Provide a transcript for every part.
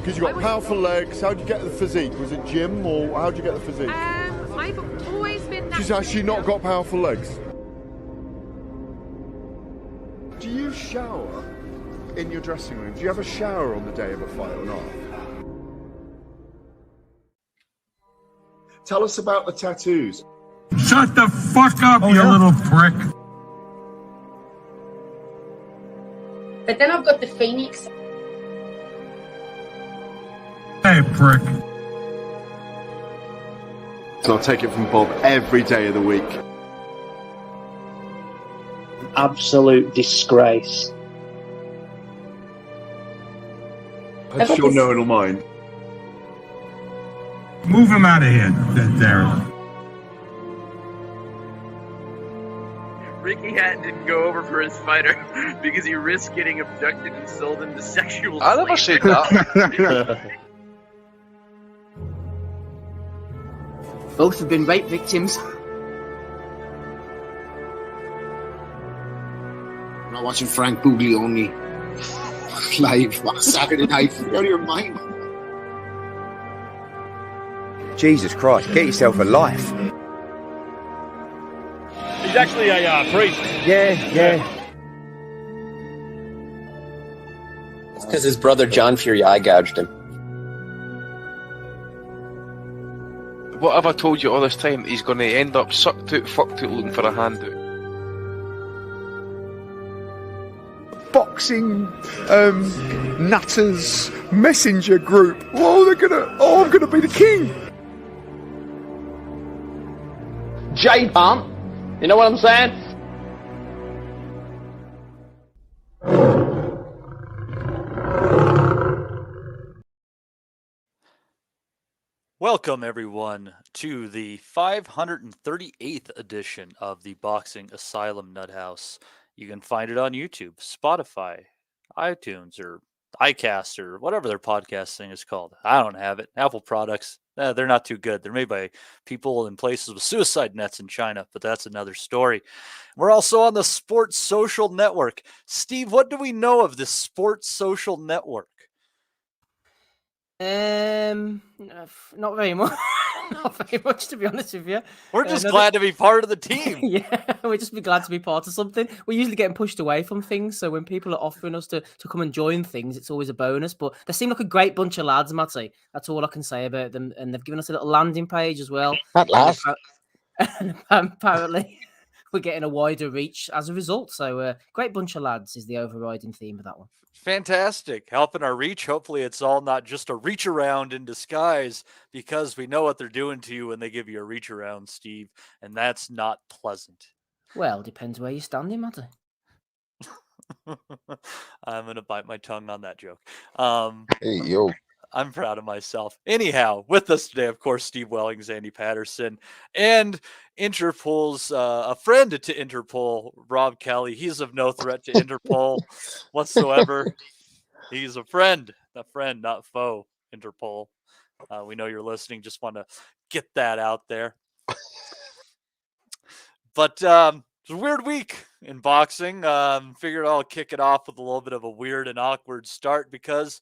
Because you've got powerful legs. How did you get the physique? Was it gym or how did you get the physique? I've always been... She's actually not got powerful legs. Do you shower in your dressing room? Do you have a shower on the day of a fight or not? Tell us about the tattoos. Shut the fuck up, you little prick. But then I've got the Phoenix. Hey, prick. So I'll take it from Bob every day of the week. Absolute disgrace. That's your knowing mind. Move him out of here, Darren. Ricky Hatton didn't go over for his fighter because he risked getting abducted and sold into sexual I never said that. Both have been rape victims. I'm not watching Frank Buglioni live on Saturday night. You're out of your mind. Jesus Christ, get yourself a life. He's actually a priest. Yeah. It's because his brother John Fury eye gouged him. What have I told you all this time? He's going to end up sucked out, fucked out, looking for a handout. Boxing nutters messenger group. I'm gonna be the king. J-Pump, you know what I'm saying? Welcome, everyone, to the 538th edition of the Boxing Asylum Nuthouse. You can find it on YouTube, Spotify, iTunes, or iCast, or whatever their podcast thing is called. I don't have it. Apple products, they're not too good. They're made by people in places with suicide nets in China, but that's another story. We're also on the Sports Social Network. Steve, what do we know of this Sports Social Network? Not very much. Not very much, to be honest with you. We're just glad to be part of the team. Yeah, we'd just be glad to be part of something. We're usually getting pushed away from things, so when people are offering us to come and join things, it's always a bonus. But they seem like a great bunch of lads, Matty. That's all I can say about them. And they've given us a little landing page as well. At last. And apparently, we're getting a wider reach as a result. So, great bunch of lads is the overriding theme of that one. Fantastic. Helping our reach. Hopefully it's all not just a reach around in disguise, because we know what they're doing to you when they give you a reach around, Steve, and that's not pleasant. Well, depends where you're standing, Matty. I'm going to bite my tongue on that joke. Hey, yo. I'm proud of myself. Anyhow, with us today, of course, Steve Wellings, Andy Patterson, and Interpol's a friend to Interpol, Rob Kelly. He's of no threat to Interpol whatsoever. He's a friend, not foe, Interpol. We know you're listening. Just want to get that out there. But it's a weird week in boxing. Figured I'll kick it off with a little bit of a weird and awkward start, because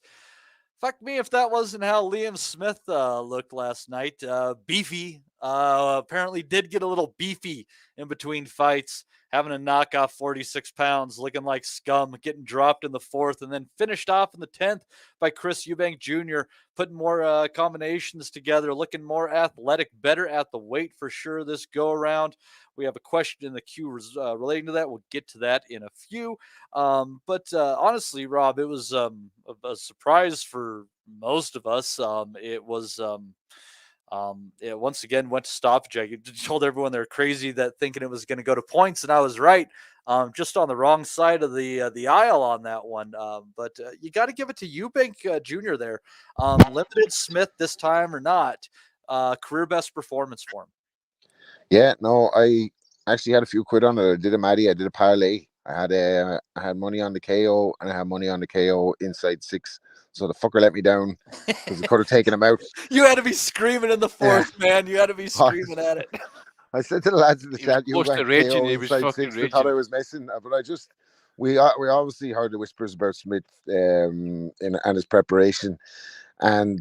fuck me if that wasn't how Liam Smith looked last night. Beefy. Apparently did get a little beefy in between fights, having to knock off 46 pounds, looking like scum, getting dropped in the 4th, and then finished off in the 10th by Chris Eubank Jr., putting more combinations together, looking more athletic, better at the weight for sure this go-around. We have a question in the queue relating to that. We'll get to that in a few. But honestly, Rob, it was a surprise for most of us. It was... it once again went to stoppage. I told everyone they're crazy that thinking it was going to go to points, and I was right. Just on the wrong side of the aisle on that one. But you got to give it to Eubank Jr. there. Limited Smith this time or not. Career best performance for him. Yeah, no, I actually had a few quid on it. I did a Maddie, I did a parlay. I had money on the KO, and I had money on the KO inside 6. So the fucker let me down because he could have taken him out. You had to be screaming in the 4th, man. You had to be screaming at it. I said to the lads in the chat, you went raging, he was fucking 6. raging. I thought I was messing, but we obviously heard the whispers about Smith and his preparation. And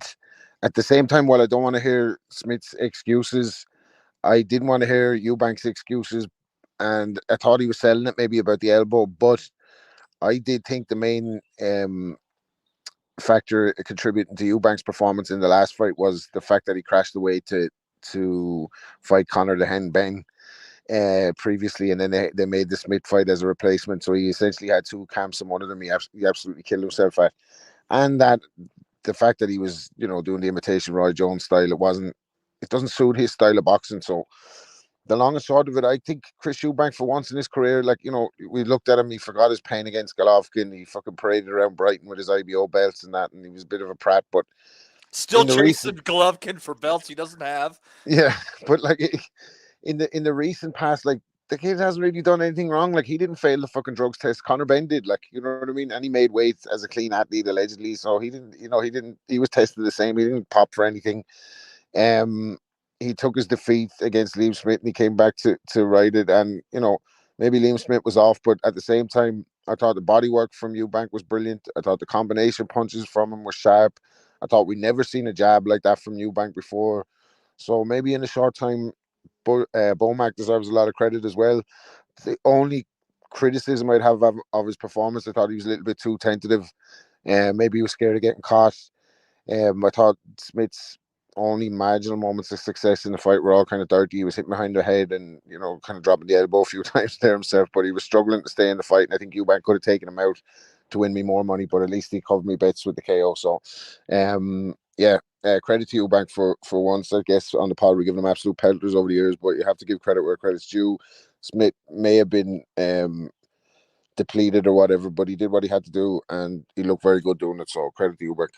at the same time, while I don't want to hear Smith's excuses, I didn't want to hear Eubank's excuses. And I thought he was selling it maybe about the elbow, but I did think the main factor contributing to Eubank's performance in the last fight was the fact that he crashed away to fight Conor the Hen Ben previously, and then they made the Smith fight as a replacement. So he essentially had two camps, and one of them he absolutely killed himself at. And that the fact that he was, doing the imitation Roy Jones style, it doesn't suit his style of boxing. So the long and short of it, I think Chris Eubank, for once in his career, we looked at him, he forgot his pain against Golovkin, he fucking paraded around Brighton with his IBO belts and that, and he was a bit of a prat, but still chasing Golovkin for belts he doesn't have. Yeah, but in the recent past, the kid hasn't really done anything wrong. He didn't fail the fucking drugs test. Conor Benn did, you know what I mean? And he made weight as a clean athlete, allegedly. So he was tested the same. He didn't pop for anything. He took his defeat against Liam Smith and he came back to ride it. And, maybe Liam Smith was off, but at the same time, I thought the body work from Eubank was brilliant. I thought the combination punches from him were sharp. I thought we'd never seen a jab like that from Eubank before. So maybe in a short time, Bomac deserves a lot of credit as well. The only criticism I'd have of his performance, I thought he was a little bit too tentative. Maybe he was scared of getting caught. I thought Smith's only marginal moments of success in the fight were all kind of dirty. He was hitting behind the head and, kind of dropping the elbow a few times there himself, but he was struggling to stay in the fight. And I think Eubank could have taken him out to win me more money, but at least he covered me bets with the KO. So, credit to Eubank for once. I guess on the pod we're giving him absolute pelters over the years, but you have to give credit where credit's due. Smith may have been depleted or whatever, but he did what he had to do, and he looked very good doing it. So credit to Eubank.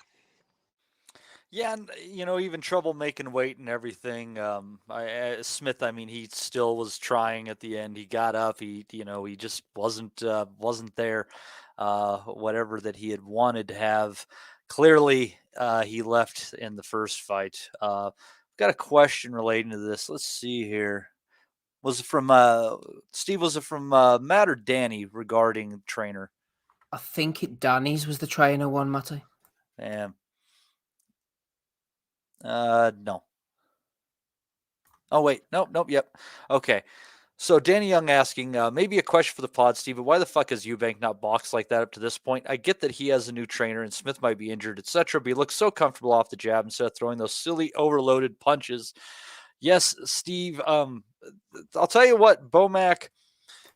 Yeah, and even trouble making weight and everything. Smith, he still was trying at the end. He got up. He just wasn't there. Whatever that he had wanted to have. Clearly, he left in the first fight. Got a question relating to this. Let's see here. Was it from Steve? Was it from Matt or Danny regarding trainer? I think Danny's was the trainer one, Matty. Yeah. No. Oh wait, nope. Yep. Okay. So Danny Young asking, maybe a question for the pod, Steve, why the fuck has Eubank not boxed like that up to this point? I get that he has a new trainer and Smith might be injured, etc., but he looks so comfortable off the jab instead of throwing those silly overloaded punches. Yes, Steve, I'll tell you what, Bomac,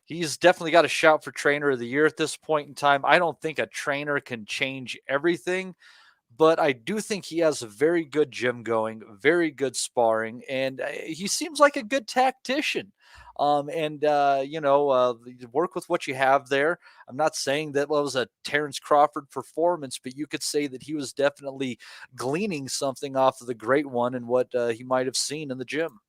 he's definitely got a shout for trainer of the year at this point in time. I don't think a trainer can change everything, but I do think he has a very good gym going, very good sparring, and he seems like a good tactician. Work with what you have there. I'm not saying that was a Terrence Crawford performance, but you could say that he was definitely gleaning something off of the great one and what he might have seen in the gym.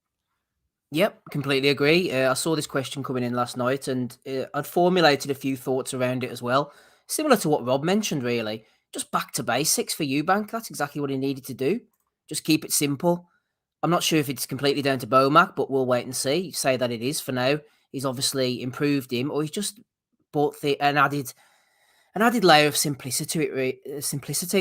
Yep, completely agree. I saw this question coming in last night and I'd formulated a few thoughts around it as well. Similar to what Rob mentioned, really. Just back to basics for Eubank. That's exactly what he needed to do. Just keep it simple. I'm not sure if it's completely down to Bomac, but we'll wait and see. Say that it is for now. He's obviously improved him, or he's just brought an added layer of simplicity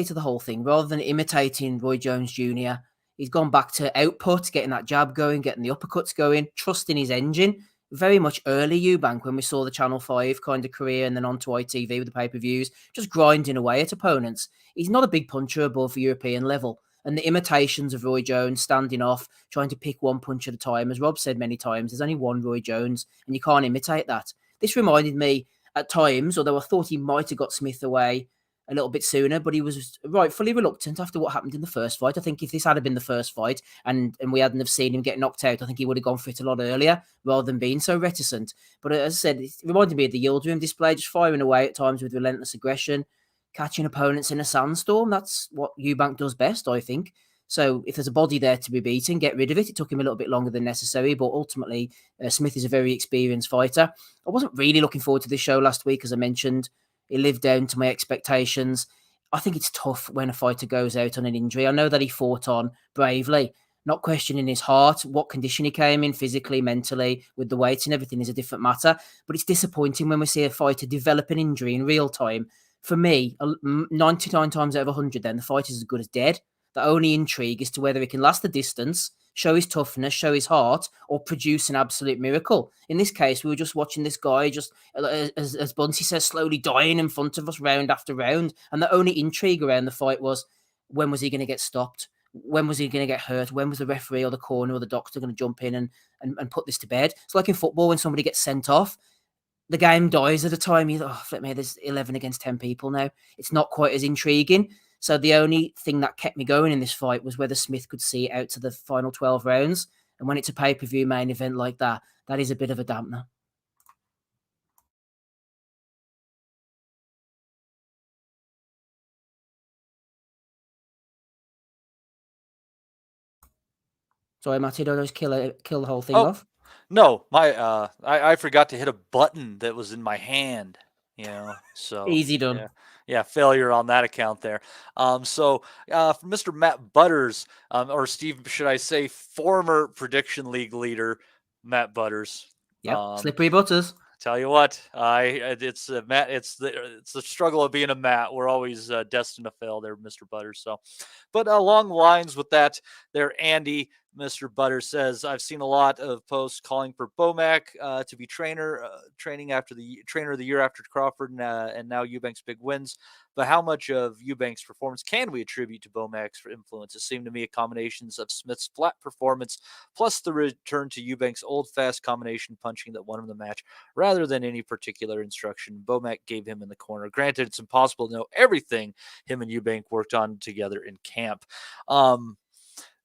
to the whole thing. Rather than imitating Roy Jones Jr., he's gone back to output, getting that jab going, getting the uppercuts going, trusting his engine. Very much early Eubank when we saw the Channel 5 kind of career and then onto ITV with the pay-per-views, just grinding away at opponents. He's not a big puncher above European level. And the imitations of Roy Jones standing off, trying to pick one punch at a time, as Rob said many times, there's only one Roy Jones, and you can't imitate that. This reminded me at times, although I thought he might have got Smith away a little bit sooner, but he was rightfully reluctant after what happened in the first fight. I think if this had been the first fight and we hadn't have seen him get knocked out, I think he would have gone for it a lot earlier rather than being so reticent. But as I said, it reminded me of the Yildirim display, just firing away at times with relentless aggression, catching opponents in a sandstorm. That's what Eubank does best, I think. So if there's a body there to be beaten, get rid of it. It took him a little bit longer than necessary, but ultimately Smith is a very experienced fighter. I wasn't really looking forward to this show last week, as I mentioned. It lived down to my expectations. I think it's tough when a fighter goes out on an injury. I know that he fought on bravely, not questioning his heart. What condition he came in, physically, mentally, with the weight and everything is a different matter. But it's disappointing when we see a fighter develop an injury in real time. For me, 99 times out of 100, then the fighter is as good as dead. The only intrigue is to whether he can last the distance, show his toughness, show his heart, or produce an absolute miracle. In this case, we were just watching this guy just, as Bunsey says, slowly dying in front of us round after round. And the only intrigue around the fight was, when was he going to get stopped? When was he going to get hurt? When was the referee or the corner or the doctor going to jump in and put this to bed? It's like in football when somebody gets sent off, the game dies at a time. You thought, flip me, there's 11 against 10 people now. It's not quite as intriguing. So the only thing that kept me going in this fight was whether Smith could see it out to the final 12 rounds. And when it's a pay-per-view main event like that, that is a bit of a dampener. Sorry, Matty, did I just kill the whole thing off? No, I forgot to hit a button that was in my hand, so easy done. Yeah, failure on that account there. So for Mr. Matt Butters, or Steve, should I say, former Prediction League leader Matt Butters. Yep, slippery Butters. Tell you what, it's Matt. It's the struggle of being a Matt. We're always destined to fail there, Mr. Butters. So, but along the lines with that, there, Andy, Mr. Butters says, I've seen a lot of posts calling for Bomac to be training after the trainer of the year after Crawford and now Eubank's big wins. But how much of Eubank's performance can we attribute to Bomac's influence? It seemed to me a combination of Smith's flat performance plus the return to Eubank's old fast combination punching that won him the match rather than any particular instruction Bomac gave him in the corner. Granted, it's impossible to know everything him and Eubank worked on together in camp.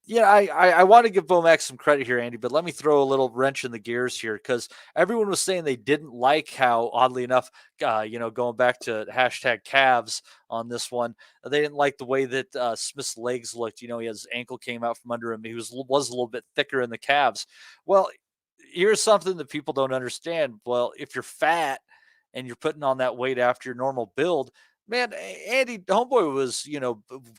Yeah, I want to give Bomac some credit here, Andy, but let me throw a little wrench in the gears here because everyone was saying they didn't like how, oddly enough, going back to hashtag calves on this one, they didn't like the way that Smith's legs looked. His ankle came out from under him. He was a little bit thicker in the calves. Well, here's something that people don't understand. Well, if you're fat and you're putting on that weight after your normal build, man, Andy, homeboy was,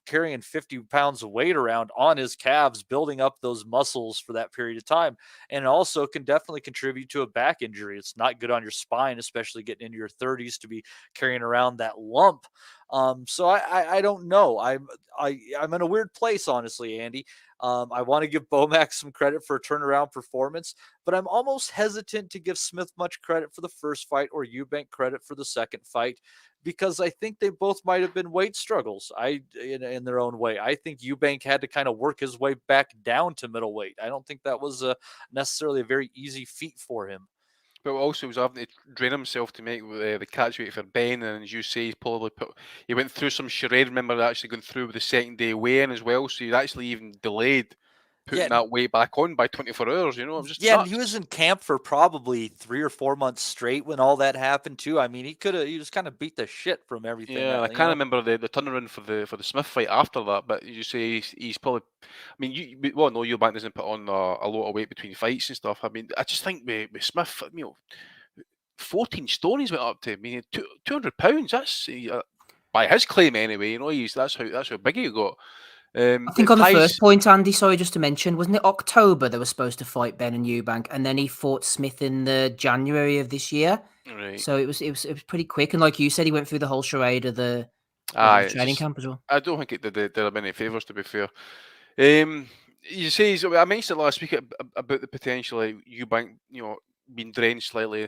carrying 50 pounds of weight around on his calves, building up those muscles for that period of time. And also can definitely contribute to a back injury. It's not good on your spine, especially getting into your 30s to be carrying around that lump. So I don't know. I'm in a weird place, honestly, Andy. I want to give Bomac some credit for a turnaround performance, but I'm almost hesitant to give Smith much credit for the first fight or Eubank credit for the second fight, because I think they both might have been weight struggles in their own way. I think Eubank had to kind of work his way back down to middleweight. I don't think that was necessarily a very easy feat for him. But also he was having to drain himself to make the catch weight for Ben, and as you say, he went through some charade. Remember actually going through with the second day weigh-in as well, so he actually even delayed putting that weight back on by 24 hours. It was just nuts. He was in camp for probably 3 or 4 months straight when all that happened too. I mean, he just kind of beat the shit from everything. Yeah, I can't remember the turnaround for the Smith fight after that, but you say he's probably. I mean, Eubank doesn't put on a lot of weight between fights and stuff. I mean, I just think with Smith, 14 stone he's went up to. I mean, 200 pounds. That's by his claim anyway. That's how big he got. I think on the first point, Andy, sorry, just to mention, wasn't it October they were supposed to fight Ben and Eubank, and then he fought Smith in the January of this year. Right. So it was pretty quick, and like you said, he went through the whole charade of the training camp as well. I don't think it did him any favours, to be fair. You say I mentioned it last week about the potential Eubank, being drenched slightly.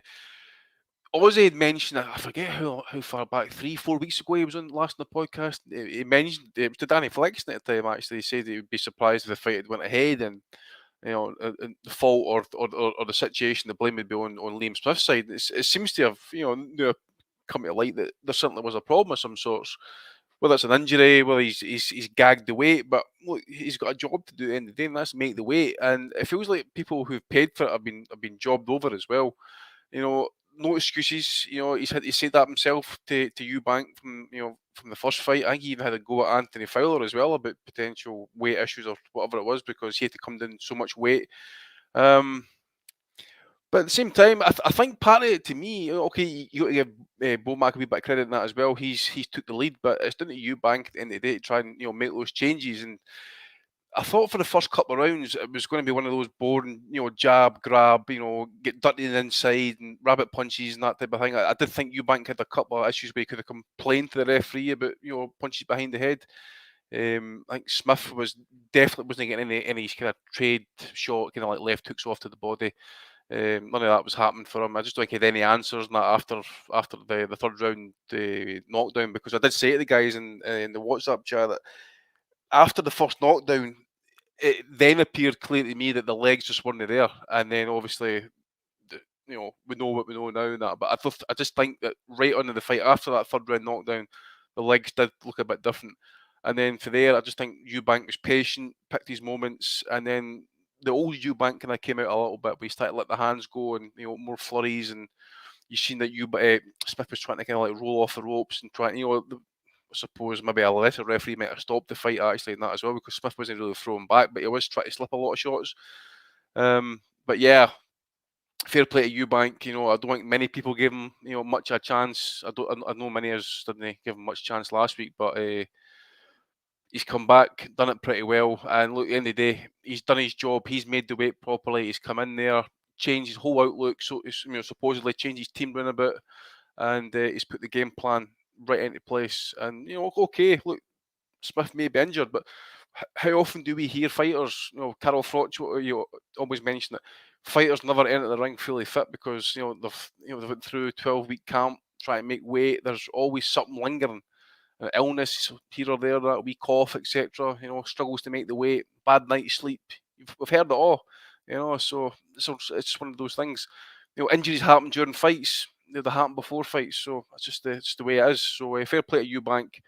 Ozzy had mentioned, I forget how far back, 3-4 weeks ago he was on last on the podcast. He mentioned it was to Danny Flexen at the time. Actually, he said he would be surprised if the fight had went ahead, and the fault or the situation, the blame would be on Liam Smith's side. It seems to have now come to light that there certainly was a problem of some sorts. Whether it's an injury, whether he's gagged the weight, but look, he's got a job to do at the end of the day, and that's make the weight. And it feels like people who've paid for it have been jobbed over as well. No excuses. He's had to say that himself to Eubank from the first fight. I think he even had a go at Anthony Fowler as well about potential weight issues or whatever it was, because he had to come down so much weight. But at the same time, I think part of it, to me, okay, you got to give Bomac a wee bit of credit in that as well. He's took the lead, but it's down to Eubank at the end of the day to try and make those changes. And I thought for the first couple of rounds it was going to be one of those boring, jab, grab, get dirty on the inside and rabbit punches and that type of thing. I did think Eubank had a couple of issues where he could have complained to the referee about punches behind the head. I think Smith definitely wasn't getting any kind of trade shot, kind of like left hooks off to the body. None of that was happening for him. I just don't think he had any answers in that after the third round knockdown, because I did say to the guys in the WhatsApp chat that after the first knockdown, it then appeared clear to me that the legs just weren't there, and then obviously, we know what we know now and that. But I just think that right on in the fight after that third round knockdown, the legs did look a bit different. And then for there, I just think Eubank was patient, picked his moments, and then the old Eubank kind of came out a little bit. We started to let the hands go, and more flurries, and you've seen that Smith was trying to kind of like roll off the ropes and trying, I suppose maybe a lesser referee might have stopped the fight actually in that as well, because Smith wasn't really throwing back, but he was trying to slip a lot of shots. But yeah, fair play to Eubank. I don't think many people gave him much a chance. I know many of us didn't give him much chance last week, but he's come back, done it pretty well. And look, at the end of the day, he's done his job. He's made the weight properly. He's come in there, changed his whole outlook. So supposedly changed his team round a bit, and he's put the game plan right into place. And okay, look, Smith may be injured, but how often do we hear fighters? Carol Froch, always mention that fighters never enter the ring fully fit because they've went through a 12-week camp trying to make weight. There's always something lingering. Illness here or there, that week off, etc. Struggles to make the weight, bad night's sleep. We've heard it all. So it's one of those things. Injuries happen during fights. They happen before fights. So it's just the way it is. So fair play to Eubank.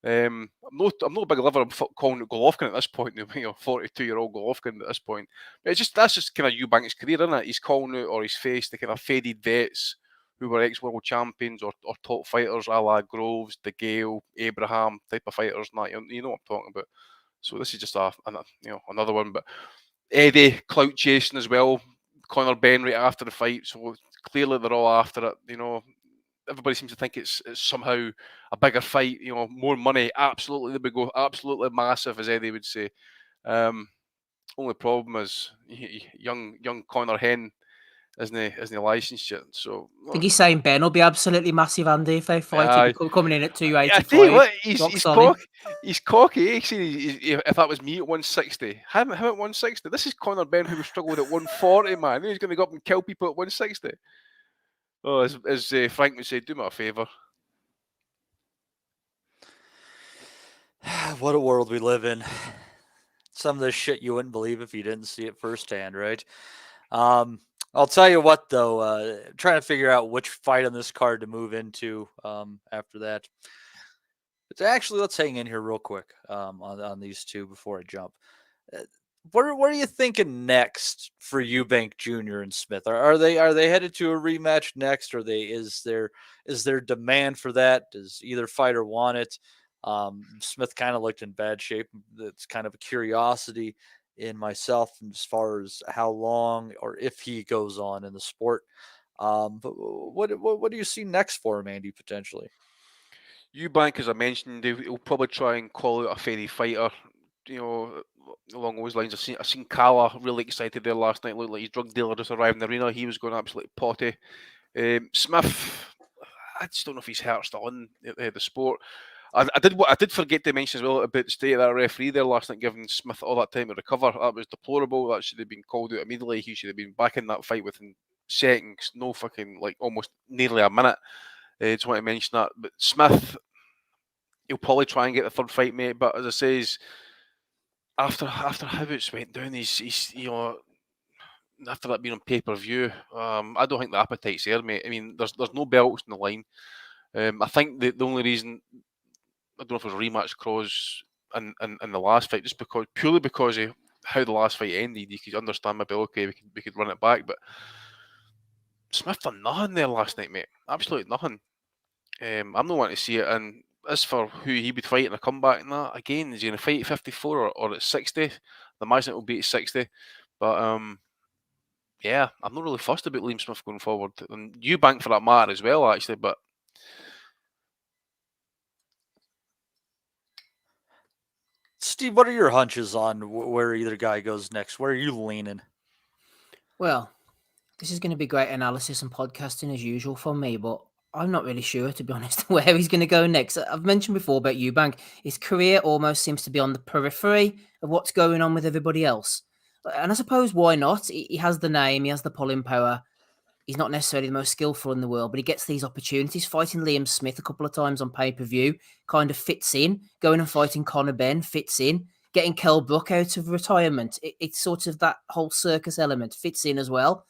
I'm not a big lover of calling it Golovkin at this point. 42-year-old Golovkin at this point. But that's just kind of Eubank's career, isn't it? He's calling out or he's faced the kind of faded vets who were ex-world champions or top fighters, a la Groves, De Gale, Abraham type of fighters. And that, you know what I'm talking about. So this is just another one. But Eddie clout chasing as well. Conor Ben right after the fight. So clearly they're all after it. Everybody seems to think it's somehow a bigger fight. More money. Absolutely, they would go absolutely massive, as Eddie would say. Only problem is young Conor Hen isn't licensed yet. So I think he's saying Ben will be absolutely massive, Andy, if they fight. Coming in at 285. I tell you what, he's cocky. If that was me at 160, him at 160. This is Conor Ben who was struggling at 140, man. He's going to go up and kill people at 160. Oh, as Frank would say, do me a favour. What a world we live in. Some of this shit you wouldn't believe if you didn't see it firsthand, right? I'll tell you what, though, trying to figure out which fight on this card to move into after that. But actually, let's hang in here real quick on these two before I jump. What are you thinking next for Eubank Jr. and Smith? Are they headed to a rematch next? Or is there demand for that? Does either fighter want it? Smith kind of looked in bad shape. That's kind of a curiosity in myself as far as how long or if he goes on in the sport. But what do you see next for him, Andy, potentially? Eubank, as I mentioned, he'll probably try and call out a fairy fighter. Along those lines, I seen Kala really excited there last night. Looked like his drug dealer just arrived in the arena. He was going absolutely potty. Smith, I just don't know if he's hurt still in the sport. I did forget to mention as well about the state of that referee there last night, giving Smith all that time to recover. That was deplorable. That should have been called out immediately. He should have been back in that fight within seconds. No fucking, almost nearly a minute. Just want to mention that. But Smith, he'll probably try and get the third fight, mate. But as I say, after how it's went down, he's after that being on pay-per-view, I don't think the appetite's there, mate. I mean, there's no belts in the line. I think the only reason, I don't know if it was rematch clause in the last fight, just purely because of how the last fight ended, you could understand maybe, okay, we could run it back, but Smith done nothing there last night, mate. Absolutely nothing. I'm not wanting to see it. And as for who he would fight in a comeback and that, again, is he going to fight at 54 or at 60? I imagine it will be at 60. But yeah, I'm not really fussed about Liam Smith going forward. And Eubank for that matter as well, actually, but Steve, what are your hunches on where either guy goes next? Where are you leaning? Well, this is going to be great analysis and podcasting as usual for me, but I'm not really sure, to be honest, where he's going to go next. I've mentioned before about Eubank. His career almost seems to be on the periphery of what's going on with everybody else. And I suppose why not? He has the name, he has the pulling power. He's not necessarily the most skillful in the world, but he gets these opportunities. Fighting Liam Smith a couple of times on pay-per-view kind of fits in. Going and fighting Conor Benn fits in. Getting Kell Brook out of retirement, it's sort of that whole circus element fits in as well.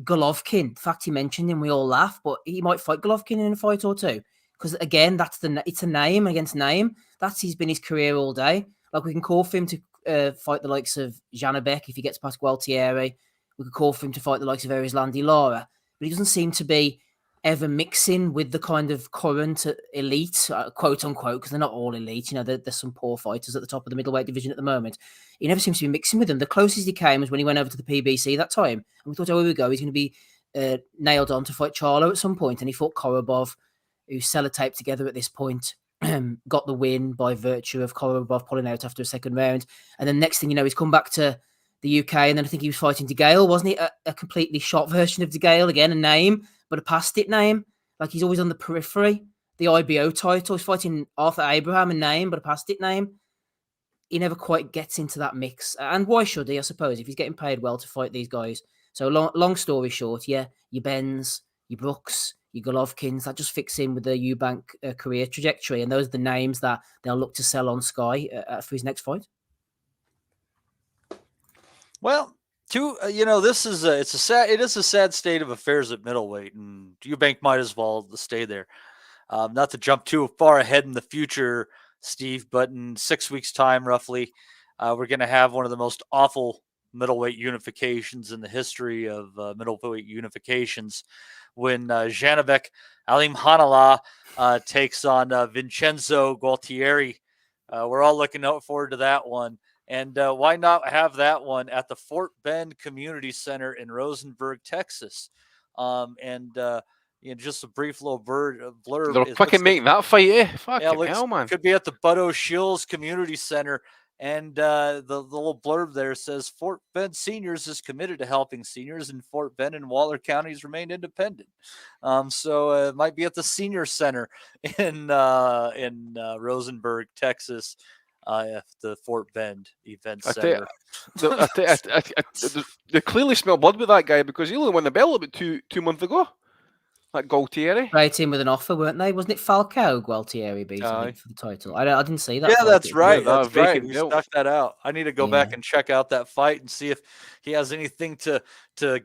Golovkin, in fact, he mentioned him, we all laugh, but he might fight Golovkin in a fight or two. Because again, it's a name against name. He's been his career all day. Like, we can call for him to fight the likes of Janabek if he gets past Gualtieri. We could call for him to fight the likes of Erislandy Lara. But he doesn't seem to be ever mixing with the kind of current elite, quote unquote, because they're not all elite. There's some poor fighters at the top of the middleweight division at the moment. He never seems to be mixing with them. The closest he came was when he went over to the PBC that time. And we thought, oh, here we go. He's going to be nailed on to fight Charlo at some point. And he fought Korobov, who's sellotaped together at this point. Got the win by virtue of Korobov pulling out after a second round. And then next thing you know, he's come back to the UK, and then I think he was fighting DeGale, wasn't he? A completely shot version of DeGale, again, a name, but a past it name. Like, he's always on the periphery. The IBO title, he's fighting Arthur Abraham, a name, but a past it name. He never quite gets into that mix. And why should he, I suppose, if he's getting paid well to fight these guys? So long story short, yeah, your Benns, your Brooks, your Golovkins, that just fits in with the Eubank career trajectory. And those are the names that they'll look to sell on Sky for his next fight. Well, this is it is a sad state of affairs at middleweight, and Eubank might as well stay there. Not to jump too far ahead in the future, Steve, but in 6 weeks' time, roughly, we're going to have one of the most awful middleweight unifications in the history of middleweight unifications, when Janabek Alimhanallah takes on Vincenzo Gualtieri. We're all looking forward to that one. And why not have that one at the Fort Bend Community Center in Rosenberg, Texas? Just a brief little blurb. They're fucking making that fight, eh? Fucking hell, man. Could be at the Butto Shields Community Center. And the little blurb there says, Fort Bend Seniors is committed to helping seniors in Fort Bend and Waller counties remain independent. So it might be at the Senior Center in Rosenberg, Texas. The Fort Bend Event Center. They clearly smell blood with that guy, because he only won the belt about two months ago. Like Gualtieri. Right in with an offer, weren't they? Wasn't it Falcao Gualtieri beat him for the title? I didn't see that. Yeah, that's right. Yeah, that's right. We stuck that out. I need to go back and check out that fight and see if he has anything to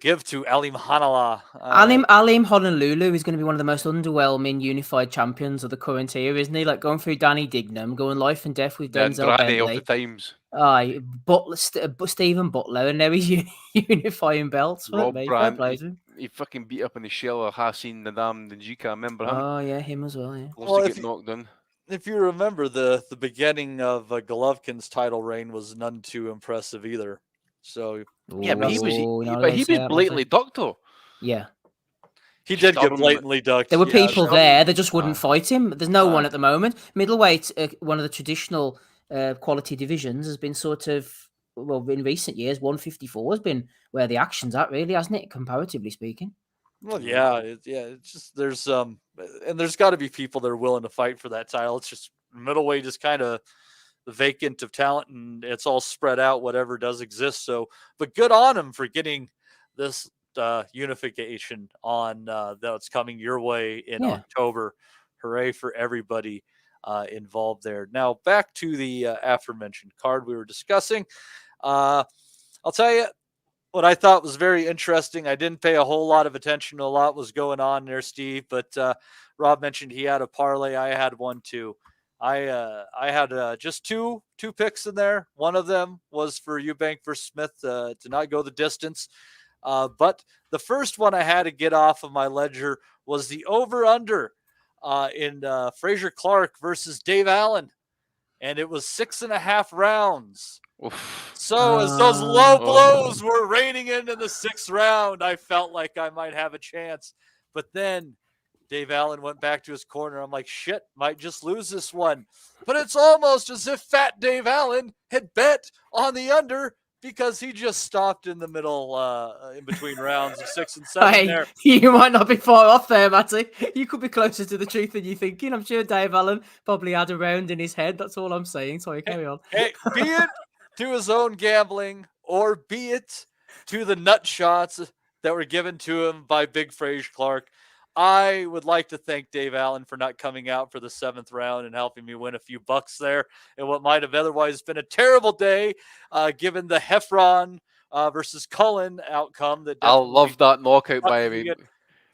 give to Alim Hanallah. Alim Honolulu is going to be one of the most underwhelming unified champions of the current era, isn't he? Like, going through Danny Dignam, going life and death with Denzel Bentley. Of the times. Stephen Butler, and now he's unifying belts. Rob Brandt, he fucking beat up in the shell of Hassan Nadam Njika, remember him? Oh, yeah, him as well, yeah. Get knocked down. If you remember, the beginning of Golovkin's title reign was none too impressive either. So yeah, but he was blatantly ducked, though. Yeah. He did get blatantly ducked. There were people there that just wouldn't fight him. There's no one at the moment. Middleweight, one of the traditional quality divisions, has been sort of, well, in recent years, 154 has been where the action's at, really, hasn't it, comparatively speaking? Well, yeah, it's just there's and there's got to be people that are willing to fight for that title. It's just middleweight is kind of the vacant of talent, and it's all spread out, whatever does exist. So, but good on him for getting this unification on that's coming your way in October. Hooray for everybody involved there. Now back to the aforementioned card we were discussing. I'll tell you what I thought was very interesting. I didn't pay a whole lot of attention to a lot was going on there, Steve, but Rob mentioned he had a parlay. I had one too. I had just two picks in there. One of them was for Eubank versus Smith to not go the distance. But the first one I had to get off of my ledger was the over-under in Frazier Clark versus Dave Allen. And it was 6.5 rounds. Oof. So as those low blows were raining in the 6th round, I felt like I might have a chance. But then Dave Allen went back to his corner. I'm like, shit, might just lose this one. But it's almost as if Fat Dave Allen had bet on the under because he just stopped in the middle, in between rounds of 6 and 7 Hey, there. you might not be far off there, Matty. You could be closer to the truth than you're thinking. I'm sure Dave Allen probably had a round in his head. That's all I'm saying. Sorry, carry on. Hey, be it to his own gambling or be it to the nut shots that were given to him by Big Frazier Clark, I would like to thank Dave Allen for not coming out for the 7th round and helping me win a few bucks there in what might have otherwise been a terrible day, given the Heffron versus Cullen outcome. That I love that knockout by me.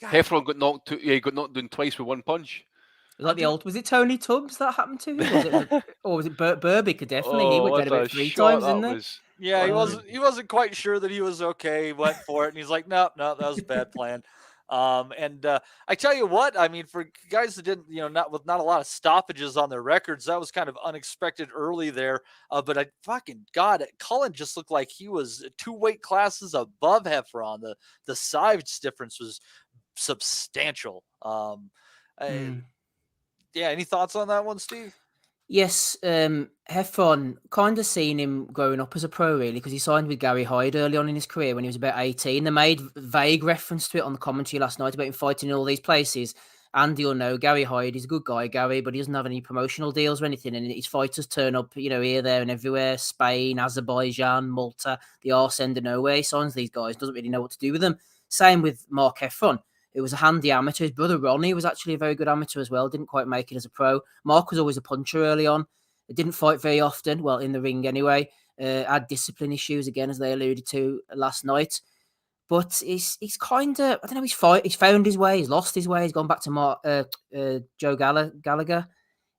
Heffron got knocked. He got knocked down twice with one punch. Was it Tony Tubbs that happened to him? Was it, or was it Burbick? Definitely, he went down about 3 times, didn't he? Yeah, he wasn't quite sure that he was okay. He went for it, and he's like, no, that was a bad plan. I tell you what, I mean, for guys that didn't, not a lot of stoppages on their records, that was kind of unexpected early there. But I fucking God, Cullen just looked like he was 2 weight classes above Heffron. The size difference was substantial. Yeah, any thoughts on that one, Steve? Yes, Heffron, kind of seen him growing up as a pro, really, because he signed with Gary Hyde early on in his career when he was about 18. They made vague reference to it on the commentary last night about him fighting in all these places. Andy will know, Gary Hyde, he's a good guy, Gary, but he doesn't have any promotional deals or anything, and his fighters turn up, here, there, and everywhere. Spain, Azerbaijan, Malta, the arse end of nowhere. He signs these guys, doesn't really know what to do with them. Same with Mark Heffron. It was a handy amateur. His brother Ronnie was actually a very good amateur as well. Didn't quite make it as a pro. Mark was always a puncher early on. Didn't fight very often. Well, in the ring anyway. Had discipline issues again, as they alluded to last night. But he's kind of, I don't know, he's found his way. He's lost his way. He's gone back to Joe Gallagher.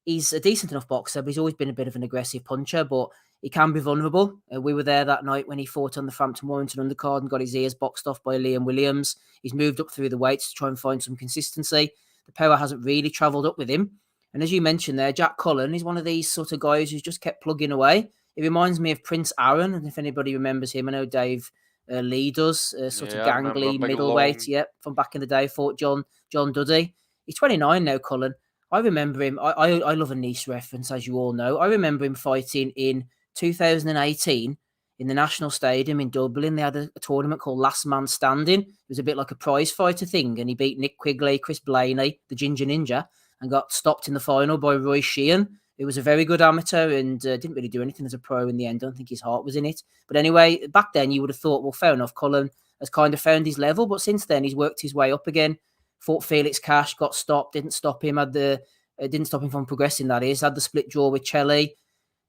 He's a decent enough boxer, but he's always been a bit of an aggressive puncher, but he can be vulnerable. We were there that night when he fought on the Frampton Warrington undercard and got his ears boxed off by Liam Williams. He's moved up through the weights to try and find some consistency. The power hasn't really travelled up with him. And as you mentioned there, Jack Cullen is one of these sort of guys who's just kept plugging away. It reminds me of Prince Aaron, and if anybody remembers him, I know Dave Lee does, of gangly middleweight, from back in the day, fought John Duddy. He's 29 now, Cullen. I remember him. I love a Nice reference, as you all know. I remember him fighting in 2018 in the National Stadium in Dublin. They had a tournament called Last Man Standing. It was a bit like a prize fighter thing, and he beat Nick Quigley, Chris Blaney, the Ginger Ninja, and got stopped in the final by Roy Sheehan. He was a very good amateur and didn't really do anything as a pro in the end. I don't think his heart was in it. But anyway, back then you would have thought, well, fair enough, Cullen has kind of found his level. But since then, he's worked his way up again. Fought Felix Cash, got stopped, didn't stop him. Didn't stop him from progressing, that is. Had the split draw with Chelly.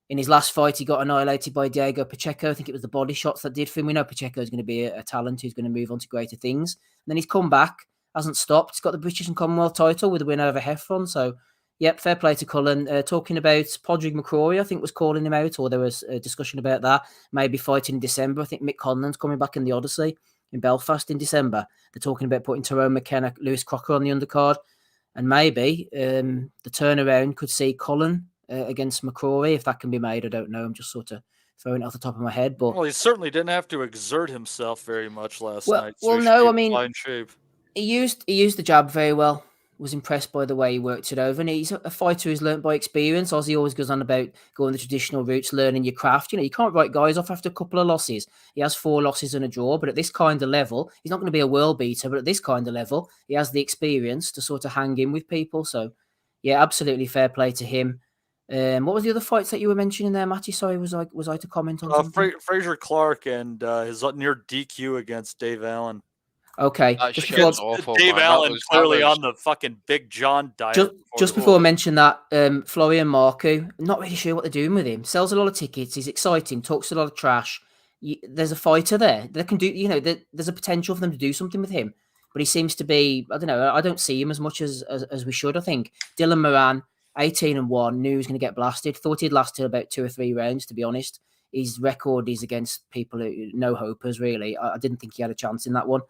In his last fight, he got annihilated by Diego Pacheco. I think it was the body shots that did for him. We know Pacheco is going to be a talent who's going to move on to greater things. And then he's come back, hasn't stopped. He's got the British and Commonwealth title with a win over Heffron. So, yep, fair play to Cullen. Talking about Podrick McCrory, I think was calling him out, or there was a discussion about that. Maybe fighting in December. I think Mick Conlon's coming back in the Odyssey in Belfast in December. They're talking about putting Tyrone McKenna, Lewis Crocker on the undercard. And maybe the turnaround could see Cullen against McCrory. If that can be made, I don't know. I'm just sort of throwing it off the top of my head. But well, he certainly didn't have to exert himself very much last night. So no, I mean, fine shape. He used the jab very well. Was impressed by the way he worked it over. And he's a fighter who's learnt by experience. Ozzy always goes on about going the traditional routes, learning your craft. You can't write guys off after a couple of losses. He has 4 losses and a draw, but at this kind of level, he's not going to be a world beater, but at this kind of level, he has the experience to sort of hang in with people. So, yeah, absolutely fair play to him. What was the other fights that you were mentioning there, Matty? Sorry, was I to comment on something? Frazier Clark and his near DQ against Dave Allen. Okay. Dave Allen clearly on the fucking Big John diet. Just before I mention that, Florian Marku, not really sure what they're doing with him. Sells a lot of tickets. He's exciting. Talks a lot of trash. There's a fighter there. They can do, there's a potential for them to do something with him. But he seems to be, I don't know, I don't see him as much as we should, I think. Dylan Moran, 18-1, knew he was going to get blasted. Thought he'd last till about 2 or 3 rounds, to be honest. His record is against people who, no hopers, really. I didn't think he had a chance in that one.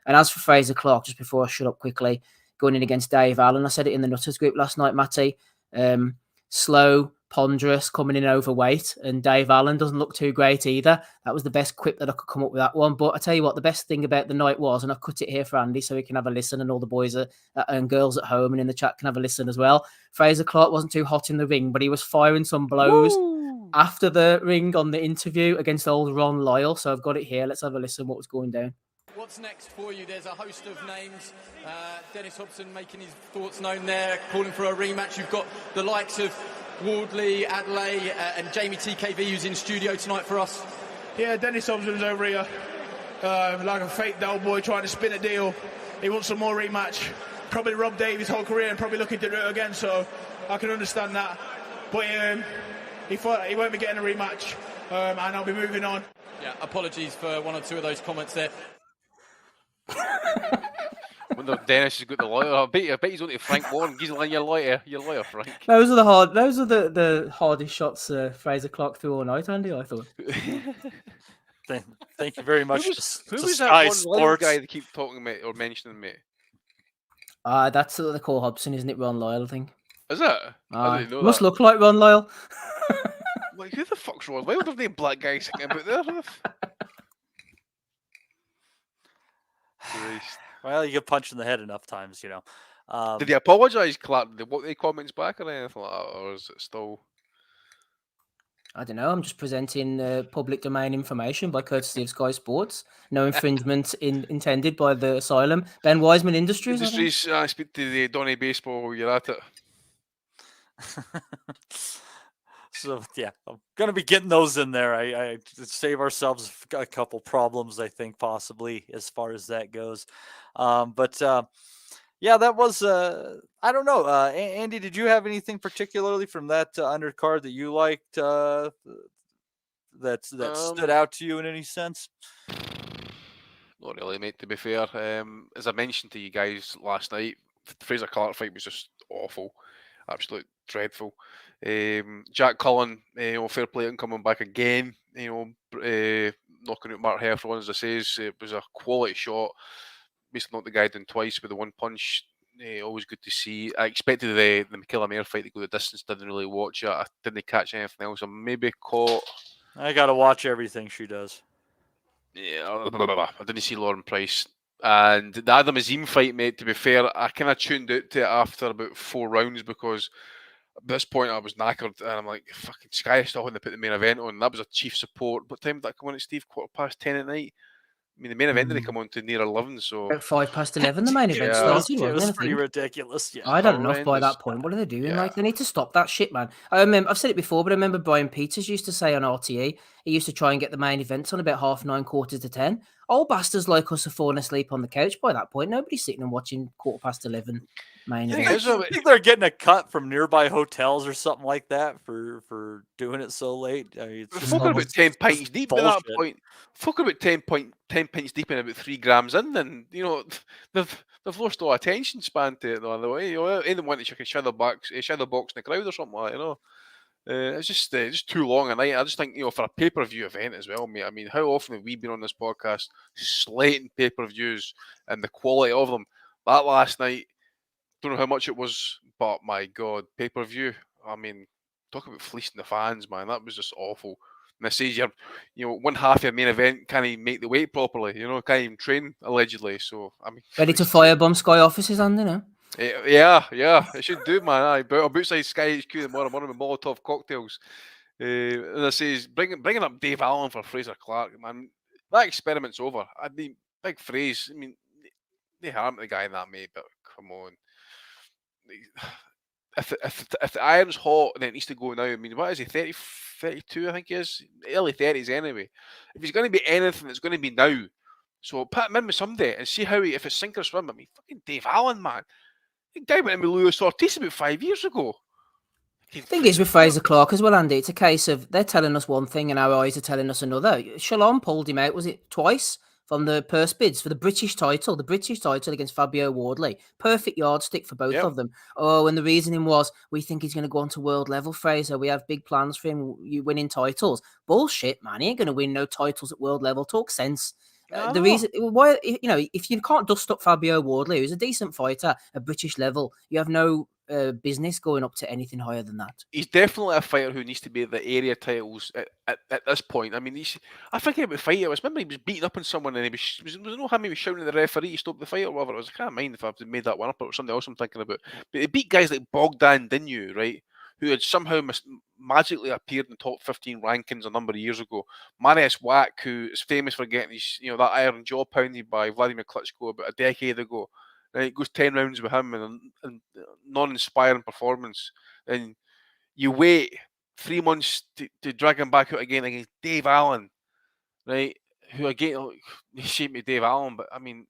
And as for Frazier Clark, just before I shut up quickly, going in against Dave Allen, I said it in the Nutters group last night, Matty. Slow, ponderous, coming in overweight, and Dave Allen doesn't look too great either. That was the best quip that I could come up with that one. But I tell you what, the best thing about the night was, and I've cut it here for Andy so he can have a listen, and all the boys and girls at home and in the chat can have a listen as well. Frazier Clark wasn't too hot in the ring, but he was firing some blows. after the ring on the interview against old Ron Lyle. So I've got it here. Let's have a listen what was going down. What's next for you? There's a host of names. Dennis Hobson making his thoughts known there, calling for a rematch. You've got the likes of Wardley, Adlai, and Jamie TKV who's in studio tonight for us. Yeah, Dennis Hobson's over here like a fake doll boy trying to spin a deal. He wants some more rematch. Probably robbed Dave his whole career and probably looking to do it again, so I can understand that. But he thought he won't be getting a rematch, and I'll be moving on. Yeah, apologies for one or two of those comments there. Wonder if Dennis has got the lawyer. I bet he's only Frank Warren. He's like your lawyer, Frank. Those are the hardest shots Frazier Clark threw all night, Andy. I thought. Thank you very much. Who was that one Lyle guy that keep talking about or mentioning, mate? That's what they call Hobson, isn't it? Ron Lyle, I think. Is it? I didn't know must that. look like Ron Lyle. Like, who the fuck's Ron Lyle? There's no black guy sitting about there. Christ. Well, you get punched in the head enough times, you know. Did he apologise, Clark? Did what they comments back or anything like that, or is it still? I don't know. I'm just presenting public domain information by courtesy of Sky Sports. No infringement intended by the Asylum. Ben Wiseman Industries. I speak to the Donny Baseball while you're at it. So yeah, I'm gonna be getting those in there. I save ourselves a couple problems, I think, possibly as far as that goes. Yeah, that was I don't know. Andy, did you have anything particularly from that undercard that you liked that stood out to you in any sense? Not really, mate, to be fair. As I mentioned to you guys last night, the Frazier Clark fight was just awful. Absolute dreadful. Jack Cullen, fair play and coming back again, knocking out Mark Heffron, as I says. It was a quality shot. Basically knocked the guy down twice with the one punch. Always good to see. I expected the McKilla Mayer fight to go the distance. Didn't really watch it. I didn't catch anything else. I maybe caught. I gotta watch everything she does. Yeah, I didn't see Lauren Price. And the Adam Azim fight, mate, to be fair, I kind of tuned out to it after about 4 rounds because at this point I was knackered and I'm like, fucking Sky is still when they put the main event on. That was a chief support. What time did that come on at, Steve? 10:15 at night? I mean, the main event didn't come on to near 11, so... At 11:05, the main event started. It was pretty ridiculous. Yeah, I'd had enough by that point. What are they doing? Yeah. Like, they need to stop that shit, man. I remember, I've said it before, but I remember Brian Peters used to say on RTE, he used to try and get the main events on about 9:30, 9:45. Old bastards like us are falling asleep on the couch by that point. Nobody's sitting and watching 11:15 main events. I think they're getting a cut from nearby hotels or something like that for doing it so late. I mean, we're fucking about 10 pints deep at that point. Fucking about 10 pints deep and about 3 grams in, and they've lost all attention span to it though. On the way, anyone want to shadow box in the crowd or something like that, it's just too long a night. I just think for a pay-per-view event as well, mate. I mean, how often have we been on this podcast slating pay-per-views and the quality of them? That last night, don't know how much it was, but my God, pay-per-view. I mean, talk about fleecing the fans, man. That was just awful. And I say one half of your main event can't even make the weight properly. Can't even train allegedly. So I mean, ready to firebomb Sky offices, Andy, no? Yeah, it should do, man. I'm outside Sky HQ tomorrow morning with Molotov cocktails. And I says, bringing up Dave Allen for Frazier Clark, man. That experiment's over. I mean, big phrase. I mean, they harm the guy in that, mate, but come on. If the iron's hot, then it needs to go now. I mean, what is he, 30, 32, I think he is? Early 30s anyway. If he's going to be anything, it's going to be now. So put him in with someday and see if it's sink or swim. I mean, fucking Dave Allen, man. The guy went in with Louis Ortiz about 5 years ago. The thing is with Frazier Clark as well, Andy, it's a case of they're telling us one thing and our eyes are telling us another. Shalom pulled him out, was it twice? From the purse bids for the British title against Fabio Wardley. Perfect yardstick for both of them. Oh, and the reasoning was, we think he's going to go on to world level, Fraser. We have big plans for him. You winning titles. Bullshit, man. He ain't going to win no titles at world level. Talk sense. The reason why, if you can't dust up Fabio Wardley, who's a decent fighter at British level, you have no business going up to anything higher than that. He's definitely a fighter who needs to be at the area titles at this point. I mean, I think about fighting. I remember he was beating up on someone and he was no how he was shouting at the referee to stop the fight or whatever it was. I can't mind if I've made that one up or something else I'm thinking about. But he beat guys like Bogdan Dinu, right? who had somehow magically appeared in the top 15 rankings a number of years ago. Mariusz Wach, who is famous for getting his, that iron jaw pounded by Vladimir Klitschko about a decade ago. Right, it goes 10 rounds with him and non-inspiring performance. And you wait 3 months to drag him back out again against Dave Allen, right? Who again, shame me Dave Allen, but I mean,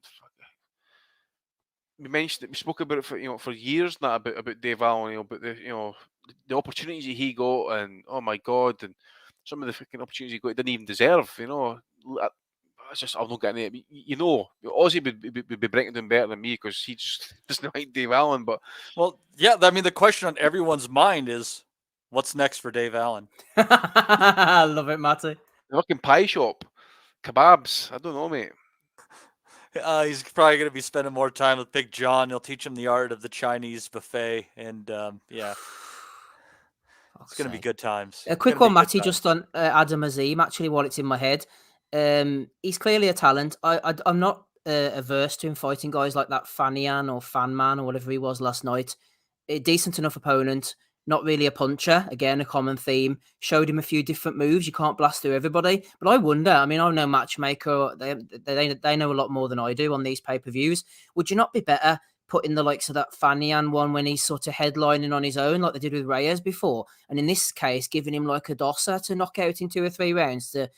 we mentioned it. We spoke about it for years now about Dave Allen, about the opportunities that he got, and oh my god, and some of the freaking opportunities he got he didn't even deserve. It's just I'm not getting it. Ozzy would be breaking down better than me because he just doesn't like Dave Allen. But well, yeah, I mean the question on everyone's mind is, what's next for Dave Allen? I love it, Matty. The fucking pie shop, kebabs. I don't know, mate. He's probably going to be spending more time with Big John. He'll teach him the art of the Chinese buffet, and yeah, it's going to be good times. A quick one, Matty, just on Adam Azim, actually, while it's in my head. He's clearly a talent. I'm not averse to him fighting guys like that Fanian or Fanman or whatever he was last night. A decent enough opponent. Not really a puncher. Again, a common theme. Showed him a few different moves. You can't blast through everybody. But I wonder, I mean, I'm no matchmaker. They know a lot more than I do on these pay-per-views. Would you not be better putting the likes of that Fanian one when he's sort of headlining on his own like they did with Reyes before? And in this case, giving him like a Dossa to knock out in 2 or 3 rounds to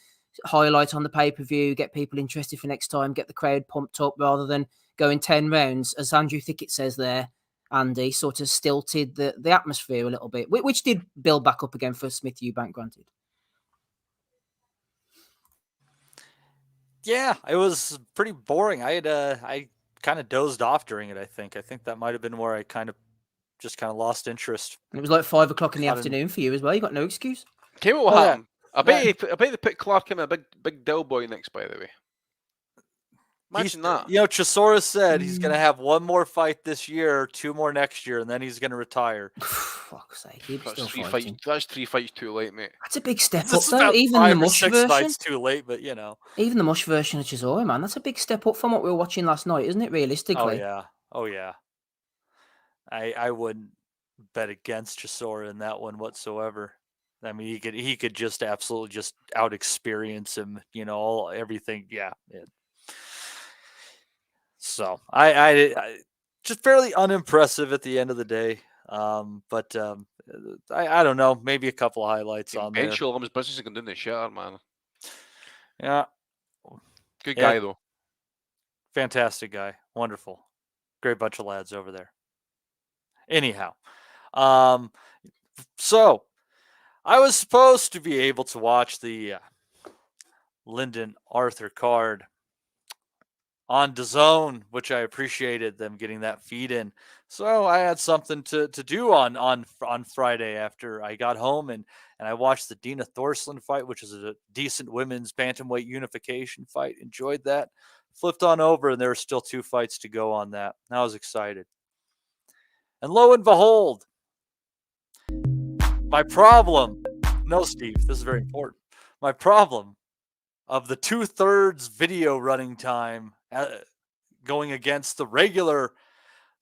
highlight on the pay-per-view, get people interested for next time, get the crowd pumped up rather than going 10 rounds, as Andrew Thickett says there. Andy sort of stilted the atmosphere a little bit, which did build back up again for Smith Eubank, granted. Yeah, it was pretty boring. I kind of dozed off during it. I think that might have been where I kind of lost interest. It was like 5 o'clock in the afternoon for you as well. You got no excuse. Came what happened. I bet they put Clark in a big Dill boy next. By the way. Imagine that. Chisora said he's going to have 1 more fight this year, 2 more next year, and then he's going to retire. Fuck's sake, that's 3 fights too late, mate. That's a big step up, though. Even the mush version. Fights too late, but even the mush version of Chisora, man, that's a big step up from what we were watching last night, isn't it? Realistically. Oh yeah. I wouldn't bet against Chisora in that one whatsoever. I mean, he could just absolutely just out experience him. Everything. Yeah. So I just fairly unimpressive at the end of the day. But I don't know, maybe a couple of highlights on there. Bench his business can do the shit, man. Yeah. Good guy though. Fantastic guy. Wonderful. Great bunch of lads over there. Anyhow. So I was supposed to be able to watch the Lyndon Arthur card on DAZN, which I appreciated them getting that feed in. So I had something to do on Friday after I got home, and I watched the Dina Thorsland fight, which is a decent women's bantamweight unification fight. Enjoyed that. Flipped on over, and there were still 2 fights to go on that. I was excited. And lo and behold, my problem, no, Steve, this is very important. My problem of the 2/3 video running time going against the regular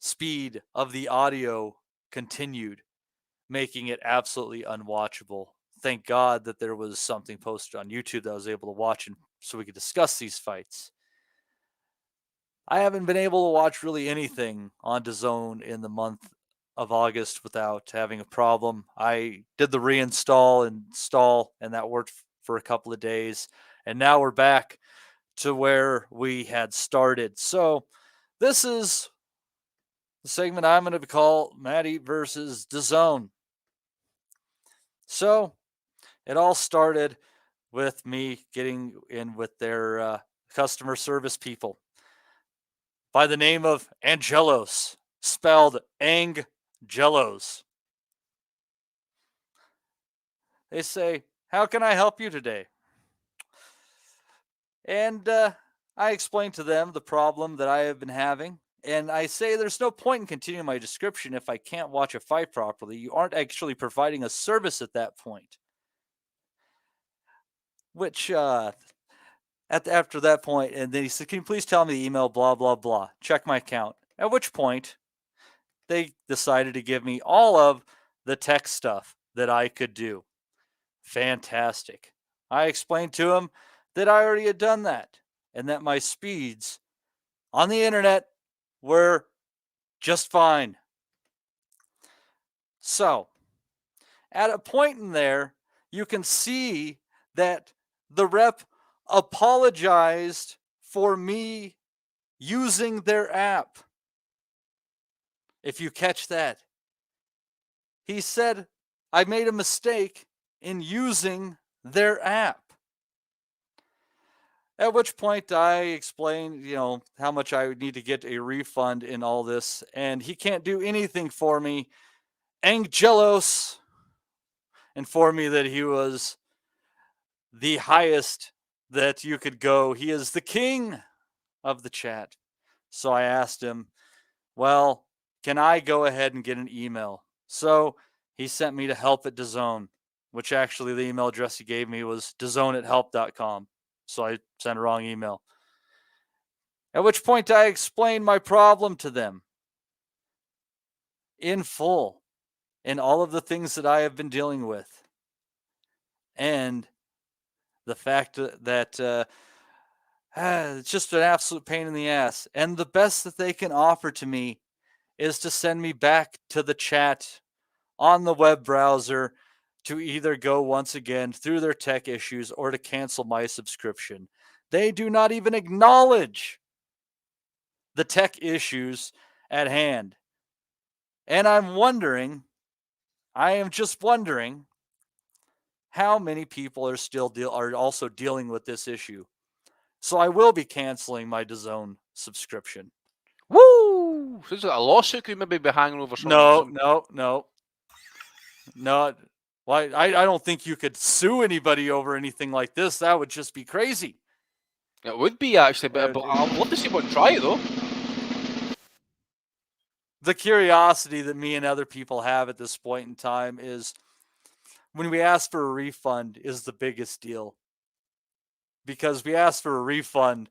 speed of the audio continued, making it absolutely unwatchable. Thank God that there was something posted on YouTube that I was able to watch so we could discuss these fights. I haven't been able to watch really anything on DAZN in the month of August without having a problem. I did the reinstall and install, and that worked for a couple of days. And now we're back to where we had started. So this is the segment I'm going to call Matty versus DAZN. So it all started with me getting in with their customer service people by the name of Angelos, spelled Angelos. They say, "How can I help you today?" And I explained to them the problem that I have been having. And I say there's no point in continuing my description if I can't watch a fight properly. You aren't actually providing a service at that point. Which, after that point, and then he said, "Can you please tell me the email, blah, blah, blah. Check my account." At which point, they decided to give me all of the tech stuff that I could do. Fantastic. I explained to him that I already had done that and that my speeds on the internet were just fine. So, at a point in there, you can see that the rep apologized for me using their app. If you catch that, he said I made a mistake in using their app. At which point I explained, how much I would need to get a refund in all this, and he can't do anything for me. Angelos informed me that he was the highest that you could go. He is the king of the chat. So I asked him, well, can I go ahead and get an email? So he sent me to help at DAZN, which actually the email address he gave me was dazn@help.com. So I sent a wrong email. At which point I explained my problem to them in full, in all of the things that I have been dealing with. And the fact that it's just an absolute pain in the ass. And the best that they can offer to me is to send me back to the chat on the web browser to either go once again through their tech issues or to cancel my subscription. They do not even acknowledge the tech issues at hand. And I am just wondering how many people are also dealing with this issue. So I will be canceling my DAZN subscription. Woo! So is it a lawsuit could maybe be hanging over something? No. Why? I don't think you could sue anybody over anything like this. That would just be crazy. It would be actually, but I'd love to see one try it though. The curiosity that me and other people have at this point in time is when we ask for a refund is the biggest deal. Because we ask for a refund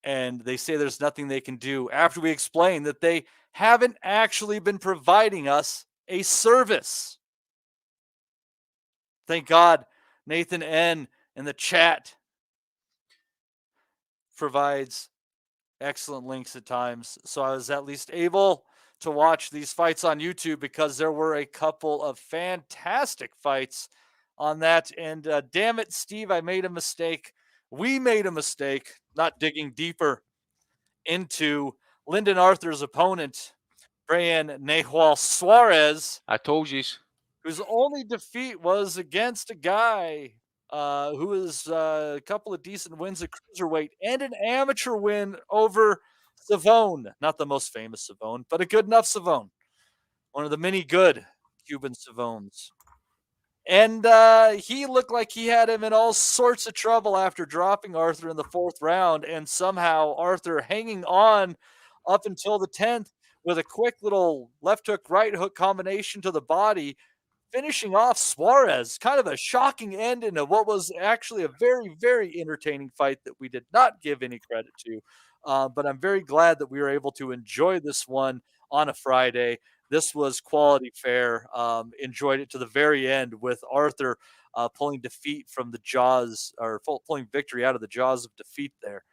and they say there's nothing they can do after we explain that they haven't actually been providing us a service. Thank God Nathan N in the chat provides excellent links at times. So I was at least able to watch these fights on YouTube because there were a couple of fantastic fights on that. And damn it, Steve, I made a mistake. We made a mistake not digging deeper into Lyndon Arthur's opponent, Brian Nehwal Suarez. I told you. Whose only defeat was against a guy who has a couple of decent wins at cruiserweight and an amateur win over Savone. Not the most famous Savone, but a good enough Savone. One of the many good Cuban Savones. And he looked like he had him in all sorts of trouble after dropping Arthur in the 4th round. And somehow Arthur hanging on up until the 10th with a quick little left hook, right hook combination to the body, finishing off Suarez. Kind of a shocking end into what was actually a very, very entertaining fight that we did not give any credit to. But I'm very glad that we were able to enjoy this one on a Friday. This was quality fare. Enjoyed it to the very end with Arthur pulling defeat from the jaws, or pulling victory out of the jaws of defeat there.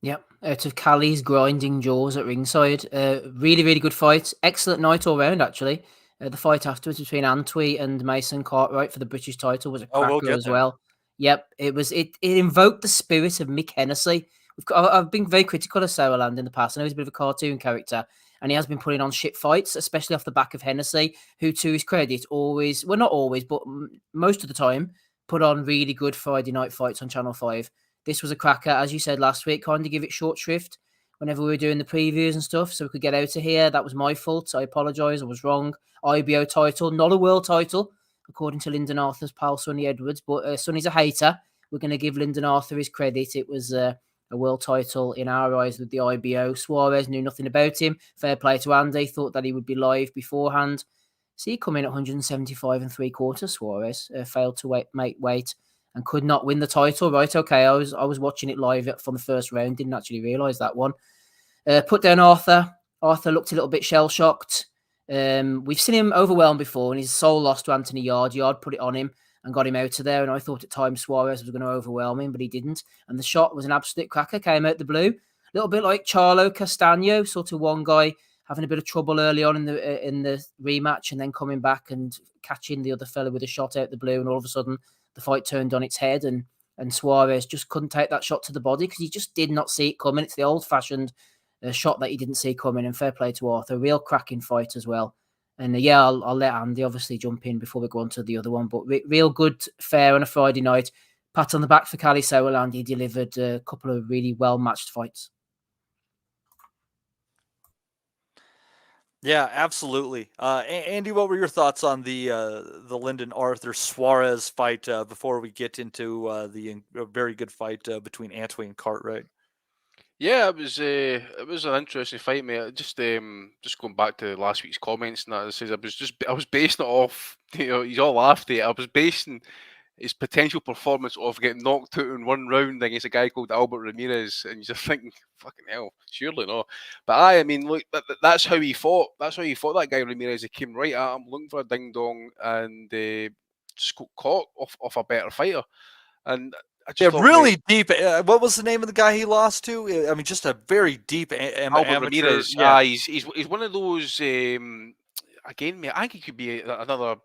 Yep, out of Callie's grinding jaws at ringside. Really, really good fight. Excellent night all round, actually. The fight afterwards between Antwi and Mason Cartwright for the British title was a cracker as well. Yep, it invoked the spirit of Mick Hennessy. I've been very critical of Sauerland in the past. I know he's a bit of a cartoon character, and he has been putting on shit fights, especially off the back of Hennessy, who, to his credit, always, well, not always, but most of the time, put on really good Friday night fights on Channel 5. This was a cracker, as you said last week, kind of give it short shrift whenever we were doing the previews and stuff, so we could get out of here. That was my fault. I apologise. I was wrong. IBO title, not a world title, according to Lyndon Arthur's pal, Sonny Edwards, but Sonny's a hater. We're going to give Lyndon Arthur his credit. It was a world title in our eyes with the IBO. Suarez knew nothing about him. Fair play to Andy. Thought that he would be live beforehand. See, he come in at 175 3/4. Suarez failed to make weight and could not win the title. Right, okay. I was watching it live from the first round. Didn't actually realise that one. Put down Arthur. Arthur looked a little bit shell-shocked. We've seen him overwhelmed before, and his sole loss to Anthony Yard. Yard put it on him and got him out of there. And I thought at times Suarez was going to overwhelm him, but he didn't. And the shot was an absolute cracker, came out the blue. A little bit like Charlo Castano, sort of one guy having a bit of trouble early on in the rematch and then coming back and catching the other fella with a shot out the blue. And all of a sudden, the fight turned on its head, and Suarez just couldn't take that shot to the body because he just did not see it coming. It's the old-fashioned shot that he didn't see coming, and fair play to Arthur. Real cracking fight as well. And I'll let Andy obviously jump in before we go on to the other one. But real good, fair on a Friday night. Pat on the back for Cali Sauerland. He delivered a couple of really well-matched fights. Yeah, absolutely. Andy, what were your thoughts on the Lyndon Arthur Suarez fight before we get into the very good fight between Antwi and Cartwright? Yeah, it was an interesting fight, mate. Just going back to last week's comments and that, it says I was basing it off. He's all laughed at it. I was basing his potential performance off getting knocked out in one round against a guy called Albert Ramirez, and you're just thinking, fucking hell, surely not. But I mean, look, that's how he fought. That's how he fought that guy Ramirez. He came right at him, looking for a ding dong, and just got caught off a better fighter. And I just thought, really deep. What was the name of the guy he lost to? I mean, just a very deep Albert amateur. Ramirez. Yeah. He's one of those. Again, mate, I think he could be another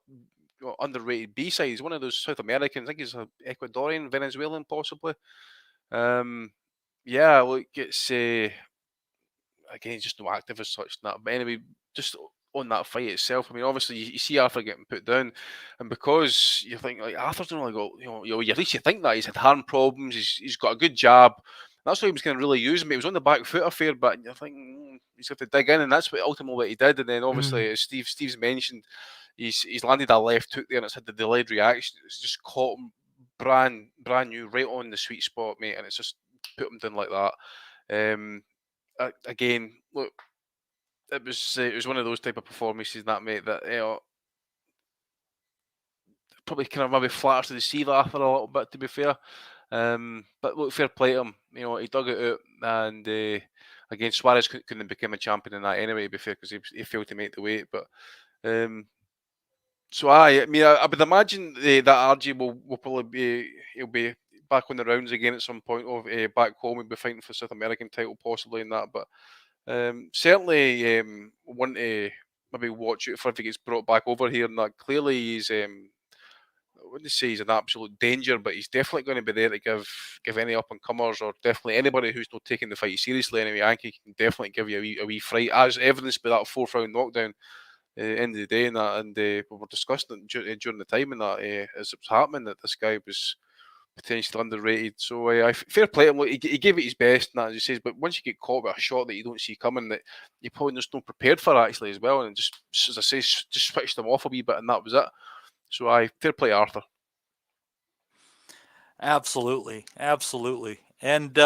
underrated B-side. He's one of those South Americans. I think he's Ecuadorian, Venezuelan, possibly. Yeah, look, it's again, just no active as such. That, but anyway, just on that fight itself. I mean, obviously, you see Arthur getting put down, and because you think like Arthur's only got, at least you think that he's had hand problems. He's got a good jab. That's why he was going to really use him. He was on the back foot affair, but you think he's got to dig in, and that's what ultimately he did. And then obviously, as Steve's mentioned, he's landed a left hook there, and it's had the delayed reaction. It's just caught him brand new, right on the sweet spot, mate, and it's just put him down like that. Again, look, it was one of those type of performances, that, mate, that probably kind of maybe flatters to deceive Arthur a little bit, to be fair. But look, fair play to him. He dug it out, and again, Suarez couldn't have become a champion in that anyway, to be fair, because he failed to make the weight. But so I mean, I would imagine that RG will probably he'll be back on the rounds again at some point. Of back home, he'll be fighting for South American title possibly in that. But certainly want to maybe watch it for if he gets brought back over here. And that clearly he's I wouldn't say he's an absolute danger, but he's definitely going to be there to give any up and comers, or definitely anybody who's not taking the fight seriously. Anyway, I think he can definitely give you a wee fright, as evidenced by that 4th round knockdown. End of the day, and that, and we were discussing it during the time, and that as it was happening, that this guy was potentially underrated. So fair play to him. Look, he gave it his best, and that, as he says. But once you get caught with a shot that you don't see coming, that you probably just not prepared for actually as well, and just, as I say, just switched them off a wee bit, and that was it. So fair play, Arthur. Absolutely, and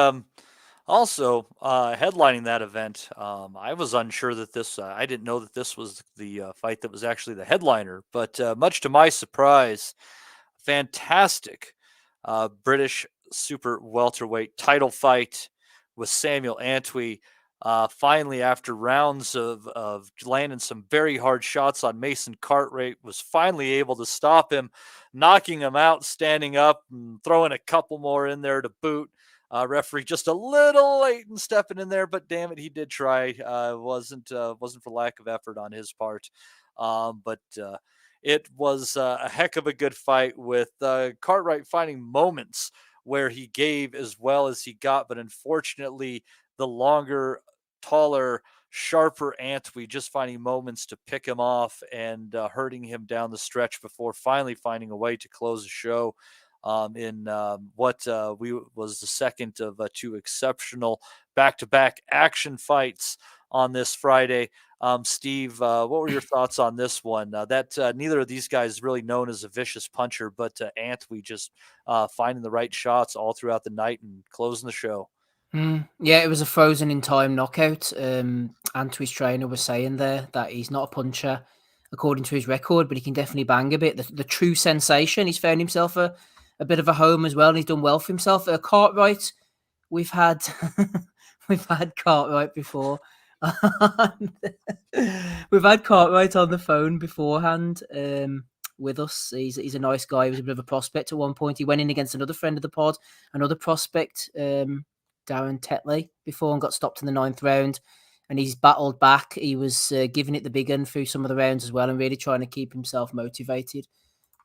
also headlining that event, I was unsure that this. I didn't know that this was the fight that was actually the headliner, but much to my surprise, fantastic British super welterweight title fight with Samuel Antwi. Finally, after rounds of landing some very hard shots on Mason Cartwright, was finally able to stop him, knocking him out, standing up, and throwing a couple more in there to boot. Referee just a little late in stepping in there, but damn it, he did try. Wasn't for lack of effort on his part. But it was a heck of a good fight, with Cartwright finding moments where he gave as well as he got, but unfortunately, the longer, taller, sharper Antwi just finding moments to pick him off and hurting him down the stretch before finally finding a way to close the show in what was the second of 2 exceptional back-to-back action fights on this Friday. Steve, what were your thoughts on this one? That neither of these guys really known as a vicious puncher, but Antwi just finding the right shots all throughout the night and closing the show. Yeah, it was a frozen in time knockout. Antwi's trainer was saying there that he's not a puncher according to his record, but he can definitely bang a bit. The true sensation, he's found himself a bit of a home as well, and he's done well for himself. Cartwright, we've had we've had Cartwright before We've had Cartwright on the phone beforehand with us. He's a nice guy. He was a bit of a prospect at one point. He went in against another friend of the pod, another prospect, Darren Tetley, before and got stopped in the 9th round. And he's battled back. He was giving it the big one through some of the rounds as well and really trying to keep himself motivated.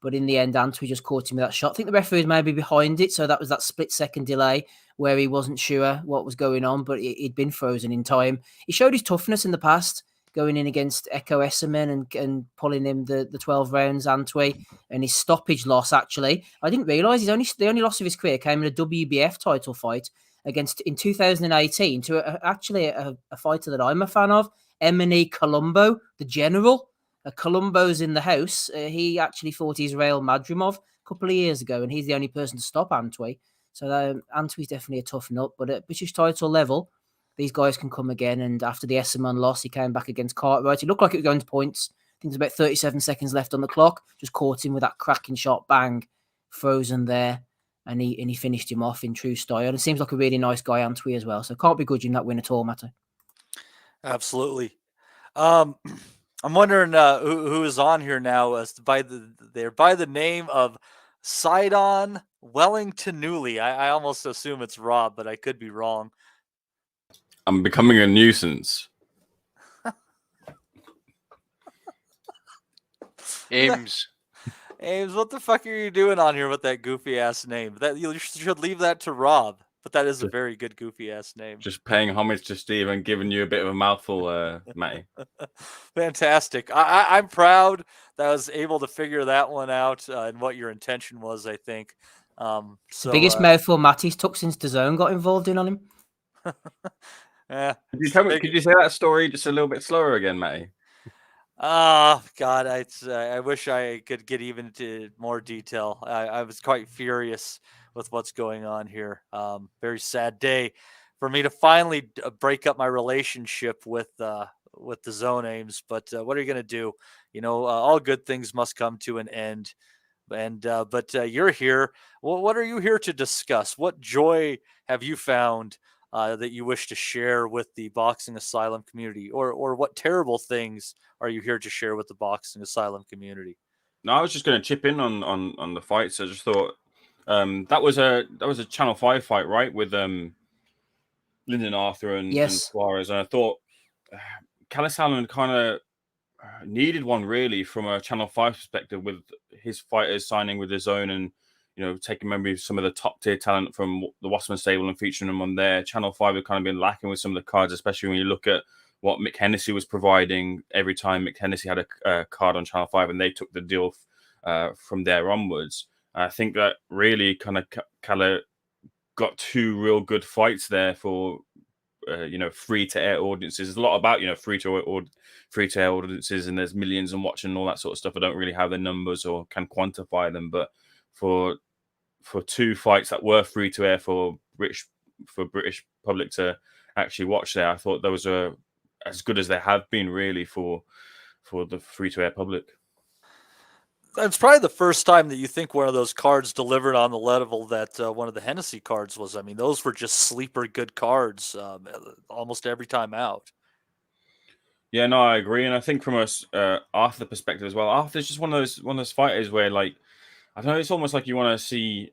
But in the end, Antwi just caught him with that shot. I think the referee was maybe behind it, so that was that split-second delay where he wasn't sure what was going on, but he'd been frozen in time. He showed his toughness in the past, going in against Echo Esserman and pulling him the 12 rounds, Antwi, and his stoppage loss, actually. I didn't realise the only loss of his career came in a WBF title fight in 2018 to actually a fighter that I'm a fan of, Emily Colombo, the General. Colombo's in the house. He actually fought Israel Madrimov a couple of years ago, and he's the only person to stop Antwi. So Antwi's definitely a tough nut. But at British title level, these guys can come again. And after the Esserman loss, he came back against Cartwright. It looked like it was going to points. I think there's about 37 seconds left on the clock. Just caught him with that cracking shot, bang, frozen there. And he finished him off in true style. And it seems like a really nice guy, Antwi, as well. So can't begrudging that win at all, Matty. Absolutely. I'm wondering who is on here now by the name of Sidon Wellington Newley. I almost assume it's Rob, but I could be wrong. I'm becoming a nuisance. Ames. Ames, what the fuck are you doing on here with that goofy ass name? That you should leave that to Rob. But that is a very good goofy ass name. Just paying homage to Steve and giving you a bit of a mouthful, Matty. Fantastic. I'm proud that I was able to figure that one out and what your intention was, I think. Biggest mouthful Matty's took since DAZN got involved in on him. Yeah. Could you say that story just a little bit slower again, Matty? Oh, God. I wish I could get even into more detail. I was quite furious with what's going on here. Very sad day for me to finally break up my relationship with the zone, Ames. But what are you going to do? You know, all good things must come to an end. And but you're here. Well, what are you here to discuss? What joy have you found that you wish to share with the Boxing Asylum community, or what terrible things are you here to share with the Boxing Asylum community? No, I was just going to chip in on the fights. I just thought. That was a Channel 5 fight, right, with Lyndon Arthur and Suarez, and I thought Kalle Salmon kind of needed one really from a Channel 5 perspective, with his fighters signing with DAZN and taking maybe some of the top tier talent from the Wasserman stable and featuring them on there. Channel 5 had kind of been lacking with some of the cards, especially when you look at what Mick Hennessy was providing every time Mick Hennessy had a card on Channel 5, and they took the deal from there onwards. I think that really kind of Kalle got two real good fights there for free to air audiences. There's a lot about free to air audiences, and there's millions and watching and all that sort of stuff. I don't really have the numbers or can quantify them, but for two fights that were free to air for British public to actually watch there, I thought those are as good as they have been really for the free to air public. It's probably the first time that you think one of those cards delivered on the level that one of the Hennessy cards was. I mean, those were just sleeper good cards almost every time out. Yeah, no, I agree, and I think from Arthur perspective as well, Arthur's just one of those fighters where, like, I don't know, it's almost like you want to see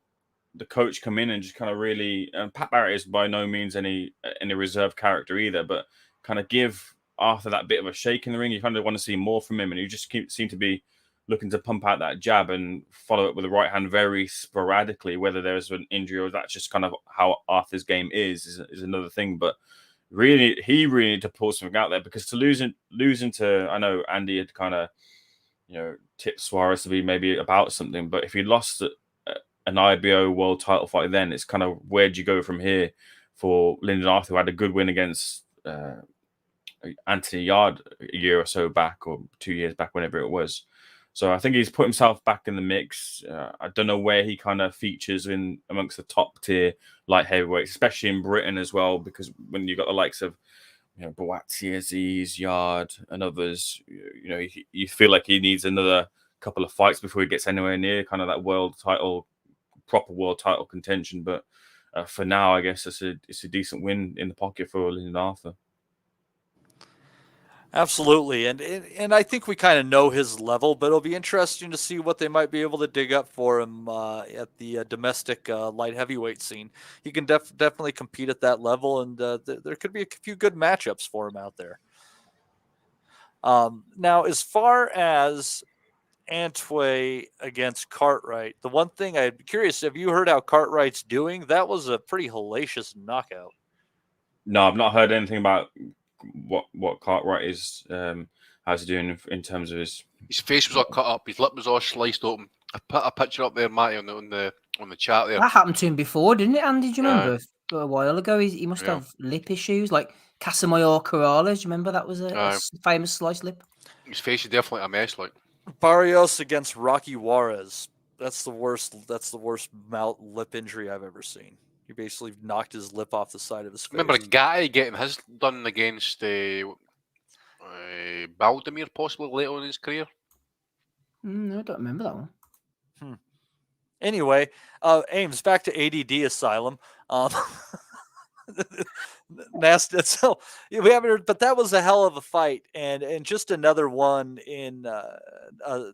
the coach come in and just kind of really. And Pat Barrett is by no means any reserved character either, but kind of give Arthur that bit of a shake in the ring. You kind of want to see more from him, and you just seem to be looking to pump out that jab and follow it with the right hand very sporadically. Whether there's an injury or that's just kind of how Arthur's game is another thing. But really, he really needed to pull something out there, because to losing to, I know Andy had kind of tipped Suarez to be maybe about something, but if he lost an IBO world title fight, then it's kind of where'd you go from here for Lyndon Arthur, who had a good win against Anthony Yard a year or so back, or 2 years back, whenever it was. So I think he's put himself back in the mix. I don't know where he kind of features in amongst the top tier light heavyweights, especially in Britain as well, because when you got the likes of Boaty, Aziz, Yard, and others, you feel like he needs another couple of fights before he gets anywhere near kind of that proper world title contention. But for now, I guess it's a decent win in the pocket for Lyndon Arthur. Absolutely, and I think we kind of know his level, but it'll be interesting to see what they might be able to dig up for him at the domestic light heavyweight scene. He can definitely compete at that level, and there could be a few good matchups for him out there. Now, as far as Antwi against Cartwright, the one thing I'd be curious, have you heard how Cartwright's doing? That was a pretty hellacious knockout. No, I've not heard anything about what Cartwright is how's he doing in terms of his face was all cut up, his lip was all sliced open. I put a picture up there, Matty, on the chat there. That happened to him before, didn't it, Andy? Do you remember? A while ago, he must have lip issues, like Casamayor Corrales. Do you remember that was a famous sliced lip? His face is definitely a mess, like. Barrios against Rocky Juarez. That's the worst mouth lip injury I've ever seen. He basically knocked his lip off the side of his face. Remember a guy getting his done against Baldemir possibly later on in his career? No, I don't remember that one. Anyway, Ames, back to ADD Asylum. Nasty. So we haven't heard, but that was a hell of a fight, and just another one in I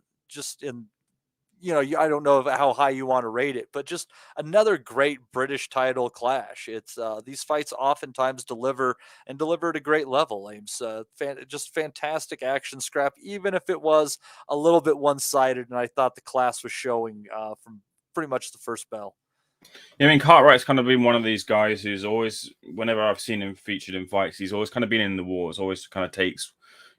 don't know how high you want to rate it, but just another great British title clash. It's these fights oftentimes deliver at a great level. Ames, just fantastic action scrap, even if it was a little bit one-sided, and I thought the class was showing from pretty much the first bell. Yeah, I mean, Cartwright's kind of been one of these guys who's always, whenever I've seen him featured in fights, he's always kind of been in the wars, always kind of takes,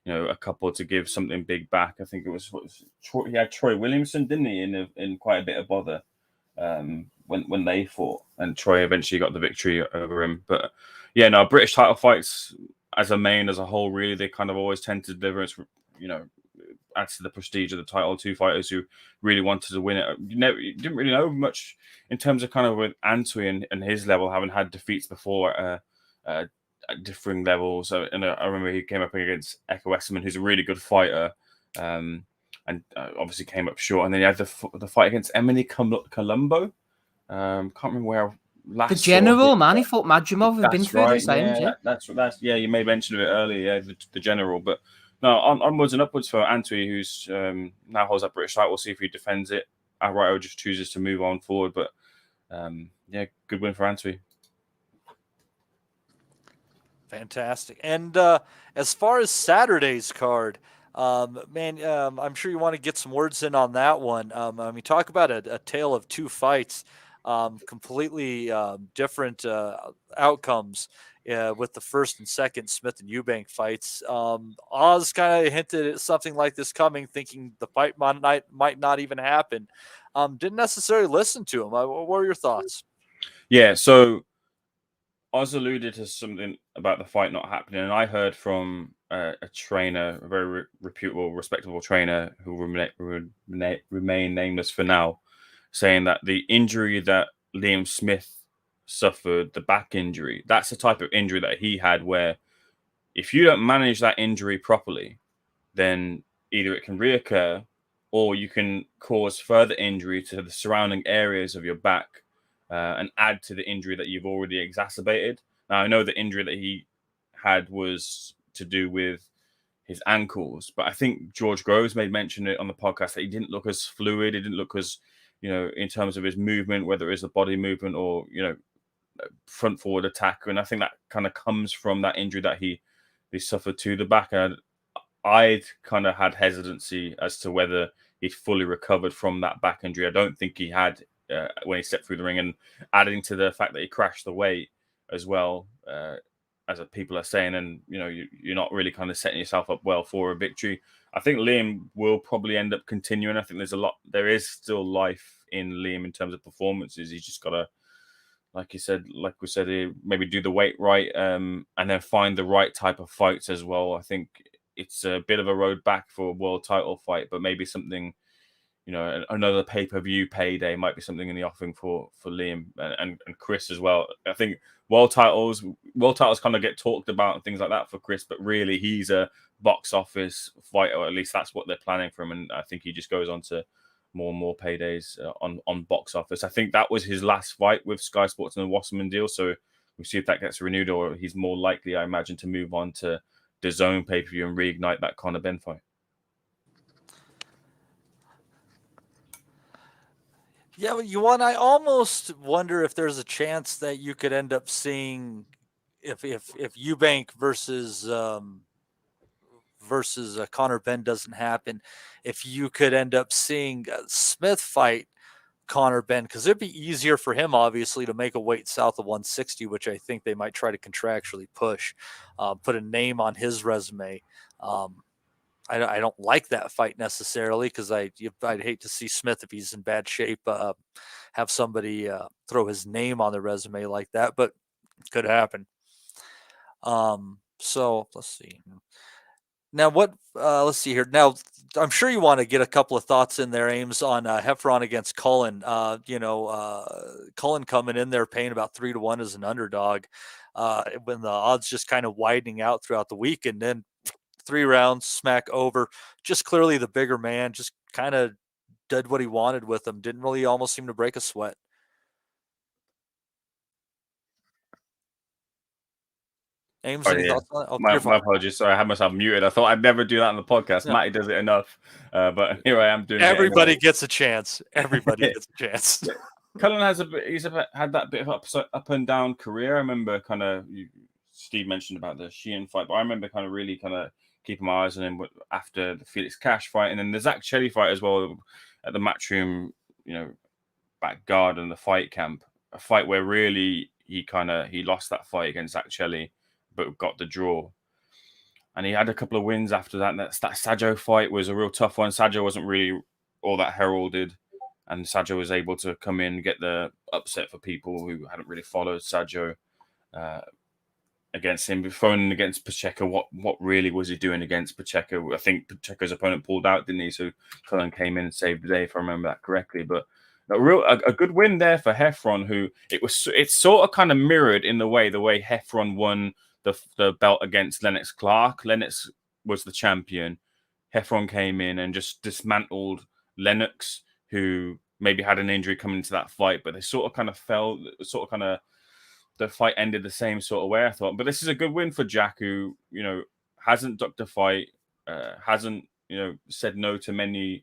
a couple to give something big back. I think it was he had Troy Williamson, didn't he, in quite a bit of bother when they fought, and Troy eventually got the victory over him. But yeah, no, British title fights as a whole, really, they kind of always tend to deliver. It's, adds to the prestige of the title. Two fighters who really wanted to win it. You didn't really know much in terms of kind of with Antwi and his level, having had defeats before at differing levels. And I remember he came up against Echo Westerman, who's a really good fighter, and obviously came up short. And then he had the fight against Emily Colombo. Can't remember where last. The general, man, he fought Madrimov. We've been through the same. Yeah, that's you may have mentioned it earlier. Yeah, the general, but. No, onwards and upwards for Antwi, who's now holds that British title. We'll see if he defends it outright or just chooses to move on forward. But good win for Antwi. Fantastic. And as far as Saturday's card, I'm sure you want to get some words in on that one. Talk about a tale of two fights, completely different outcomes. With the first and second Smith and Eubank fights. Oz kind of hinted at something like this coming, thinking the fight might not even happen. Didn't necessarily listen to him. What were your thoughts? Yeah, so Oz alluded to something about the fight not happening, and I heard from a trainer, a very reputable, respectable trainer who will remain nameless for now, saying that the injury that Liam Smith suffered, the back injury, that's the type of injury that he had where if you don't manage that injury properly, then either it can reoccur or you can cause further injury to the surrounding areas of your back and add to the injury that you've already exacerbated. Now, I know the injury that he had was to do with his ankles, but I think George Groves made mention it on the podcast that he didn't look as fluid, he didn't look as, in terms of his movement, whether it's a body movement or, front forward attack, and I think that kind of comes from that injury that he suffered to the back. And I'd kind of had hesitancy as to whether he'd fully recovered from that back injury. I don't think he had when he stepped through the ring, and adding to the fact that he crashed the weight as well, as people are saying, and you're not really kind of setting yourself up well for a victory. I think Liam will probably end up continuing. I think there is still life in Liam in terms of performances. He's just got to, like we said, maybe do the weight right, and then find the right type of fights as well. I think it's a bit of a road back for a world title fight, but maybe something, another pay-per-view payday might be something in the offing for Liam and Chris as well. I think world titles kind of get talked about and things like that for Chris, but really he's a box office fighter, or at least that's what they're planning for him. And I think he just goes on to more and more paydays on box office. I think that was his last fight with Sky Sports and the Wasserman deal. So we'll see if that gets renewed, or he's more likely, I imagine, to move on to DAZN pay-per-view and reignite that Conor Benn fight. Yeah, I almost wonder if there's a chance that you could end up seeing if Eubank versus Conor Benn doesn't happen, if you could end up seeing Smith fight Conor Benn, because it'd be easier for him, obviously, to make a weight south of 160, which I think they might try to contractually push, put a name on his resume. I don't like that fight necessarily, because I'd hate to see Smith, if he's in bad shape, have somebody throw his name on the resume like that, but it could happen. So let's see. Now, let's see here. Now, I'm sure you want to get a couple of thoughts in there, Ames, on Heffron against Cullen. Cullen coming in there paying about 3-1 as an underdog, when the odds just kind of widening out throughout the week, and then 3 rounds, smack over. Just clearly the bigger man, just kind of did what he wanted with him. Didn't really almost seem to break a sweat. Ames, any thoughts on that? Oh, my apologies. Sorry, I had myself muted. I thought I'd never do that on the podcast. Yeah. Matty does it enough, but here I am doing Everybody it. gets a chance. Everybody gets a chance. Cullen has had that bit of up and down career. I remember Steve mentioned about the Sheehan fight, but I remember really keeping my eyes on him after the Felix Cash fight, and then the Zach Chelly fight as well at the Matchroom, back guard and the fight camp. A fight where really he lost that fight against Zach Chelly, but got the draw. And he had a couple of wins after that. That Sajo fight was a real tough one. Sajo wasn't really all that heralded, and Sajo was able to come in and get the upset for people who hadn't really followed Sajo against him. Phoning against Pacheco, what really was he doing against Pacheco? I think Pacheco's opponent pulled out, didn't he? So Cullen came in and saved the day, if I remember that correctly. But a good win there for Heffron, who it's sort of kind of mirrored in the way Heffron won the belt against Lennox Clark. Lennox was the champion. Heffron came in and just dismantled Lennox, who maybe had an injury coming into that fight, but they sort of kind of fell, the fight ended the same sort of way, I thought. But this is a good win for Jack, who, hasn't ducked a fight, hasn't, said no to many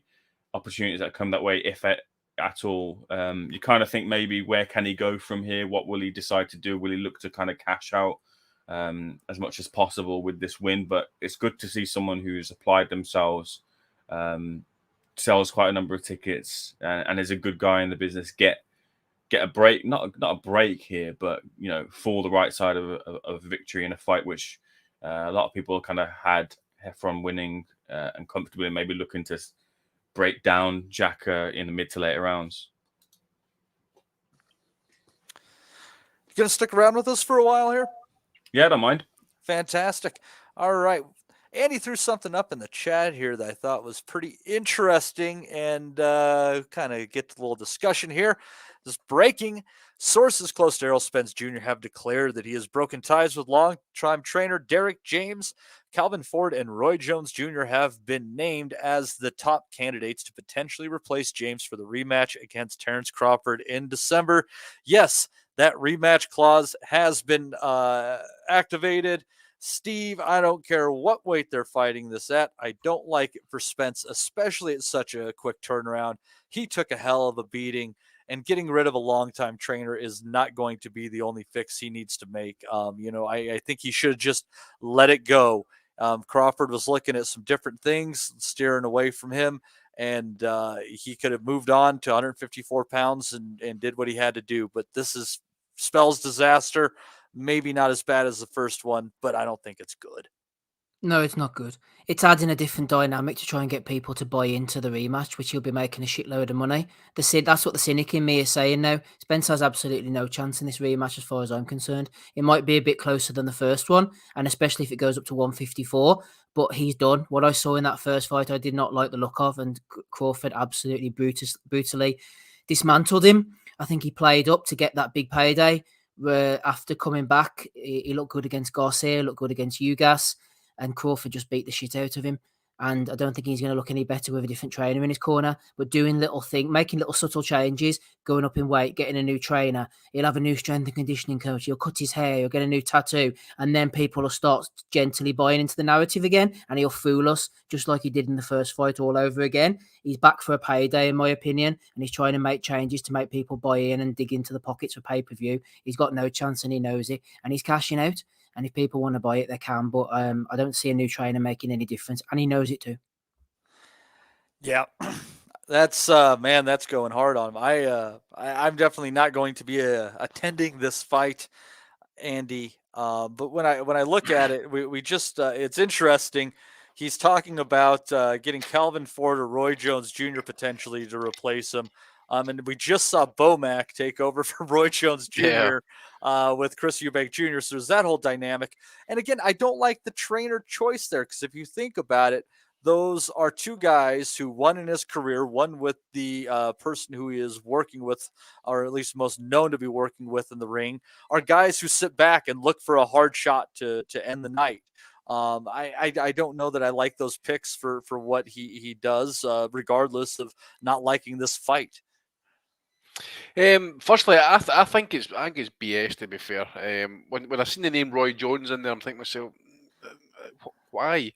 opportunities that come that way, if at all. You kind of think maybe where can he go from here? What will he decide to do? Will he look to kind of cash out as much as possible with this win? But it's good to see someone who's applied themselves, sells quite a number of tickets, and is a good guy in the business, get a break, not a break here, but fall the right side of victory in a fight which a lot of people kind of had Heffron winning and comfortably, maybe looking to break down Jack in the mid to later rounds. You gonna stick around with us for a while here? Yeah, I don't mind. Fantastic. All right. Andy threw something up in the chat here that I thought was pretty interesting, and kind of get to a little discussion here. This breaking. Sources close to Errol Spence Jr. have declared that he has broken ties with long-time trainer Derek James. Calvin Ford and Roy Jones Jr. have been named as the top candidates to potentially replace James for the rematch against Terrence Crawford in December. Yes, that rematch clause has been activated. Steve, I don't care what weight they're fighting this at. I don't like it for Spence, especially at such a quick turnaround. He took a hell of a beating, and getting rid of a longtime trainer is not going to be the only fix he needs to make. I think he should just let it go. Crawford was looking at some different things, steering away from him, and he could have moved on to 154 pounds and did what he had to do. But this spells disaster. Maybe not as bad as the first one, but I don't think it's good. No, it's not good. It's adding a different dynamic to try and get people to buy into the rematch, which he'll be making a shitload of money. That's what the cynic in me is saying now. Spence has absolutely no chance in this rematch as far as I'm concerned. It might be a bit closer than the first one, and especially if it goes up to 154, but he's done. What I saw in that first fight, I did not like the look of, and Crawford absolutely brutally dismantled him. I think he played up to get that big payday, where after coming back, he looked good against Garcia, looked good against Ugas, and Crawford just beat the shit out of him. And I don't think he's going to look any better with a different trainer in his corner. But doing making little subtle changes, going up in weight, getting a new trainer. He'll have a new strength and conditioning coach. He'll cut his hair. He'll get a new tattoo. And then people will start gently buying into the narrative again. And he'll fool us just like he did in the first fight all over again. He's back for a payday, in my opinion. And he's trying to make changes to make people buy in and dig into the pockets for pay-per-view. He's got no chance and he knows it. And he's cashing out. And if people want to buy it, they can. But I don't see a new trainer making any difference. And he knows it too. Yeah. That's that's going hard on him. I'm definitely not going to be attending this fight, Andy. But when I look at it, we just it's interesting. He's talking about getting Calvin Ford or Roy Jones Jr. potentially to replace him. And we just saw Bomac take over for Roy Jones Jr. With Chris Eubank Jr. So there's that whole dynamic. And again, I don't like the trainer choice there because if you think about it, those are two guys who, one in his career, one with the person who he is working with, or at least most known to be working with in the ring, are guys who sit back and look for a hard shot to end the night. I don't know that I like those picks for what he does, regardless of not liking this fight. Firstly, I think it's BS, to be fair. When I seen the name Roy Jones in there, I'm thinking to myself, why?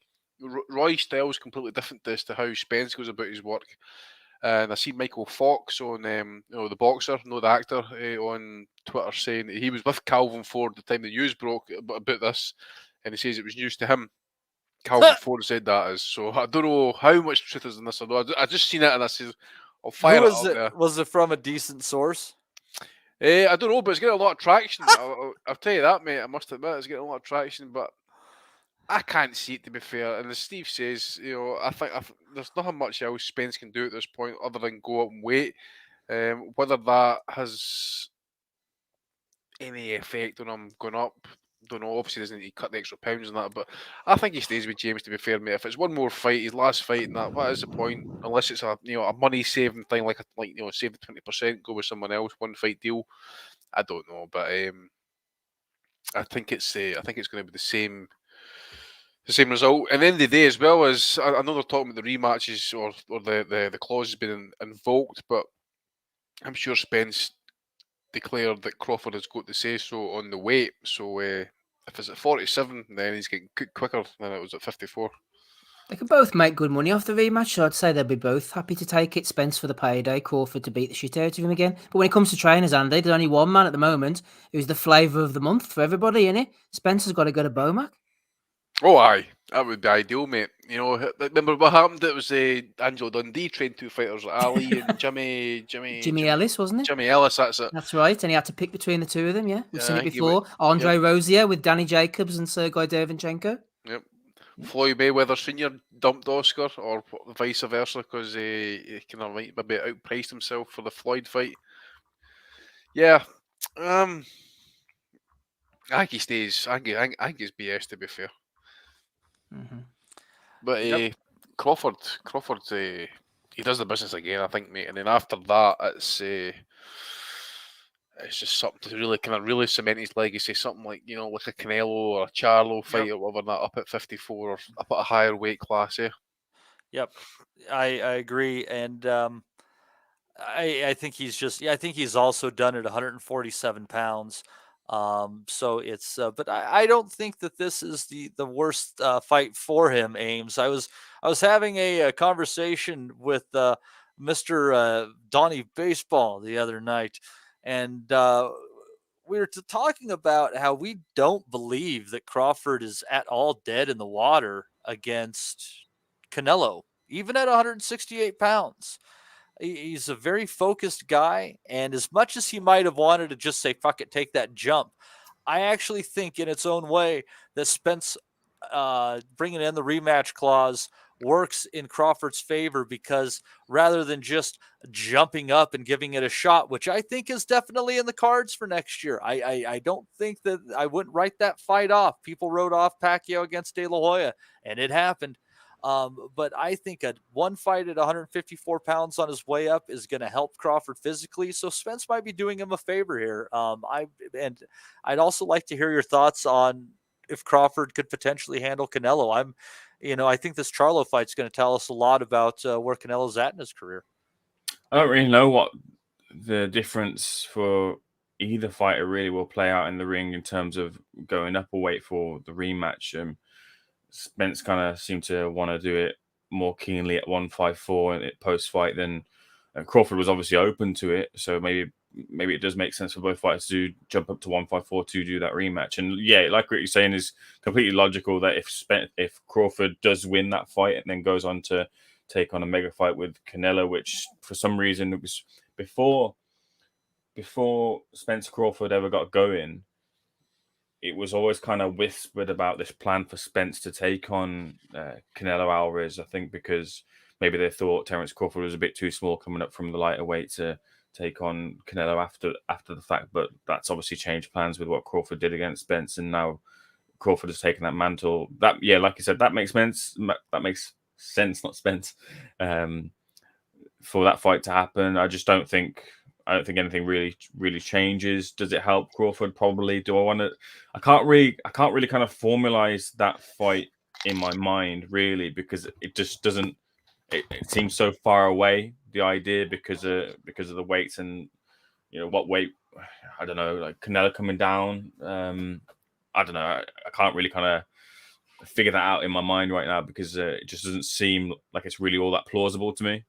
Roy's style is completely different as to how Spence goes about his work. And I see Michael Fox on, the boxer, the actor, on Twitter saying that he was with Calvin Ford the time the news broke about this, and he says it was news to him. Calvin Ford said that is. So I don't know how much truth is in this. I just seen it and I said, I'll fire it up there. Was it from a decent source? I don't know, but it's getting a lot of traction. I'll tell you that, mate. I must admit, it's getting a lot of traction, but I can't see it, to be fair. And as Steve says, I think there's nothing much else Spence can do at this point other than go up and wait. Whether that has any effect on him going up, don't know. Obviously, doesn't need to cut the extra pounds and that, but I think he stays with James, to be fair, mate. If it's one more fight, his last fight, and that, what is the point? Unless it's a money saving thing, like save the 20%, go with someone else, one fight deal. I don't know, but I think it's going to be the same result. And then the day, as well as I know they're talking about the rematches or the clauses being invoked, but I'm sure Spence declared that Crawford has got to say so on the weight. So if it's at 47, then he's getting cooked quicker than it was at 54. They could both make good money off the rematch, so I'd say they'd be both happy to take it. Spence for the payday, Crawford to beat the shit out of him again. But when it comes to trainers, Andy, there's only one man at the moment who's the flavour of the month for everybody, innit? Spencer's got to go to Bomac. Oh, aye. That would be ideal, mate. Remember what happened? It was Angelo Dundee trained two fighters, Ali and Jimmy Ellis, wasn't it? Jimmy Ellis, that's it. That's right, and he had to pick between the two of them, yeah. We've seen it before. Andre Rozier with Danny Jacobs and Sergei Derevchenko. Yep. Floyd Mayweather Sr. dumped Oscar, or vice versa, because he kind of maybe outpriced himself for the Floyd fight. Yeah. I think he stays. I think it's BS, to be fair. Mm-hmm. But Crawford, he does the business again, I think, mate. And then after that, it's just something to really cement his legacy. Something like like a Canelo or a Charlo fight or whatever, that up at 54 or up at a higher weight class. Yep, I agree, and I think he's also done at 147 pounds. So it's, but I don't think that this is the worst fight for him, Ames. I was having a conversation with Mr. Donnie Baseball the other night, and we were talking about how we don't believe that Crawford is at all dead in the water against Canelo, even at 168 pounds. He's a very focused guy, and as much as he might have wanted to just say, fuck it, take that jump, I actually think in its own way that Spence bringing in the rematch clause works in Crawford's favor, because rather than just jumping up and giving it a shot, which I think is definitely in the cards for next year, I don't think that I wouldn't write that fight off. People wrote off Pacquiao against De La Hoya, and it happened. But I think one fight at 154 pounds on his way up is going to help Crawford physically. So Spence might be doing him a favor here. I'd also like to hear your thoughts on if Crawford could potentially handle Canelo. I think this Charlo fight's going to tell us a lot about where Canelo's at in his career. I don't really know what the difference for either fighter really will play out in the ring in terms of going up a weight for the rematch. Spence kind of seemed to want to do it more keenly at 154 post fight than Crawford was obviously open to it. So maybe it does make sense for both fighters to jump up to 154 to do that rematch. And yeah, like what you're saying is completely logical that if Crawford does win that fight and then goes on to take on a mega fight with Canelo, which for some reason it was before Spence Crawford ever got going, it was always kind of whispered about this plan for Spence to take on Canelo Alvarez, I think, because maybe they thought Terence Crawford was a bit too small coming up from the lighter weight to take on Canelo after the fact. But that's obviously changed plans with what Crawford did against Spence, and now Crawford has taken that mantle. That, yeah, like you said, that makes sense. That makes sense, not Spence, for that fight to happen. I don't think anything really changes. Does it help Crawford? Probably. I can't really kind of formalize that fight in my mind, really, because it just doesn't. It seems so far away, the idea, because of the weights and what weight. I don't know, like Canelo coming down. I don't know. I can't really kind of figure that out in my mind right now because it just doesn't seem like it's really all that plausible to me.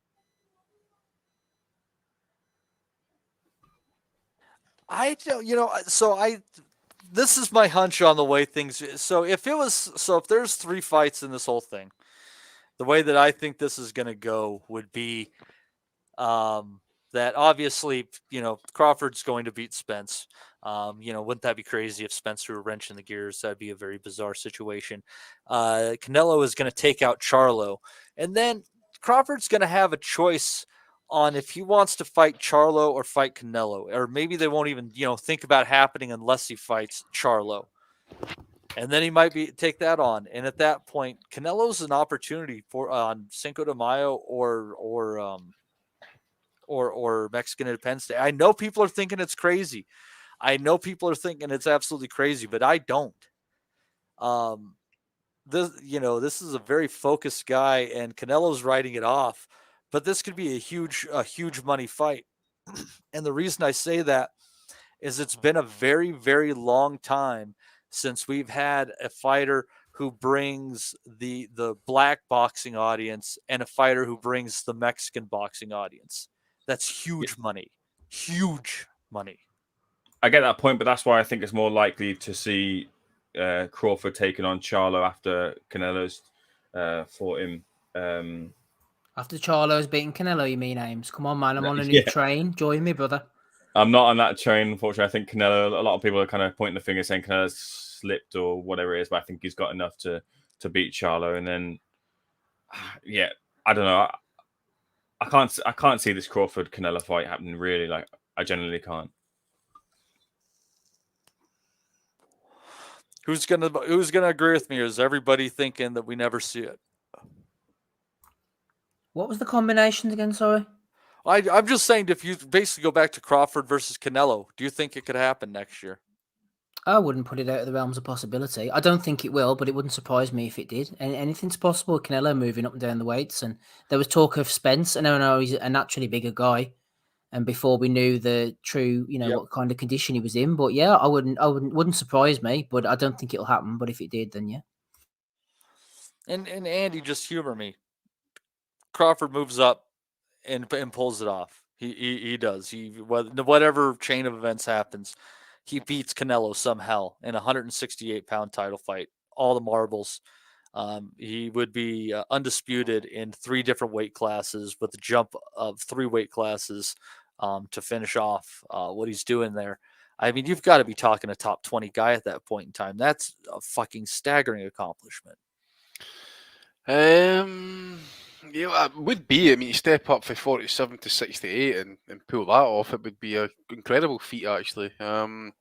This is my hunch on the way things. So if there's 3 fights in this whole thing, the way that I think this is going to go would be that obviously, Crawford's going to beat Spence. Wouldn't that be crazy if Spence threw a wrench in the gears? That'd be a very bizarre situation. Canelo is going to take out Charlo, and then Crawford's going to have a choice on if he wants to fight Charlo or fight Canelo, or maybe they won't even, think about happening unless he fights Charlo. And then he might take that on. And at that point, Canelo's an opportunity for on Cinco de Mayo or Mexican Independence Day. I know people are thinking it's crazy. I know people are thinking it's absolutely crazy, but I don't. This is a very focused guy, and Canelo's writing it off. But this could be a huge money fight. And the reason I say that is it's been a very, very long time since we've had a fighter who brings the black boxing audience and a fighter who brings the Mexican boxing audience. That's huge money. Huge money. I get that point, but that's why I think it's more likely to see Crawford taking on Charlo after Canelo's fought him. After Charlo's beating Canelo, you mean, Ames? Come on, man. I'm on a new train. Join me, brother. I'm not on that train, unfortunately. I think Canelo, a lot of people are kind of pointing the finger saying Canelo's slipped or whatever it is, but I think he's got enough to beat Charlo. And then, yeah, I don't know. I can't see this Crawford Canelo fight happening, really. Like, I genuinely can't. Who's gonna agree with me? Or is everybody thinking that we never see it? What was the combinations again? Sorry. I'm just saying, if you basically go back to Crawford versus Canelo, do you think it could happen next year? I wouldn't put it out of the realms of possibility. I don't think it will, but it wouldn't surprise me if it did. And anything's possible. Canelo moving up and down the weights, and there was talk of Spence. And I know he's a naturally bigger guy, and before we knew the true, what kind of condition he was in. But yeah, I wouldn't surprise me. But I don't think it'll happen. But if it did, then yeah. And Andy, just humor me. Crawford moves up and pulls it off. He does. Whatever chain of events happens, he beats Canelo somehow in a 168-pound title fight. All the marbles. He would be undisputed in 3 different weight classes with a jump of 3 weight classes to finish off what he's doing there. I mean, you've got to be talking a top 20 guy at that point in time. That's a fucking staggering accomplishment. Yeah, it would be. I mean, you step up from 47 to 68 and pull that off. It would be an incredible feat, actually. And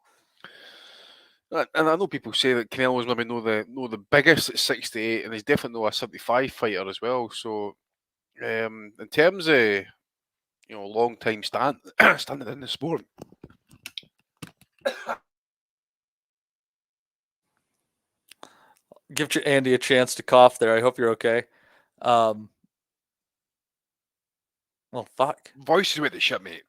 I know people say that Canelo's maybe no the biggest at 68, and he's definitely not a 75 fighter as well. So, in terms of long time standing in the sport. Give Andy a chance to cough there. I hope you're okay. Well, fuck. Voice is with the shit, mate.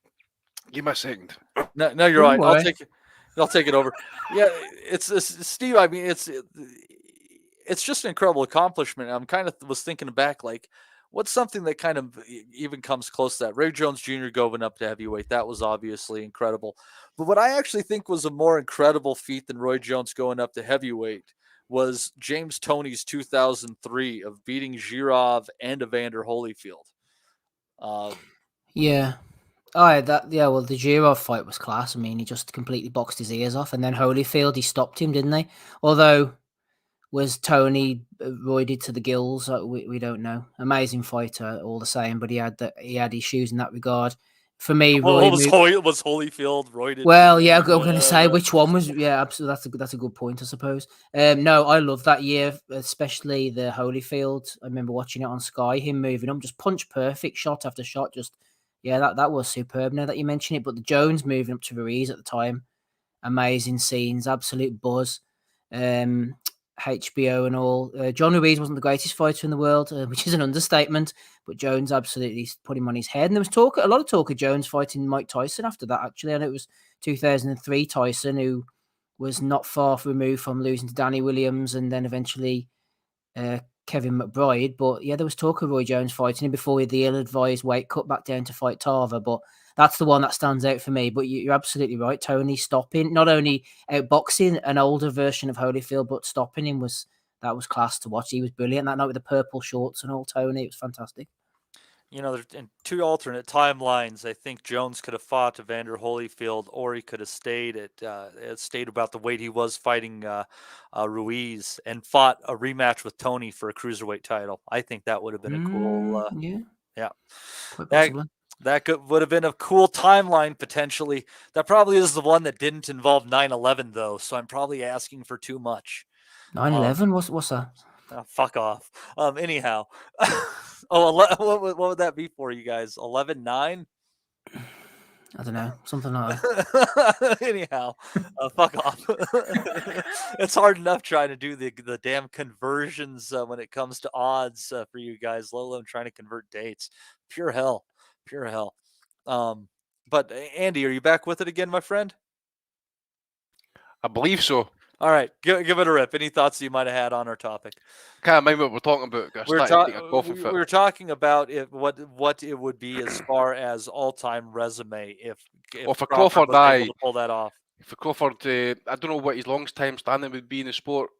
Give me a second. No, you're right. I'll take it. I'll take it over. Yeah, it's Steve. I mean, it's just an incredible accomplishment. I'm kind of was thinking back, like, what's something that kind of even comes close to that? Roy Jones Jr. going up to heavyweight, that was obviously incredible. But what I actually think was a more incredible feat than Roy Jones going up to heavyweight was James Toney's 2003 of beating Girov and Evander Holyfield. Yeah. Oh, yeah. Well, the Girov fight was class. I mean, he just completely boxed his ears off, and then Holyfield, he stopped him, didn't they? Although, was Tony roided to the gills? We don't know. Amazing fighter, all the same, but he had issues in that regard. For me, Roy was Holyfield roided? Well, yeah, I'm going to say which one was. Yeah, absolutely. That's a good point, I suppose. No, I love that year, especially the Holyfield. I remember watching it on Sky. Him moving up, just punch perfect, shot after shot. Just that was superb. Now that you mention it, but the Jones moving up to Ruiz at the time, amazing scenes, absolute buzz. HBO and all. John Ruiz wasn't the greatest fighter in the world, which is an understatement, but Jones absolutely put him on his head. And there was a lot of talk of Jones fighting Mike Tyson after that, actually. I know it was 2003 Tyson, who was not far removed from losing to Danny Williams and then eventually Kevin McBride. But yeah, there was talk of Roy Jones fighting him before the ill-advised weight cut back down to fight Tarver. But that's the one that stands out for me. But you're absolutely right. Tony stopping, not only outboxing an older version of Holyfield, but stopping him was class to watch. He was brilliant that night with the purple shorts and all. Tony, it was fantastic. You know, in two alternate timelines, I think Jones could have fought Evander Holyfield, or he could have stayed about the weight he was fighting Ruiz and fought a rematch with Tony for a cruiserweight title. I think that would have been a cool. Yeah. Quite possibly. That would have been a cool timeline potentially. That probably is the one that didn't involve 9/11 though, so I'm probably asking for too much. 9/11? What's that? Fuck off. Anyhow. What would that be for you guys? 11/9? I don't know, something like that. Anyhow, fuck off. It's hard enough trying to do the damn conversions when it comes to odds for you guys, let alone trying to convert dates. Pure hell. But Andy, are you back with it again, my friend? I believe so. All right, give it a rip. Any thoughts you might have had on our topic? Can't remember what we're talking about. We were talking about what it would be as far as all-time resume if for Crawford, was able to pull that off. For Crawford, I don't know what his longest time standing would be in the sport.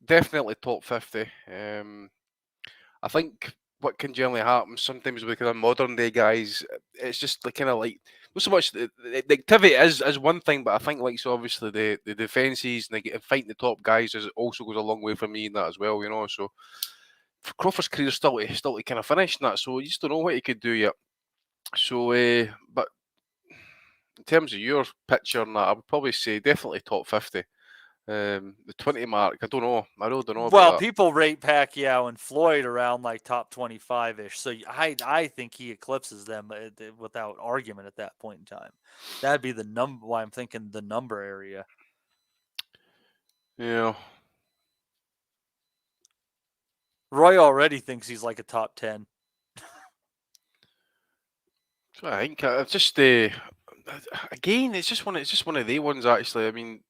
Definitely top 50. I think what can generally happen sometimes with kind of modern day guys, it's just like kind of like not so much the activity is one thing, but I think like so obviously the defenses and fighting the top guys also goes a long way for me in that as well, you know. So for Crawford's career still to kind of finish that, so you just don't know what he could do yet. So, but in terms of your picture and that, I would probably say definitely top 50. The 20 mark, I don't know. I really don't know. Well, people rate Pacquiao and Floyd around like top 25-ish. So I think he eclipses them without argument at that point in time. That'd be the number. Why I'm thinking the number area. Yeah. Roy already thinks he's like a top 10. So I think it's just again, it's just one of the ones actually. I mean,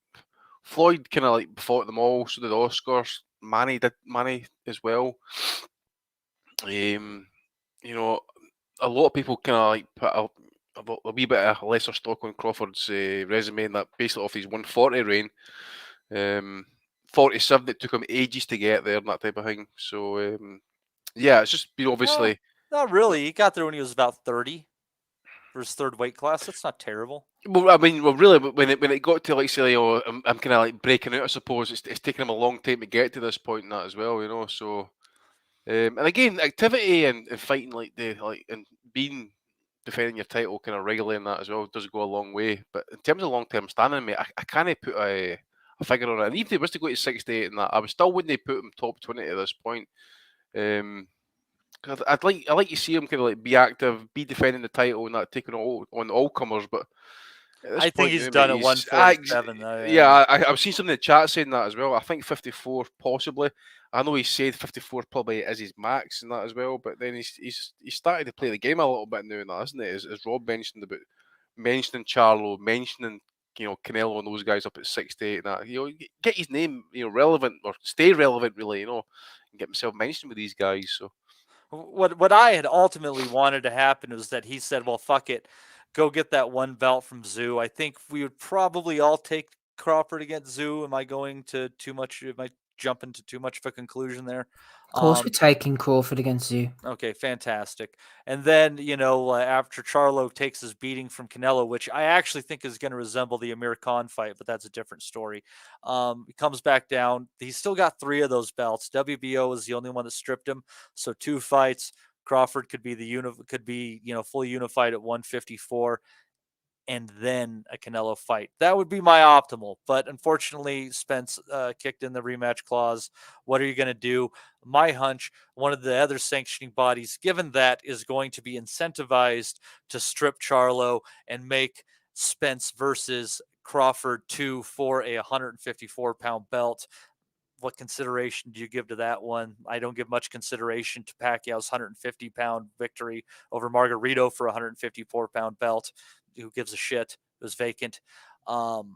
Floyd kind of like fought them all, so did Oscars. Manny as well. You know, a lot of people kind of like put a wee bit of lesser stock on Crawford's resume, and that basically off his 140 reign. 47, it took him ages to get there and that type of thing. So yeah, it's just been obviously. Not really. He got there when he was about 30 for his third weight class. That's not terrible. Well, I mean, really, when it got to like say, oh, I'm kind of like breaking out. I suppose it's taken him a long time to get to this point and that as well, you know. So, and again, activity and fighting and being defending your title kind of regularly and that as well does go a long way. But in terms of long term standing, mate, I can't put a figure on it. And even if he was to go to 68 and that, I still wouldn't put him top 20 at this point. I like to see him kind of like be active, be defending the title and that, taking on all comers, but At this I think point he's now, done mate, at he's 147 though. yeah. I've seen some in the chat saying that as well. I think 54 possibly. I know he said 54 probably is his max and that as well. But then he's started to play the game a little bit now and that, isn't it? As Rob mentioned about mentioning Charlo, mentioning Canelo and those guys up at 68 and that. Get his name relevant or stay relevant really. And get himself mentioned with these guys. So. What I had ultimately wanted to happen was that he said, well, fuck it, go get that one belt from Zoo. I think we would probably all take Crawford against Zoo. Am I going to too much? Am I jumping to too much of a conclusion there? Of course, we're taking Crawford against you. Okay, fantastic. And then, after Charlo takes his beating from Canelo, which I actually think is going to resemble the Amir Khan fight, but that's a different story. He comes back down. He's still got 3 of those belts. WBO is the only one that stripped him. So 2 fights. Crawford could be fully unified at 154. And then a Canelo fight. That would be my optimal. But unfortunately, Spence kicked in the rematch clause. What are you going to do? My hunch, one of the other sanctioning bodies, given that, is going to be incentivized to strip Charlo and make Spence versus Crawford 2 for a 154-pound belt. What consideration do you give to that one? I don't give much consideration to Pacquiao's 150-pound victory over Margarito for a 154-pound belt. Who gives a shit? It was vacant. But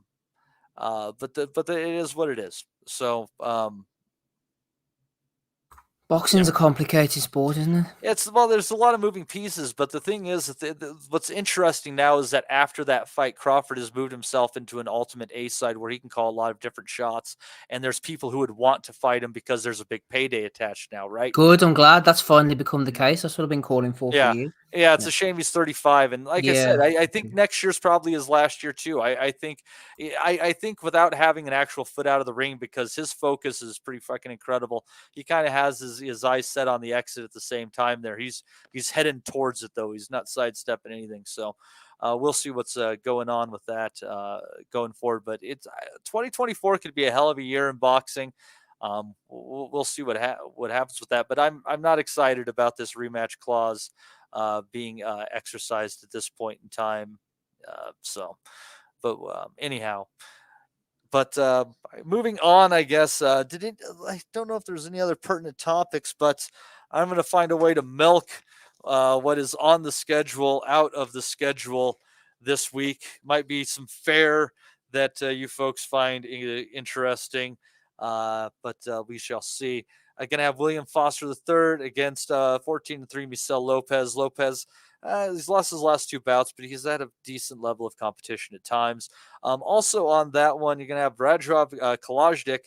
it is what it is. So boxing's a complicated sport, isn't it? There's a lot of moving pieces, but the thing is, what's interesting now is that after that fight, Crawford has moved himself into an ultimate A side where he can call a lot of different shots, and there's people who would want to fight him because there's a big payday attached now, right? Good. I'm glad that's finally become the case. That's what I've been calling for years. Yeah, it's a shame he's 35, and like I said, I think next year's probably his last year too. I think without having an actual foot out of the ring, because his focus is pretty fucking incredible. He kind of has his eyes set on the exit at the same time. There, he's heading towards it though. He's not sidestepping anything. So we'll see what's going on with that going forward. But it's 2024 could be a hell of a year in boxing. We'll see what happens with that. But I'm not excited about this rematch clause being exercised at this point in time. Anyhow. But moving on, I guess. I don't know if there's any other pertinent topics, but I'm going to find a way to milk what is on the schedule out of the schedule this week. Might be some fare that you folks find interesting, but we shall see. I'm going to have William Foster III against 14-3 Michel Lopez. Lopez, he's lost his last 2 bouts, but he's at a decent level of competition at times. Also on that one, you're going to have Radrov Kalajdzic,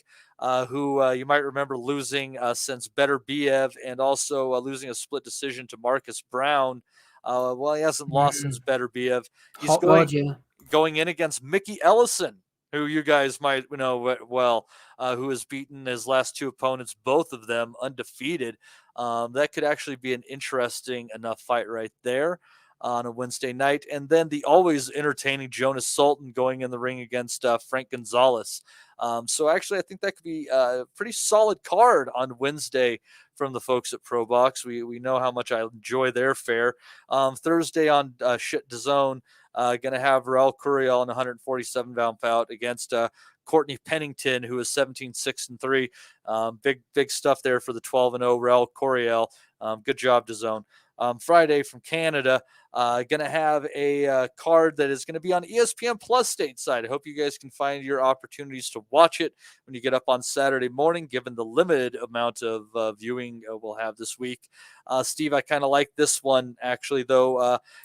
who you might remember losing since Beterbiev, and also losing a split decision to Marcus Brown. He hasn't lost since Beterbiev. He's going in against Mickey Ellison, who you guys might know well, who has beaten his last 2 opponents, both of them undefeated. That could actually be an interesting enough fight right there on a Wednesday night. And then the always entertaining Jonas Sultan going in the ring against Frank Gonzalez. So actually, I think that could be a pretty solid card on Wednesday from the folks at Pro Box. We know how much I enjoy their fare. Thursday on DAZN, going to have Raul Curiel in a 147-pound bout against Courtney Pennington, who is 17-6-3. Big stuff there for the 12-0 Raul Curiel. Good job, DAZN. Friday from Canada, going to have a card that is going to be on ESPN Plus stateside. I hope you guys can find your opportunities to watch it when you get up on Saturday morning, given the limited amount of viewing we'll have this week. Steve, I kind of like this one, actually, though.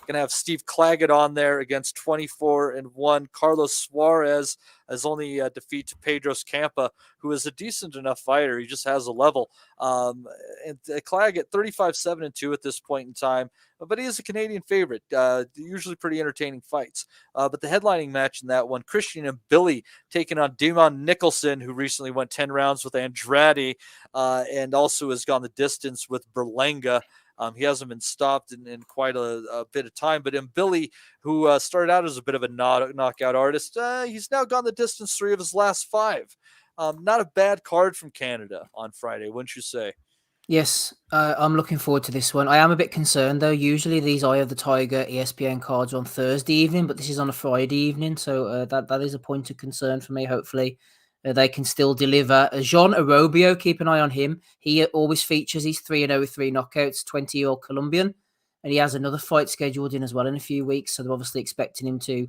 Going to have Steve Claggett on there against 24-1 Carlos Suarez, as only defeat to Pedros Campa, who is a decent enough fighter. He just has a level. And Claggett 35-7-2 at this point in time, but he is a Canadian favorite. Usually pretty entertaining fights. But the headlining match in that one, Christian and Billy taking on Damon Nicholson, who recently went 10 rounds with Andrade, and also has gone the distance with Berlanga. He hasn't been stopped in quite a bit of time. But in Billy, who started out as a bit of a knockout artist, he's now gone the distance 3 of his last 5. Not a bad card from Canada on Friday, wouldn't you say? Yes, I'm looking forward to this one. I am a bit concerned though. Usually these Eye of the Tiger ESPN cards are on Thursday evening, but this is on a Friday evening, so that is a point of concern for me. Hopefully, they can still deliver. Jean Arobio, keep an eye on him. He always features. He's 3-0 with 3 knockouts, 20-year-old Colombian, and he has another fight scheduled in as well in a few weeks. So they're obviously expecting him to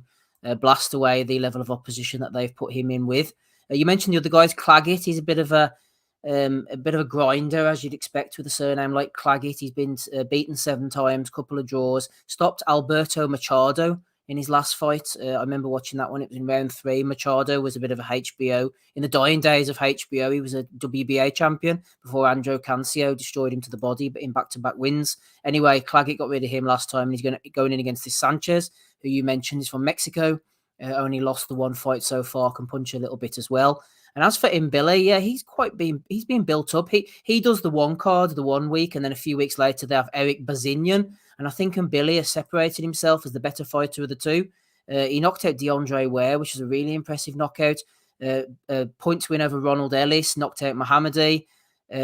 blast away the level of opposition that they've put him in with. You mentioned the other guys, Claggett. He's a bit of a grinder, as you'd expect with a surname like Claggett. He's been beaten 7 times, couple of draws. Stopped Alberto Machado in his last fight. I remember watching that one. It was in round 3. Machado was a bit of a HBO. In the dying days of HBO, he was a WBA champion before Andrew Cancio destroyed him to the body, but in back-to-back wins. Anyway, Claggett got rid of him last time, and he's going in against this Sanchez, who you mentioned is from Mexico. Only lost the 1 fight so far, can punch a little bit as well. And as for Mbili, yeah, he's been built up. He does the 1 card the 1 week, and then a few weeks later they have Eric Bazinian. And I think Mbili has separated himself as the better fighter of the two. He knocked out DeAndre Ware, which is a really impressive knockout. Points win over Ronald Ellis, knocked out Mohammadi,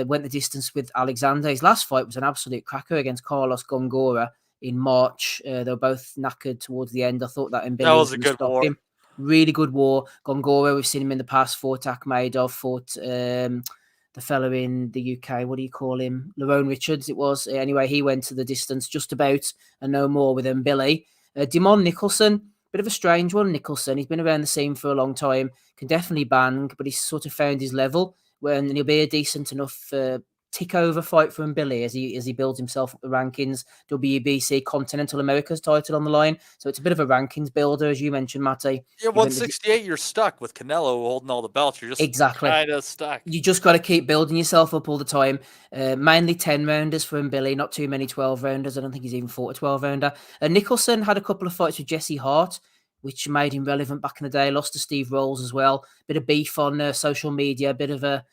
went the distance with Alexander. His last fight was an absolute cracker against Carlos Gongora in March. They were both knackered towards the end. I thought that Mbili was a good war. him. Really good war. Gongora, we've seen him in the past, fought Akhmedov, fought the fellow in the UK, what do you call him? Lerone Richards, it was. Anyway, he went to the distance just about and no more with Mbili. Dimon Nicholson, bit of a strange one, Nicholson. He's been around the scene for a long time, can definitely bang, but he's sort of found his level when he'll be a decent enough tick over fight for Mbili as he builds himself up the rankings. WBC Continental America's title on the line, so it's a bit of a rankings builder, as you mentioned, Matty. Yeah, 168, you're stuck with Canelo holding all the belts. You're just exactly kind of stuck. You just got to keep building yourself up all the time. Mainly 10 rounders for Mbili, not too many 12 rounders. I don't think he's even fought a 12 rounder. Nicholson had a couple of fights with Jesse Hart, which made him relevant back in the day. Lost to Steve Rolls as well. Bit of beef on social media. A bit of a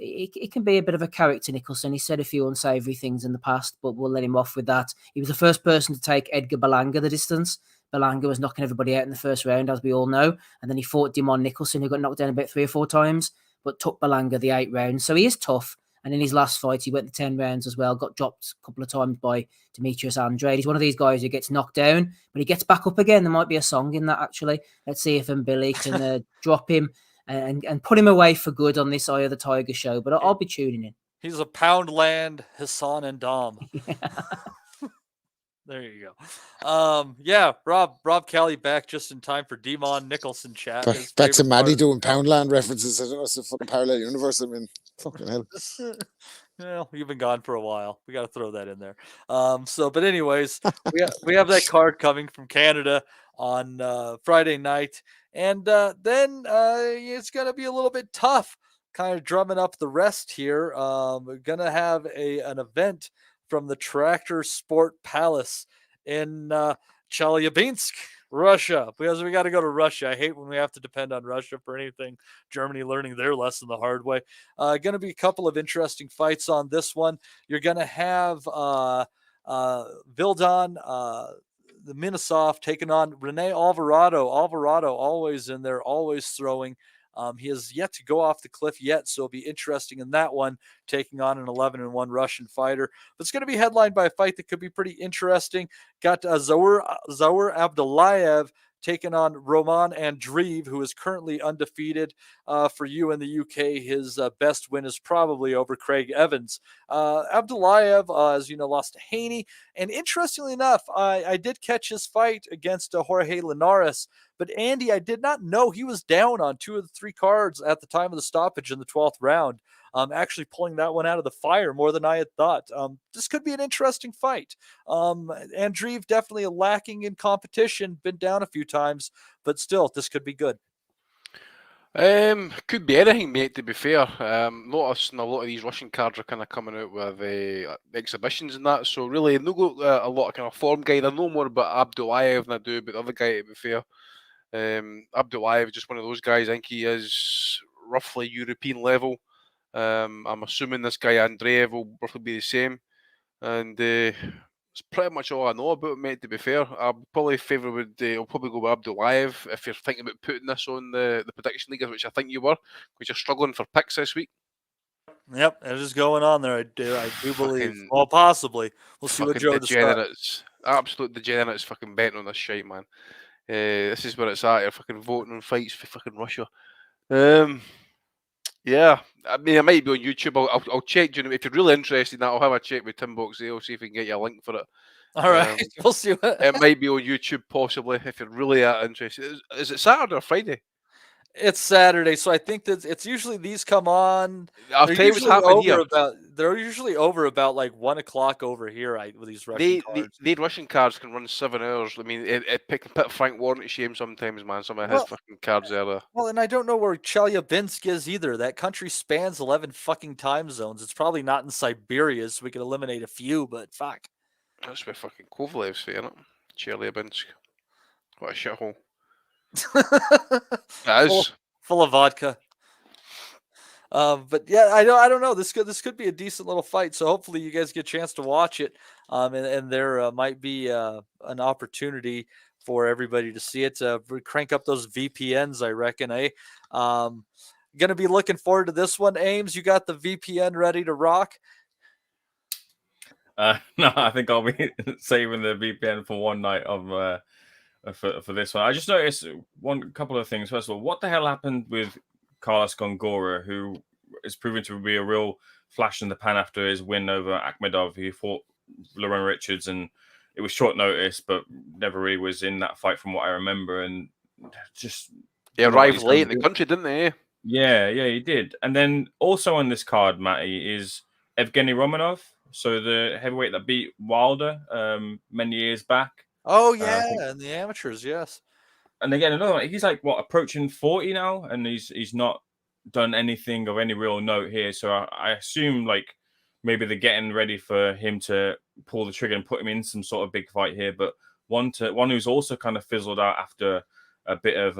it can be a bit of a character, Nicholson. He said a few unsavoury things in the past, but we'll let him off with that. He was the first person to take Edgar Berlanga the distance. Berlanga was knocking everybody out in the first round, as we all know. And then he fought Dimon Nicholson, who got knocked down about 3 or 4 times, but took Berlanga the 8 rounds. So he is tough. And in his last fight, he went the 10 rounds as well. Got dropped a couple of times by Demetrius Andrade. He's one of these guys who gets knocked down, but he gets back up again. There might be a song in that, actually. Let's see if Mbili can drop him and put him away for good on this Eye of the Tiger show. But I'll be tuning in. He's a Poundland Hassan and Dom. There you go. Yeah, Rob Kelly back just in time for Demon Nicholson chat. Back to Maddie doing Poundland references. I don't know, it's a fucking parallel universe. I mean, fucking hell. Well, you've been gone for a while. We got to throw that in there. But anyways, we have that card coming from Canada on Friday night. And then it's going to be a little bit tough, kind of drumming up the rest here. We're going to have an event from the Tractor Sport Palace in Chelyabinsk, Russia, because we got to go to Russia. I hate when we have to depend on Russia for anything. Germany learning their lesson the hard way. Going to be a couple of interesting fights on this one. You're going to have Vildan the Minosov taking on Rene Alvarado. Alvarado always in there, always throwing. He has yet to go off the cliff yet, so it'll be interesting in that one, taking on an 11-1 Russian fighter. But it's going to be headlined by a fight that could be pretty interesting. Got Zaur Abdullayev taking on Roman Andreev, who is currently undefeated for you in the UK. His best win is probably over Craig Evans. Abdullayev, as you know, lost to Haney. And interestingly enough, I did catch his fight against Jorge Linares. But Andy, I did not know he was down on 2 of the 3 cards at the time of the stoppage in the 12th round. Actually pulling that one out of the fire more than I had thought. This could be an interesting fight. Andreev definitely lacking in competition, been down a few times, but still, this could be good. Could be anything, mate, to be fair. Noticing a lot of these Russian cards are kind of coming out with exhibitions and that, so really, no got a lot of kind of form guide. I know more about Abdullayev than I do about the other guy, to be fair. Abdullayev is just one of those guys. I think he is roughly European level. I'm assuming this guy Andreev will roughly be the same, and it's pretty much all I know about him, mate, to be fair. I'll probably I'll probably go with Abdullayev if you're thinking about putting this on the prediction league, which I think you were, because you're struggling for picks this week. Yep, it is going on there. I do believe. Fucking, Well, possibly. We'll see what fucking Joe decides. degenerates. Absolute degenerates fucking betting on this shit, man. This is where it's at. You're fucking voting on fights for fucking Russia. Yeah, I mean, it might be on YouTube. I'll check. You know, if you're really interested in that, I'll have a check with Tim Boxale, see if we can get you a link for it. All right, we'll see what. It might be on YouTube, possibly, if you're really that interested. Is it Saturday or Friday? It's Saturday, so I think that it's usually these come on. I'll tell you what's happening here. They're usually over about like 1 o'clock over here. With these Russian cards. The Russian cards can run 7 hours. I mean, it can put Frank Warren to shame sometimes, man. Some of his fucking cards there. Well, and I don't know where Chelyabinsk is either. That country spans 11 fucking time zones. It's probably not in Siberia, so we could eliminate a few, but fuck. That's where fucking Kovalev's for, it? Chelyabinsk. What a shithole. That is. Full of vodka. But yeah, I don't know. This could be a decent little fight. So hopefully you guys get a chance to watch it. And there might be an opportunity for everybody to see it. Crank up those VPNs, I reckon. Gonna be looking forward to this one. Ames, you got the VPN ready to rock? No, I think I'll be saving the VPN for one night of for this one. I just noticed couple of things. First of all, what the hell happened with Carlos Gongora, who is proven to be a real flash in the pan after his win over Akhmedov? He fought Lerone Richards, and it was short notice, but never really was in that fight from what I remember. And just he arrived late in the country, didn't he? Yeah, he did. And then also on this card, Matty, is Evgeny Romanov, so the heavyweight that beat Wilder many years back. Oh yeah, and the amateurs, yes. And again, another one. He's like approaching 40 now, and he's not done anything of any real note here. So I assume like maybe they're getting ready for him to pull the trigger and put him in some sort of big fight here. But one who's also kind of fizzled out after a bit of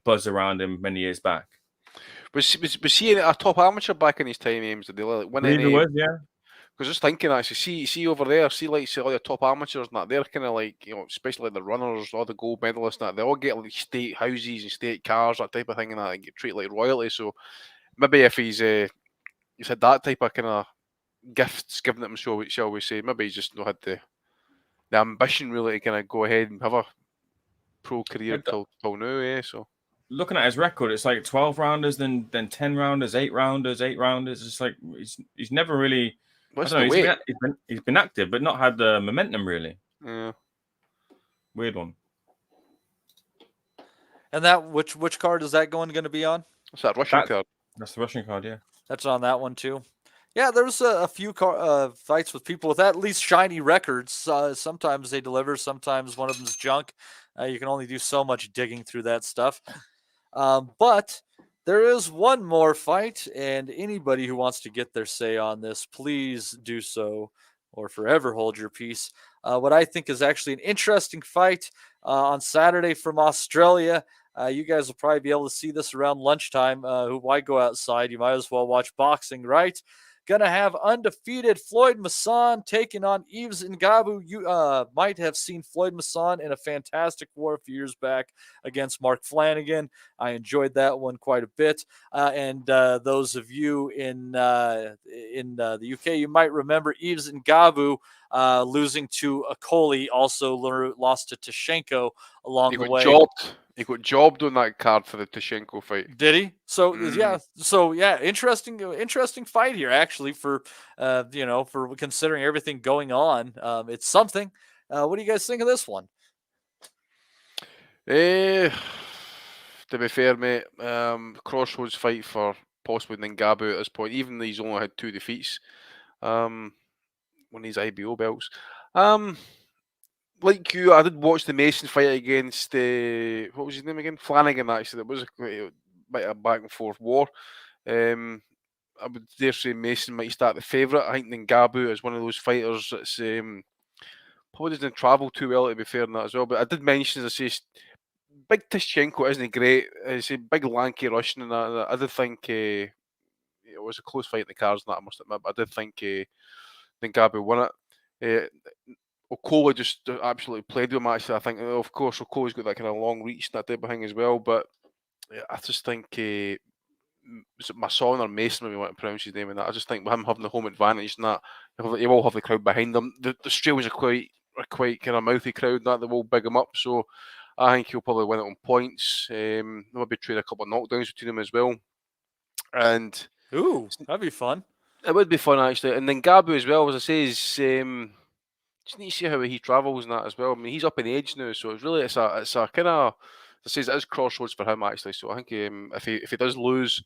buzz around him many years back. Was he a top amateur back in his time, Ames? Did they win any? He was, yeah. Because just thinking, actually, see over there, like all the top amateurs and that, they're kind of like, especially like the runners, all the gold medalists and that, they all get like state houses and state cars, that type of thing, and that, and get treated like royalty. So maybe if he's had that type of kind of gifts given him, shall we say, maybe he's just not had the ambition really to kind of go ahead and have a pro career till now, So looking at his record, it's like 12 rounders, then 10 rounders, 8 rounders. It's like he's never really. What's the weight? He's been active, but not had the momentum really. Yeah, weird one. And that which card is that going to be on? What's that Russian card? That's the Russian card, yeah. That's on that one too. Yeah, there's a few fights with people with at least shiny records. Sometimes they deliver, sometimes one of them's junk. You can only do so much digging through that stuff. But there is one more fight, and anybody who wants to get their say on this, please do so or forever hold your peace. What I think is actually an interesting fight on Saturday from Australia. You guys will probably be able to see this around lunchtime. Why go outside? You might as well watch boxing, right? Gonna have undefeated Floyd Masson taking on Yves Ngabu. You might have seen Floyd Masson in a fantastic war a few years back against Mark Flanagan. I enjoyed that one quite a bit. And those of you in the UK, you might remember Yves Ngabu losing to Akoli, also lost to Tashenko along the way. He got jobbed on that card for the Tashenko fight. Did he? So yeah, interesting fight here actually for for considering everything going on. It's something. What do you guys think of this one? To be fair, mate, crossroads fight for possibly Ngabu at this point. Even though he's only had 2 defeats, on his IBO belts. Like you, I did watch the Mason fight against what was his name again? Flanagan. Actually, it was a bit of a back and forth war. I would dare say Mason might start the favourite. I think Ngabu is one of those fighters that's probably doesn't travel too well, to be fair in that as well. But I did mention, as I say, big Tashenko isn't great. I say big lanky Russian and that. I did think it was a close fight in the cards, and that I must admit. But I did think Ngabu won it. Okola just absolutely played with him. Actually, I think, of course, Okola's got that kind of long reach and that type of thing as well. But I just think was it Mason or Mason, when we want to pronounce his name, and that I just think with him having the home advantage and that, he will have the crowd behind him. The Australians are quite kind of mouthy crowd, that they will big him up. So I think he'll probably win it on points. Maybe trade a couple of knockdowns between them as well. And that'd be fun. It would be fun actually. And then Gabu as well, as I say, is just need to see how he travels and that as well. I mean, he's up in age now, so it's a kind of, as I say, it is crossroads for him actually. So I think if he does lose,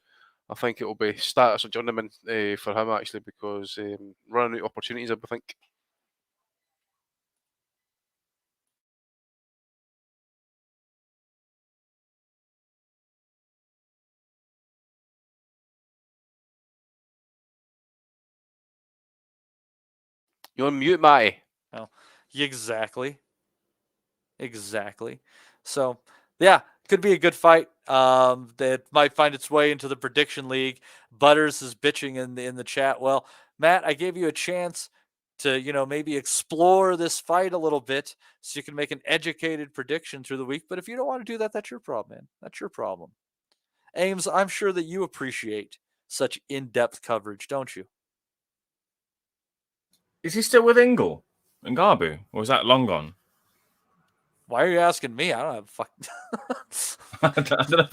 I think it will be status of journeyman for him actually, because running out of opportunities, I think. You're on mute, Matty. Oh, exactly. So, yeah, could be a good fight. That might find its way into the prediction league. Butters is bitching in the chat. Well, Matt, I gave you a chance to, maybe explore this fight a little bit so you can make an educated prediction through the week. But if you don't want to do that, that's your problem, man. That's your problem. Ames, I'm sure that you appreciate such in-depth coverage, don't you? Is he still with Ingle and Gabu, or is that long gone? Why are you asking me? I don't have fucking. I don't know if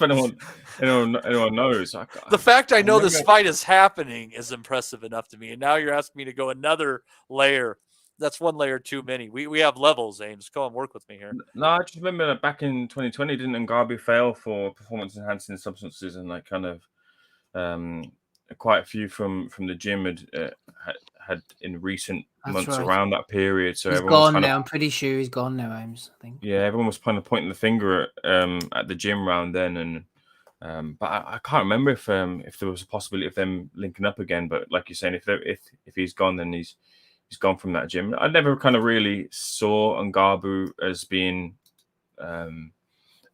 anyone knows. The fact I know this fight is happening is impressive enough to me, and now you're asking me to go another layer. That's one layer too many. We have levels, Ames. Come on, work with me here. No, I just remember that back in 2020, didn't Ngabu fail for performance-enhancing substances, and like kind of quite a few from the gym had in recent months around that period. So he's gone now. I'm pretty sure he's gone now, Ames. I think. Yeah, everyone was kind of pointing the finger at the gym round then, and but I can't remember if there was a possibility of them linking up again. But like you're saying, if he's gone, then he's gone from that gym. I never kind of really saw Ngabu as being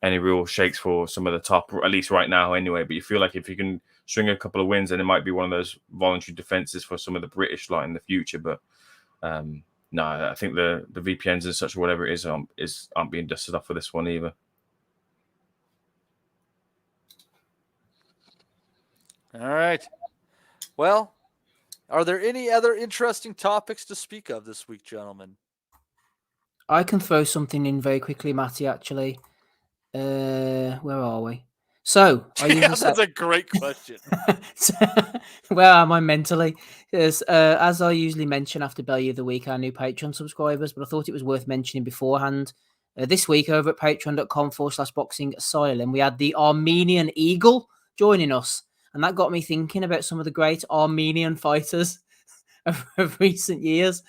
any real shakes for some of the top, or at least right now anyway. But you feel like if you can string a couple of wins, then it might be one of those voluntary defenses for some of the British lot in the future. But no, I think the VPNs and such, or whatever it is, aren't being dusted off for this one either. All right. Well, are there any other interesting topics to speak of this week, gentlemen? I can throw something in very quickly, Matty, actually. Where are we? So, that's a great question. Where am I mentally? As I usually mention after Belly of the Week, our new Patreon subscribers, but I thought it was worth mentioning beforehand. This week over at patreon.com/boxing asylum, we had the Armenian Eagle joining us. And that got me thinking about some of the great Armenian fighters of recent years.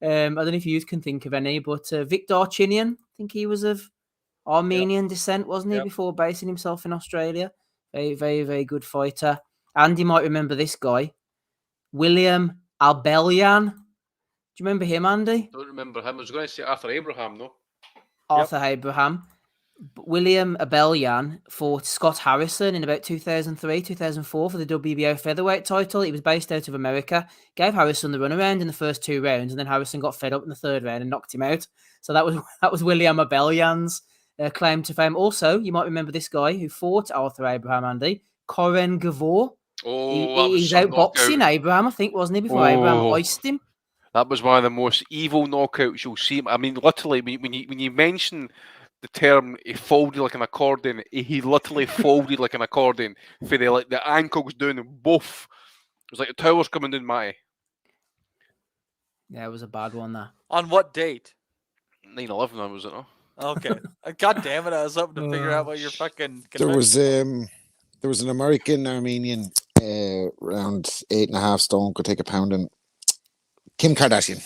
I don't know if you can think of any, but Victor Chinian, I think he was of Armenian descent, wasn't he, before basing himself in Australia? Very, very, very good fighter. And you might remember this guy, William Abelyan. Do you remember him, Andy? Don't remember him. I was going to say Arthur Abraham, no? Arthur Abraham. William Abelyan fought Scott Harrison in about 2003, 2004 for the WBO featherweight title. He was based out of America, gave Harrison the runaround in the first 2 rounds, and then Harrison got fed up in the 3rd round and knocked him out. So that was William Abelyan's claim to fame. Also, you might remember this guy who fought Arthur Abraham, Andy, Koren Gavor. He's outboxing Abraham, I think, wasn't he, before Abraham iced him? That was one of the most evil knockouts you'll see. I mean, literally, when you mention the term he folded like an accordion, he literally folded like an accordion. For the ankles down and boof. It was like the towers coming down, Matty. Yeah, it was a bad one, that. On what date? 9/11, was it, no? Okay. God damn it, I was hoping to figure out what your fucking... There was an American Armenian around 8.5 stone, could take a pounding. Kim Kardashian.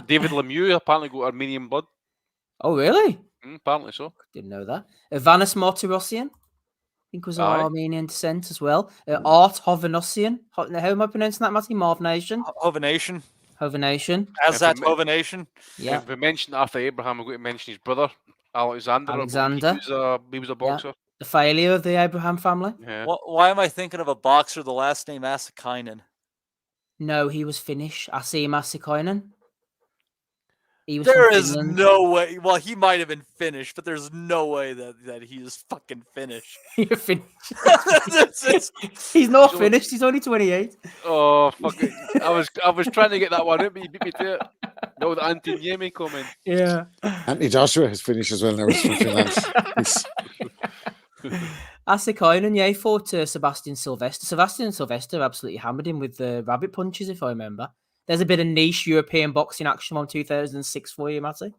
David Lemieux apparently got Armenian blood. Oh, really? Apparently so. Didn't know that. Vanis Martirosyan, I think, was Armenian descent as well. Art Hovhannisyan. How am I pronouncing that, Matty? Marv Nation? Hovhanation. As that Hovhanation. Yeah. If we mentioned Arthur Abraham, I'm going to mention his brother, Alexander. He was a boxer. Yeah. The failure of the Abraham family. Yeah. Why am I thinking of a boxer, the last name Asakainen? No, he was Finnish. Asim Asakainen. He was There from is Finland. no way. Well, he might have been Finnish, but there's no way that he is fucking Finnish. You're Finnish. He's not finished. He's only 28. Oh fuck it! I was trying to get that one in, but you beat me to it. No, the anti-Niemi comment. Yeah. Anthony Joshua is finished as well now. He's from Finland. Asikoinen, yeah, he fought Sebastian Sylvester. Sebastian Sylvester absolutely hammered him with the rabbit punches, if I remember. There's a bit of niche European boxing action from 2006 for you, Matty.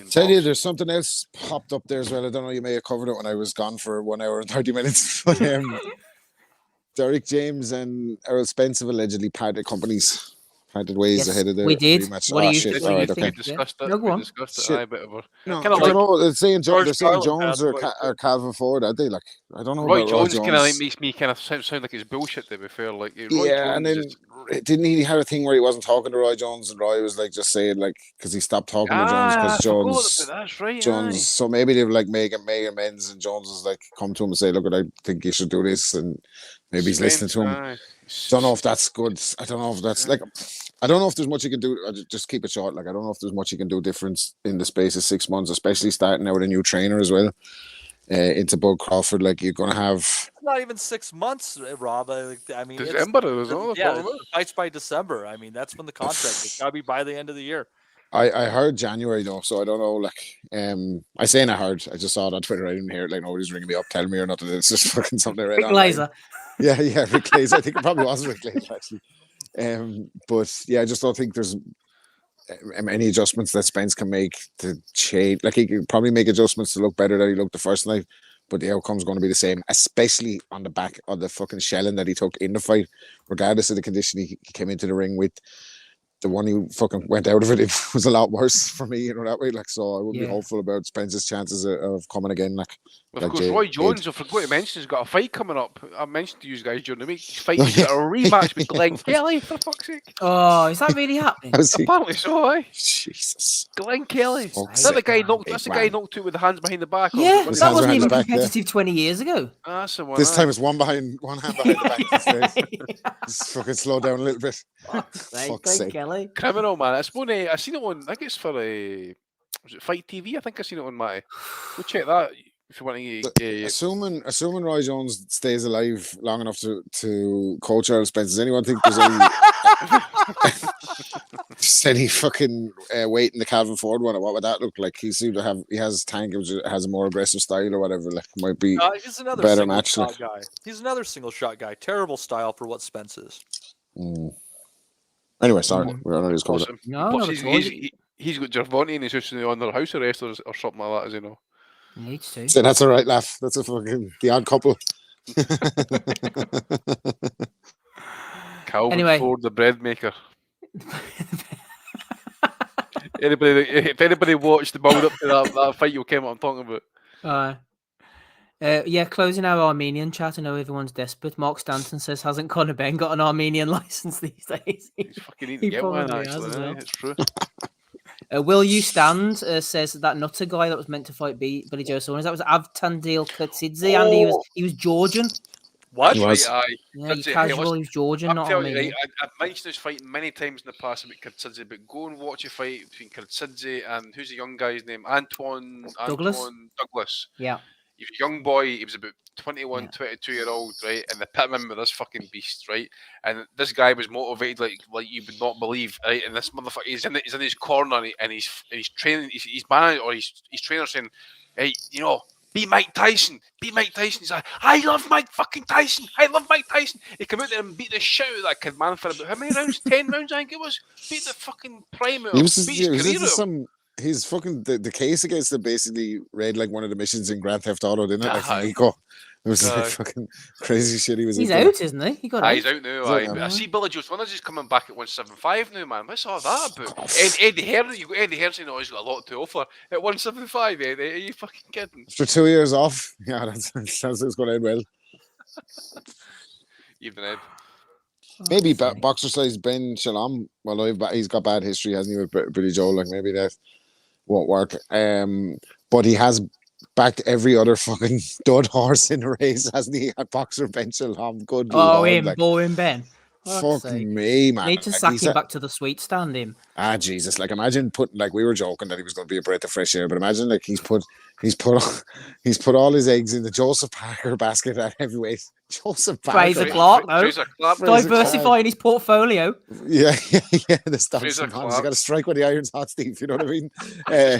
Tell you, there's something else popped up there as well. I don't know, you may have covered it when I was gone for 1 hour and 30 minutes. But Derek James and Errol Spence have allegedly parted companies. Parted ways ahead of the rematch. What do you shit. think? All right, okay. We discussed it. No, go on. We discussed it. Shit. Aye, bit of a... No, Kinda I don't know. They're saying George Jones Carlin or Calvin Ford, aren't they? Like, I don't know Roy about Roy Jones Jones. kind of like makes me kind of sound like it's bullshit. To be fair, like Roy Yeah, and Jones then didn't he have a thing where he wasn't talking to Roy Jones, and Roy was like just saying like because he stopped talking to Jones because Jones. That's right. Jones. So maybe they were like making amends, and Jones was like come to him and say, "Look, I think you should do this," and maybe he's listening to him. Don't know if that's good. I don't know if that's like. I don't know if there's much you can do. Just keep it short. Like I don't know if there's much you can do difference in the space of 6 months, especially starting out with a new trainer as well. Into Bud Crawford, like you're gonna have. Not even 6 months, Rob. I mean, December. The fights by December. I mean, that's when the contract. It's gotta be by the end of the year. I heard January though, so I don't know. Like, I saying I heard. I just saw it on Twitter. I didn't hear it. Like nobody's ringing me up, telling me or nothing. It's just fucking something I read. Rick Glazer. Yeah, Rick Glazer. I think it probably was Rick Glazer actually. But yeah, I just don't think there's any adjustments that Spence can make to change. Like he could probably make adjustments to look better than he looked the first night, but the outcome's going to be the same, especially on the back of the fucking shelling that he took in the fight, regardless of the condition he came into the ring with. The one he fucking went out of it was a lot worse for me, that way. Like, so I would be hopeful about Spence's chances of coming again. Like, of course, Roy Jones, I forgot to mention, has got a fight coming up. I mentioned to you guys during the week. He's got a rematch with Glenn Kelly, for fuck's sake. Oh, is that really happening? Apparently so, eh? Jesus. Glenn Kelly. That's the guy knocked out with the hands behind the back. Yeah, that wasn't even competitive 20 years ago. That's the one. This time it's one hand behind the back. Just fucking slow down a little bit. Fuck's sake. Kelly. Criminal, man. I seen it on, I think it's for was it Fight TV? I think I seen it on my. Go check that if you want to. Assuming Roy Jones stays alive long enough to coach Errol Spence, does anyone think there's any fucking weight in the Calvin Ford one? What would that look like? He has Tank, which has a more aggressive style or whatever. Like might be he's another better single match. shot guy. He's another single shot guy. Terrible style for what Spence is. Anyway, sorry, we're on his cover. He's got Gervonta in his house under house arrest or something like that, as you know. Needs to. So that's a right laugh. That's a fucking the odd couple. Calvin Ford, the bread maker. If anybody watched the build up to that fight, you'll get what I'm talking about. Yeah, closing our Armenian chat. I know everyone's desperate. Mark Stanton says, hasn't Conor Benn got an Armenian license these days? He's fucking need to get one, actually. It's true. Will You Stand says that Nutter guy that was meant to fight Billy Joe Saunders, that was Avtandil Kurtidze, and he was Georgian. What? Right, yeah, he's casual, he's Georgian, not Armenian. Right, I've mentioned this fight many times in the past about Kurtidze, but go and watch a fight between Kurtidze and who's the young guy's name? Antoine Douglas. Yeah. He was a young boy, he was about 21, 22-year-old, right? And they pit him in with this fucking beast, right? And this guy was motivated like you would not believe, right? And this motherfucker, he's in his corner and he's training, his manager or his trainer saying, hey, be Mike Tyson. Be Mike Tyson. He's like, I love Mike fucking Tyson. I love Mike Tyson. He came out there and beat the shit out of that kid, man, for about how many rounds? 10 rounds, I think it was. Beat the fucking prime out. His fucking the case against him basically read like one of the missions in Grand Theft Auto, didn't it? Like from Nico. It was like fucking crazy shit. He's out, isn't he? He got out. He's out now. I see Billy Joe Saunders is coming back at 175 now, man. What's all that about? Eddie Hearn, you got Eddie Hearn saying, he's got a lot to offer at 175. Eddie, are you fucking kidding? After 2 years off, yeah, that sounds like it's going to end well. Even Ed. Maybe boxer size Ben Shalom. Well, he's got bad history, hasn't he, with Billy Joe? Like maybe that won't work. But he has backed every other fucking dud horse in the race, hasn't he? A boxer Ben Shalom, good. Bowen Ben. Fuck me, man. Need to Like, sack he's him a- back to the sweet stand him. Ah, Jesus! Like, imagine putting, like, we were joking that he was going to be a breath of fresh air, but imagine, like, he's put all his eggs in the Joseph Parker basket at heavyweight. Joseph Parker, Fraser Clark, no. Fraser Clark. Diversifying his portfolio. Yeah. The stunts Fraser and Clark. He's got to strike when the iron's hot, Steve. You know what I mean?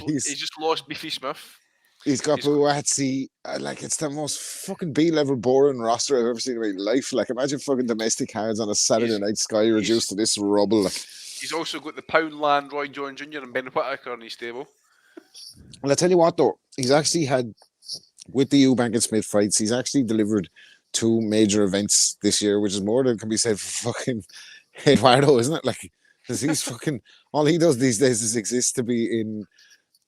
He's just lost Beefy Smith. He's got Buatsi. Like, it's the most fucking B-level boring roster I've ever seen in my life. Like, imagine fucking domestic cards on a Saturday night Sky reduced to this rubble. Like, He's also got the Poundland, Roy Jones Jr. and Ben Whittaker in his stable. well, I tell you what, though, he's actually had, with the Eubank and Smith fights, he's actually delivered 2 major events this year, which is more than can be said for fucking Eduardo, isn't it? Like, because he's fucking, all he does these days is exist to be in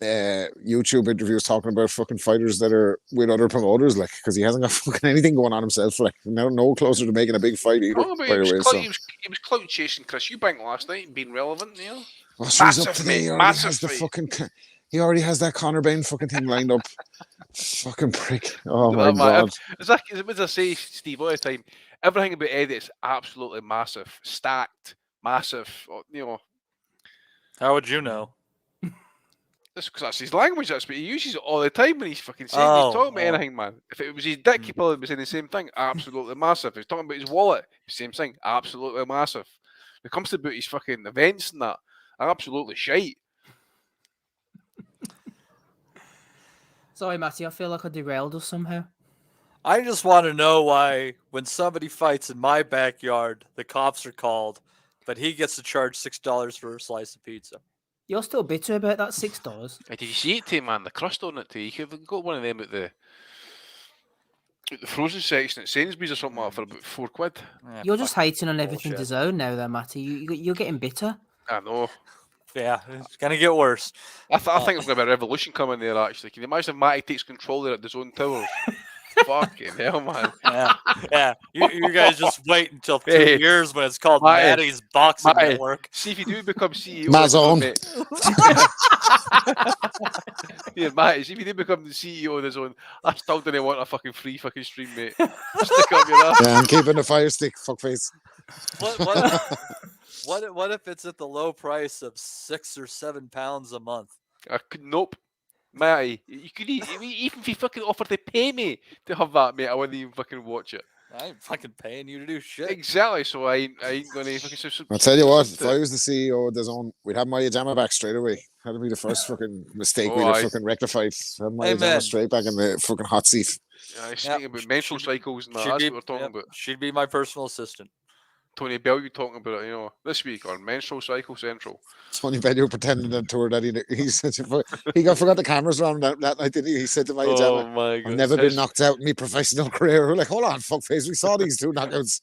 YouTube interviews talking about fucking fighters that are with other promoters, like, because he hasn't got fucking anything going on himself, like, no closer to making a big fight either. Oh, but he was clout chasing Chris Eubank last night and being relevant, you know. Oh, so he's up to Massive, me. mate, massive the he already has that Conor Bain fucking thing lined up. Fucking prick. Oh my man, god. As I say, Steve, all the time, everything about Eddie is absolutely massive, stacked, massive. You know. How would you know? That's because that's his language. That's what he uses all the time when he's fucking saying Oh, he's talking about anything, man. If it was his dick, he probably was saying the same thing. Absolutely massive. If he's talking about his wallet, same thing. Absolutely massive. When it comes to about his fucking events and that, absolutely shite. Sorry, Matty, I feel like I derailed us somehow. I just want to know why, when somebody fights in my backyard, the cops are called, but he gets to charge $6 for a slice of pizza. You're still bitter about that $6. Did you see it, too, man? The crust on it, too. You could have got one of them at the frozen section at Sainsbury's or something like that for about £4. You're just hating on everything bullshit. DAZN now, though, Matty. You're getting bitter. I know. Yeah, it's going to get worse. I think there's going to be a revolution coming there, actually. Can you imagine if Matty takes control there at the zone towers? Fucking hell, man. Yeah. You guys just wait until 2 years when it's called Matty's Boxing Network. See if you do become CEO. Mazone. Yeah, Matty, see if you do become the CEO of the zone, I still don't want a fucking free fucking stream, mate. Stick up your ass. Yeah, I'm keeping the fire stick, fuckface. What if it's at the low price of £6 or £7 a month? Nope. Matty, you could even if you fucking offered to pay me to have that, mate, I wouldn't even fucking watch it. I ain't fucking paying you to do shit. Exactly, so I ain't going to fucking... I'll tell you what, if I was the CEO of DAZN, we'd have Maya Jama back straight away. That'd be the first fucking mistake we'd have fucking rectified. Have Maya Jama straight back in the fucking hot seat. Yeah, I speaking about menstrual cycles and that, that's what we're talking about. She'd be my personal assistant. Tony Bell, you talking about it, you know, this week on Menstrual Cycle Central. Tony Bell, you pretending on tour that he forgot the cameras around that night, didn't he? He said to Maya Jama, my God. I've never been knocked out in my professional career. We're like, hold on, fuckface, we saw these 2 knockouts.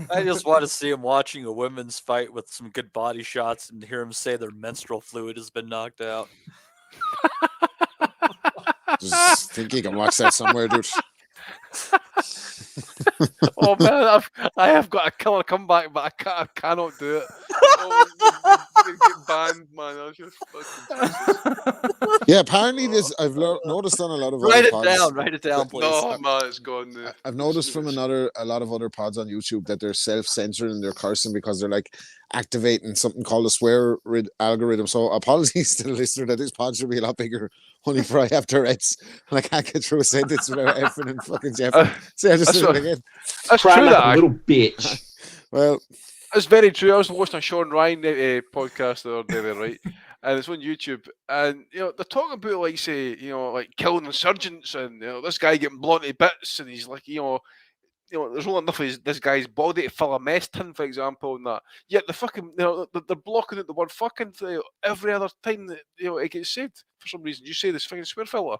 I just want to see him watching a women's fight with some good body shots and hear him say their menstrual fluid has been knocked out. Just think you can watch that somewhere, dude. Oh man, I have got a killer comeback, but I cannot do it. Oh, get banned, man. I was just fucking... Yeah, apparently this I've noticed on a lot of write it pods, down, please. No, man, it's gone now. I've noticed from a lot of other pods on YouTube that they're self-censoring their cursing because they're like activating something called a swear algorithm. So apologies to the listener that this pod should be a lot bigger. Only for I have Tourette's and I can't get through a sentence without effing and fucking Jeff. So I just do it again. That's true, like that a little bitch. Well, it's very true. I was watching a Sean Ryan podcast the other day, right? And it's on YouTube, and you know they're talking about like say, you know, like killing insurgents, and you know this guy getting blown to bits, and he's like, you know, there's only enough of this guy's body to fill a mess tin, for example, and that. Yet the fucking, you know, they're blocking out the word fucking every other time that it gets said for some reason. You say this fucking swear filter.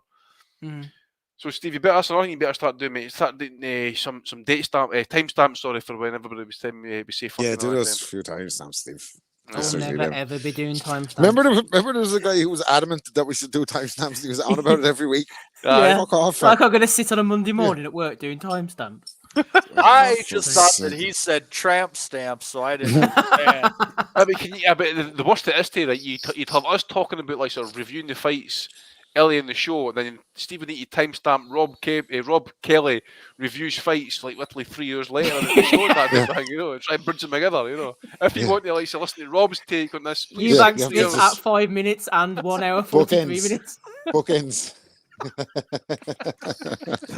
So Steve, you better, that's another thing you better start doing, mate. Start doing some date stamp, timestamp, sorry, for when everybody was telling me we say fucking. Yeah, do those a few timestamps, Steve. I'll never ever be doing timestamps. Remember there was a guy who was adamant that we should do timestamps. He was on about it every week. Yeah, fuck off. like I'm going to sit on a Monday morning at work doing timestamps. I just thought that he said tramp stamps, so I didn't understand. But the worst it is to, like, you'd have us talking about like sort of reviewing the fights early in the show, then Stephen Eaty timestamp Rob Kelly reviews fights like literally 3 years later in the show type of thing, you know, try and bridge them together, you know. If you want to like to listen to Rob's take on this, please. Eubank splits at 5 minutes and 1 hour 43 minutes. Bookends.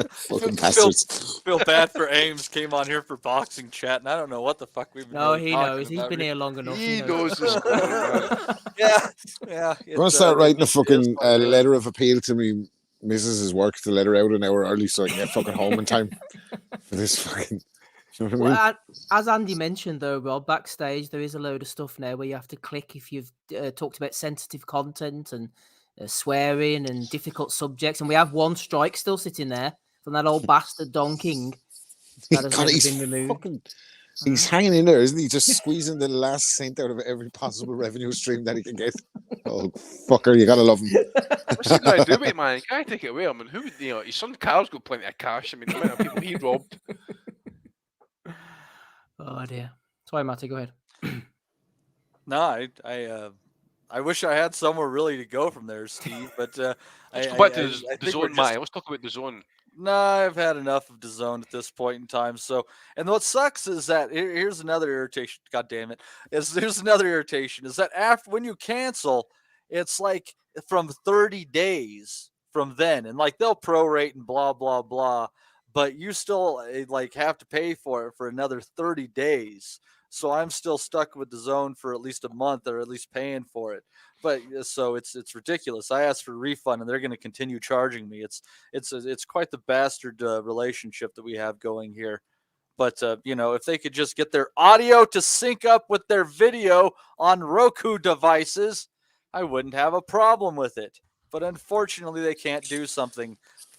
Fucking bastards. Feel bad for Ames. Came on here for boxing chat, and I don't know what the fuck we've been. No, really he talking knows. He's about been here long enough. He knows the score. Yeah. I'm gonna start writing a fucking letter of appeal to me missus's work to let her out an hour early so I can get fucking home in time for this fucking. You know what I mean? Well, as Andy mentioned, though, Rob, backstage there is a load of stuff now where you have to click if you've talked about sensitive content and swearing and difficult subjects, and we have one strike still sitting there from that old bastard Don King that has never been removed. He's hanging in there, isn't he? Just squeezing the last cent out of every possible revenue stream that he can get. Oh, fucker, you gotta love him. What's he gonna do with it, man? You can't take it away. I mean, who would, you know, his son Carl's got plenty of cash. I mean, the amount of people he robbed. Oh dear. Sorry, Matty, go ahead. No, I wish I had somewhere really to go from there, Steve. But let's go back to the zone, Matty. Let's talk about the zone. No, I've had enough of DAZN at this point in time. So, and what sucks is that here's another irritation. God damn it! There's another irritation is that after when you cancel, it's like from 30 days from then, and like they'll prorate and blah blah blah, but you still like have to pay for it for another 30 days. So I'm still stuck with DAZN for at least a month, or at least paying for it. But so it's ridiculous. I asked for a refund, and they're going to continue charging me. It's quite the bastard relationship that we have going here. But you know, if they could just get their audio to sync up with their video on Roku devices, I wouldn't have a problem with it. But unfortunately, they can't do something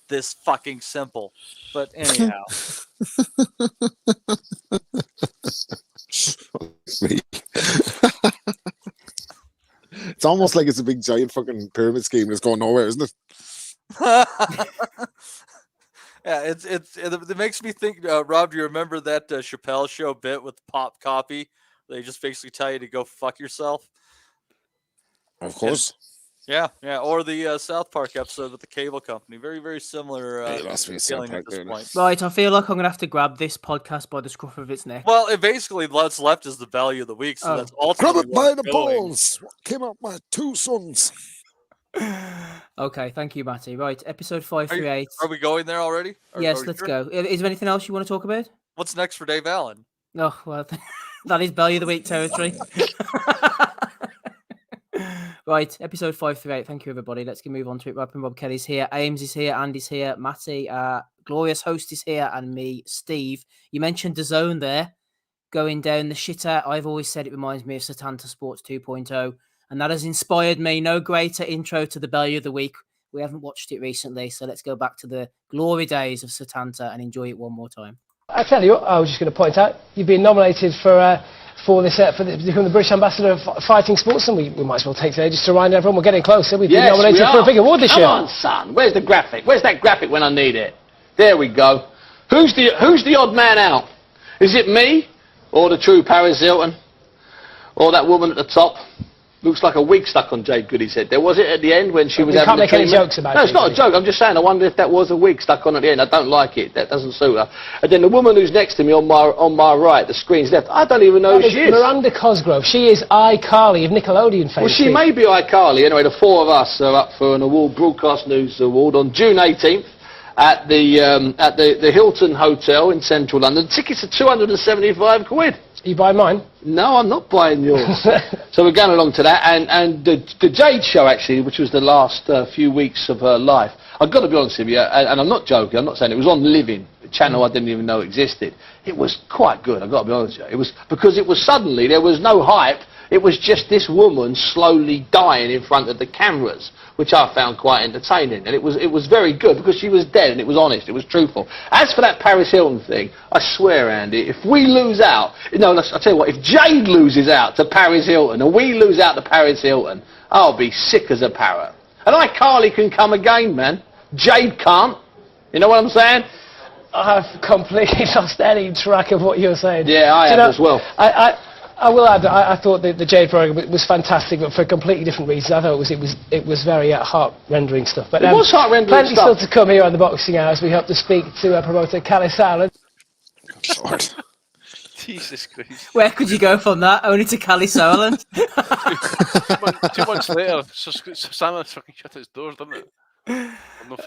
this fucking simple. But anyhow. It's almost like it's a big giant fucking pyramid scheme that's going nowhere, isn't it? Yeah, it makes me think. Rob, do you remember that Chappelle Show bit with Pop Copy? They just basically tell you to go fuck yourself. Of course. Yeah, or the South Park episode with the cable company. Very, very similar feeling at this point. Right, I feel like I'm going to have to grab this podcast by the scruff of its neck. Well, it basically what's left is the value of the week, so that's ultimately grab it by the balls. What came out my two sons? Okay, thank you, Matty. Right, episode 538. Are we going there already? Yes, let's go. Is there anything else you want to talk about? What's next for Dave Allen? Oh, well, that is value of the week territory. Right, episode 538. Thank you, everybody. Let's move on to it. Rob Kelly's here. Ames is here. Andy's here. Matty, glorious host is here. And me, Steve. You mentioned DAZN there. Going down the shitter. I've always said it reminds me of Setanta Sports 2.0. And that has inspired me. No greater intro to the value of the week. We haven't watched it recently. So let's go back to the glory days of Setanta and enjoy it one more time. I tell you what, I was just going to point out, you've been nominated to become the British Ambassador of Fighting Sports, and we might as well take today just to remind everyone we're getting closer. We've been nominated for a big award this year. Come on, son. Where's the graphic? Where's that graphic when I need it? There we go. Who's the odd man out? Is it me, or the true Paris Hilton, or that woman at the top? Looks like a wig stuck on Jade Goody's head. There was it at the end when she was having the treatment. You can't make any jokes about it. No, it's not a joke. I'm just saying. I wonder if that was a wig stuck on at the end. I don't like it. That doesn't suit her. And then the woman who's next to me on my right, the screen's left. I don't even know who she is. Miranda Cosgrove. She is iCarly of Nickelodeon fame. Well, she may be iCarly. Anyway, the four of us are up for an award, Broadcast News Award, on June 18th at the Hilton Hotel in central London. Tickets are £275. You buy mine? No, I'm not buying yours. So we're going along to that, and the Jade show, actually, which was the last few weeks of her life, I've got to be honest with you, and I'm not joking, I'm not saying it was on Living, a channel I didn't even know existed. It was quite good, I've got to be honest with you. It was because it was suddenly, there was no hype, it was just this woman slowly dying in front of the cameras, which I found quite entertaining. And it was very good because she was dead and it was honest, it was truthful. As for that Paris Hilton thing, I swear, Andy, if we lose out, I'll tell you what, if Jade loses out to Paris Hilton and we lose out to Paris Hilton, I'll be sick as a parrot. And iCarly can come again, man. Jade can't. You know what I'm saying? I've completely lost any track of what you're saying. Yeah, I have as well. I will add that I thought the Jade program was fantastic, but for completely different reasons. I thought it was very heart-rendering stuff. But it was heart-rendering plenty stuff. still to come here on the Boxing Hours. We hope to speak to promoter Callie Sowland. Jesus Christ. Where could you go from that? Only to Callie Sowland. 2 months later, Simon fucking shut his doors, didn't it? I'm not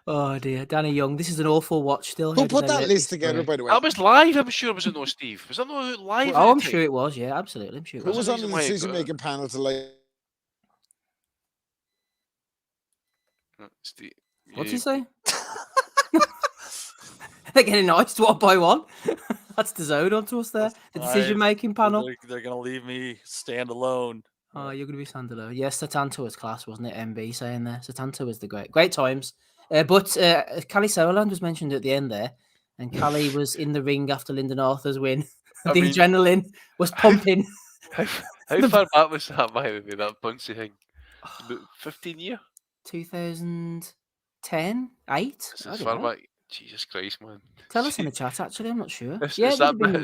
Oh dear, Danny Young. This is an awful watch. Still, Who put that list together, by the way? I was live. I'm sure it was no Steve. Was that not live? Oh, I'm sure it was. Yeah, absolutely. I'm sure. Who was on the decision-making panel to like? Steve. What'd you say? They're getting iced one by one. That's the zone onto us there. The decision-making panel. They're going to leave me stand alone. Oh, you're going to be stand alone. Yes, Satanto was class, wasn't it? MB saying there. Satanto was the great times. But Callie Sowland was mentioned at the end there, and Callie was in the ring after Lyndon Arthur's win. The adrenaline was pumping. How far back was that, by the way, that Buncey thing? About 15 years? 2010? 8? As far back. Jesus Christ, man. Tell us in the chat, actually. I'm not sure. It's that bit.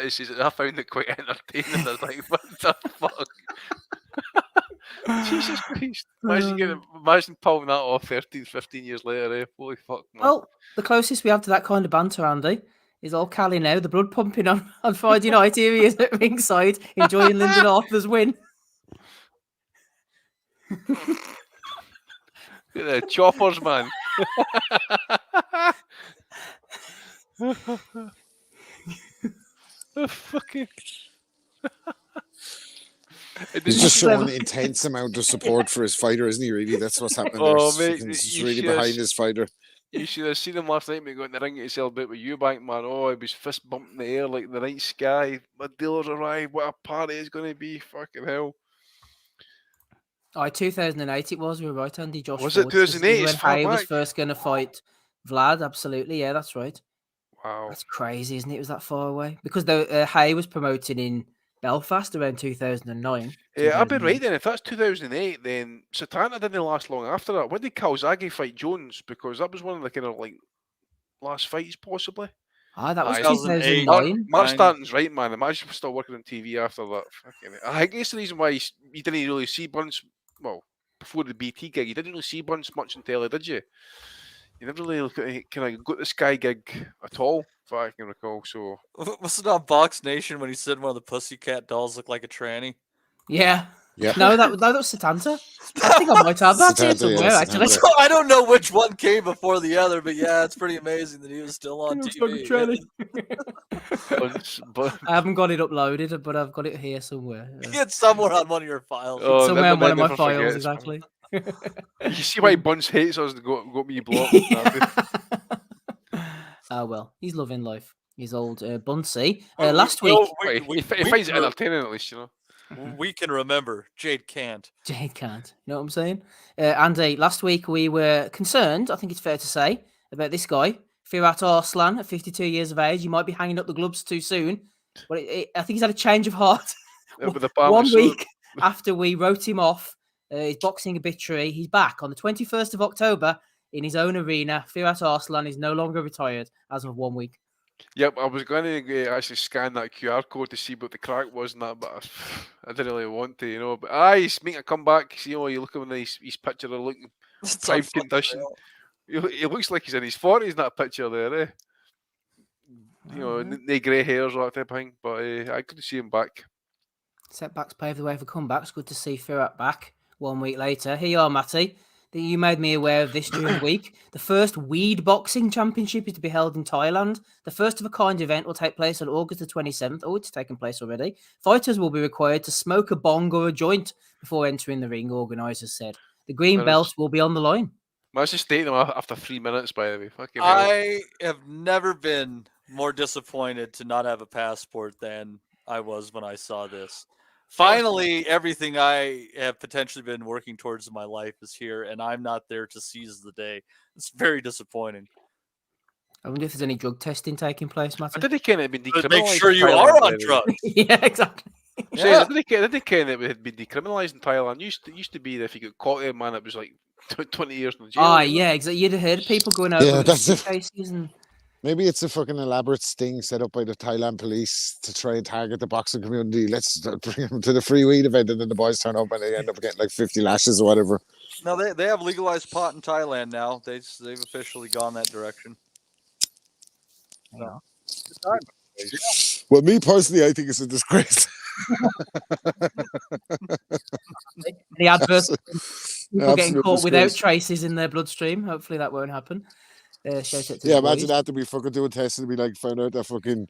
It says, I found it quite entertaining. I was like, what the fuck? Jesus Christ. Imagine pulling that off 13, 15 years later, eh? Holy fuck, man. Well, the closest we have to that kind of banter, Andy, is all Callie now. The blood pumping on Friday night. Here he is at ringside, enjoying Lyndon Arthur's win. Look at the choppers, man. Fucking. He's just showing an intense amount of support for his fighter, isn't he? Really, that's what's happening there. Mate, he's really behind his fighter. You should have seen him last night, mate, go in the ring to celebrate with Eubank, man. Oh, he was fist bumping in the air like the night sky. My dealer's arrived. What a party it's going to be. Fucking hell. 2008 it was. We were right, Andy. Josh was it 2008? When Hay was first going to fight Vlad. Absolutely, yeah, that's right. Wow, that's crazy, isn't it? It was that far away because Hay was promoting in Belfast around 2009. Yeah, I've been right then. If that's 2008, then Satanta didn't last long after that. When did Calzaghe fight Jones? Because that was one of the kind of like last fights, possibly. That was 2009. Mark Stanton's right, man. Imagine we're still working on TV after that. I guess the reason why you didn't really see Bunce, well, before the BT gig, you didn't really see Bunce much on telly, did you? You never really kind of got the Sky gig at all, if I can recall. So was it on Box Nation when he said one of the Pussycat dolls looked like a tranny? Yeah. No, that was Satanta. I think I might have that here somewhere, actually. I don't know which one came before the other, but yeah, it's pretty amazing that he was still on TV. I haven't got it uploaded, but I've got it here somewhere. It's somewhere on one of your files. It's somewhere on one of my files, exactly. You see why Bunce hates us and got me blocked. Well, he's loving life. He's old Buncey. Last week... He finds it entertaining, at least, you know. We can remember. Jade can't. Jade can't. You know what I'm saying? Andy, last week we were concerned, I think it's fair to say, about this guy, Firat Arslan, at 52 years of age. He might be hanging up the gloves too soon. But I think he's had a change of heart. 1 week after we wrote him off, his boxing obituary, he's back on the 21st of October in his own arena. Firat Arslan is no longer retired as of 1 week. Yep, I was going to actually scan that QR code to see what the crack was and that, but I didn't really want to, you know. But he's making a comeback. See, you look at his picture, they're looking prime condition. He looks like he's in his 40s in that picture there, eh? You know, no grey hairs or that type of thing. But I couldn't see him back. Setbacks pave the way for comebacks. Good to see Firat back 1 week later. Here you are, Matty. You made me aware of this during the week. The first Weed Boxing Championship is to be held in Thailand. The first of a kind event will take place on August the 27th. Oh, it's taken place already. Fighters will be required to smoke a bong or a joint before entering the ring, organisers said. The green belt will be on the line. Managed to stake them after 3 minutes, by the way. I have never been more disappointed to not have a passport than I was when I saw this. Finally, everything I have potentially been working towards in my life is here, and I'm not there to seize the day. It's very disappointing. I wonder if there's any drug testing taking place, Matt. I didn't kind of been decriminalised. Make sure you are on drugs. Yeah, exactly. Yeah. I didn't kind of it had been decriminalised in Thailand. It used to be that if you got caught there, man, it was like 20 years in jail. Yeah, exactly. You'd have heard of people going over cases and Maybe it's a fucking elaborate sting set up by the Thailand police to try and target the boxing community. Let's bring them to the free weed event, and then the boys turn up and they end up getting like 50 lashes or whatever. No, they have legalized pot in Thailand now. They've officially gone that direction. Yeah. Well, me personally, I think it's a disgrace. The adverse people getting Absolute caught without disgrace. traces in their bloodstream. Hopefully that won't happen. Shout out to Yeah, the imagine boys. that to be fucking doing tests and be like, found out that fucking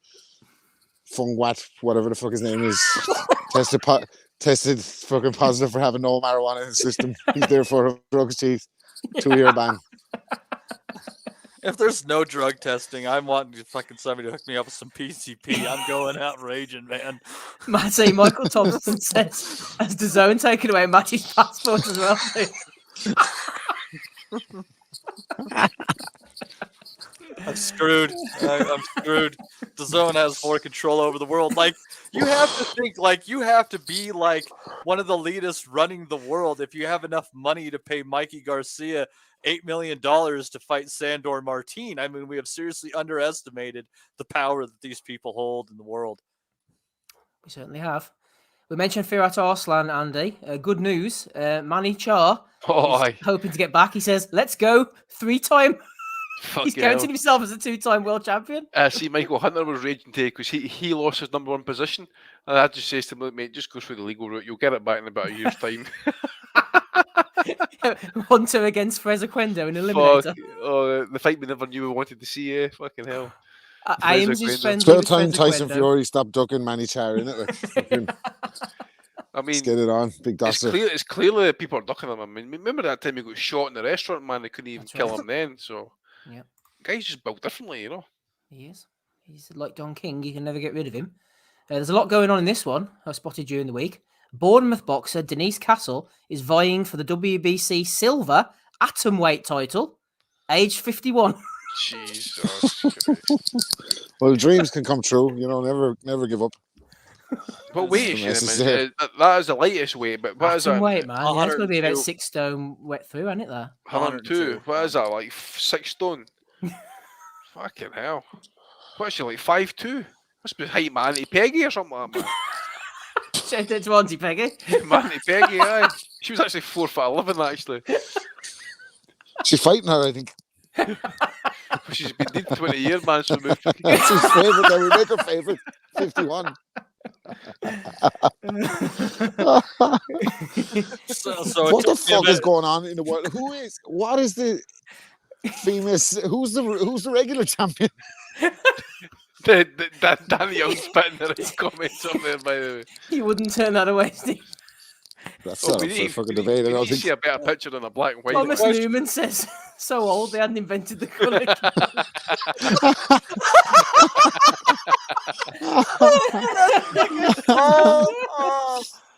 Fung Wat, whatever the fuck his name is, tested fucking positive for having no marijuana in his system. He's there for a drugs chief, 2-year ban. If there's no drug testing, I'm wanting to fucking somebody to hook me up with some PCP. I'm going out raging, man. Matty, Michael Thompson says, has DAZN taken away Matty's passport as well? I'm screwed. I'm screwed. DAZN has more control over the world. Like, you have to think, like, you have to be like one of the elitists running the world if you have enough money to pay Mikey Garcia $8 million to fight Sandor Martin. I mean, we have seriously underestimated the power that these people hold in the world. We certainly have. We mentioned Firat Arslan, Andy. Good news. Manny Char is hoping to get back. He says, let's go. 3-time. He's counting himself as a 2-time world champion. See, Michael Hunter was raging today because he lost his #1 position. And I just says to him, look, mate, just go through the legal route. You'll get it back in about a year's time. 1-2 against Frazier Quendo in Eliminator. The fight we never knew we wanted to see, fucking hell. Ames is friends Third with time Frazier Tyson Quendo. Fury stopped ducking Manny Char, innit? Like, fucking, I mean, let's get it on, big doctor. It's clearly that people are ducking him. I mean, remember that time he got shot in the restaurant, man? They couldn't even kill him then. So, yeah, guy's just built differently, you know. He is. He's like Don King. You can never get rid of him. There's a lot going on in this one. I spotted during the week. Bournemouth boxer Denise Castle is vying for the WBC silver atomweight title, age 51. Jesus. Well, dreams can come true. You know, never give up. What weight is she? That is the lightest weight, but what is that? Atomweight, man. Yeah, it's going to be about 6 stone wet through, isn't it? There. 102. What is that? Like 6 stone? Fucking hell. What is she, like 5'2"? Must be height man Auntie Peggy or something like that, man. Shout out to Auntie Peggy. Auntie Peggy, aye. She was actually 4'11", actually. She's fighting her, I think. She's been dead 20 years, man. So That's his favourite. Then we make her favourite. 51. What the fuck is going on in the world? What is the famous? Who's the regular champion? Danny Young's spitting the right comments on there, by the way. You wouldn't turn that away, Steve. That's not a fucking debate. I don't think. See a better picture than a black and white. Thomas Newman says, so old they hadn't invented the colour.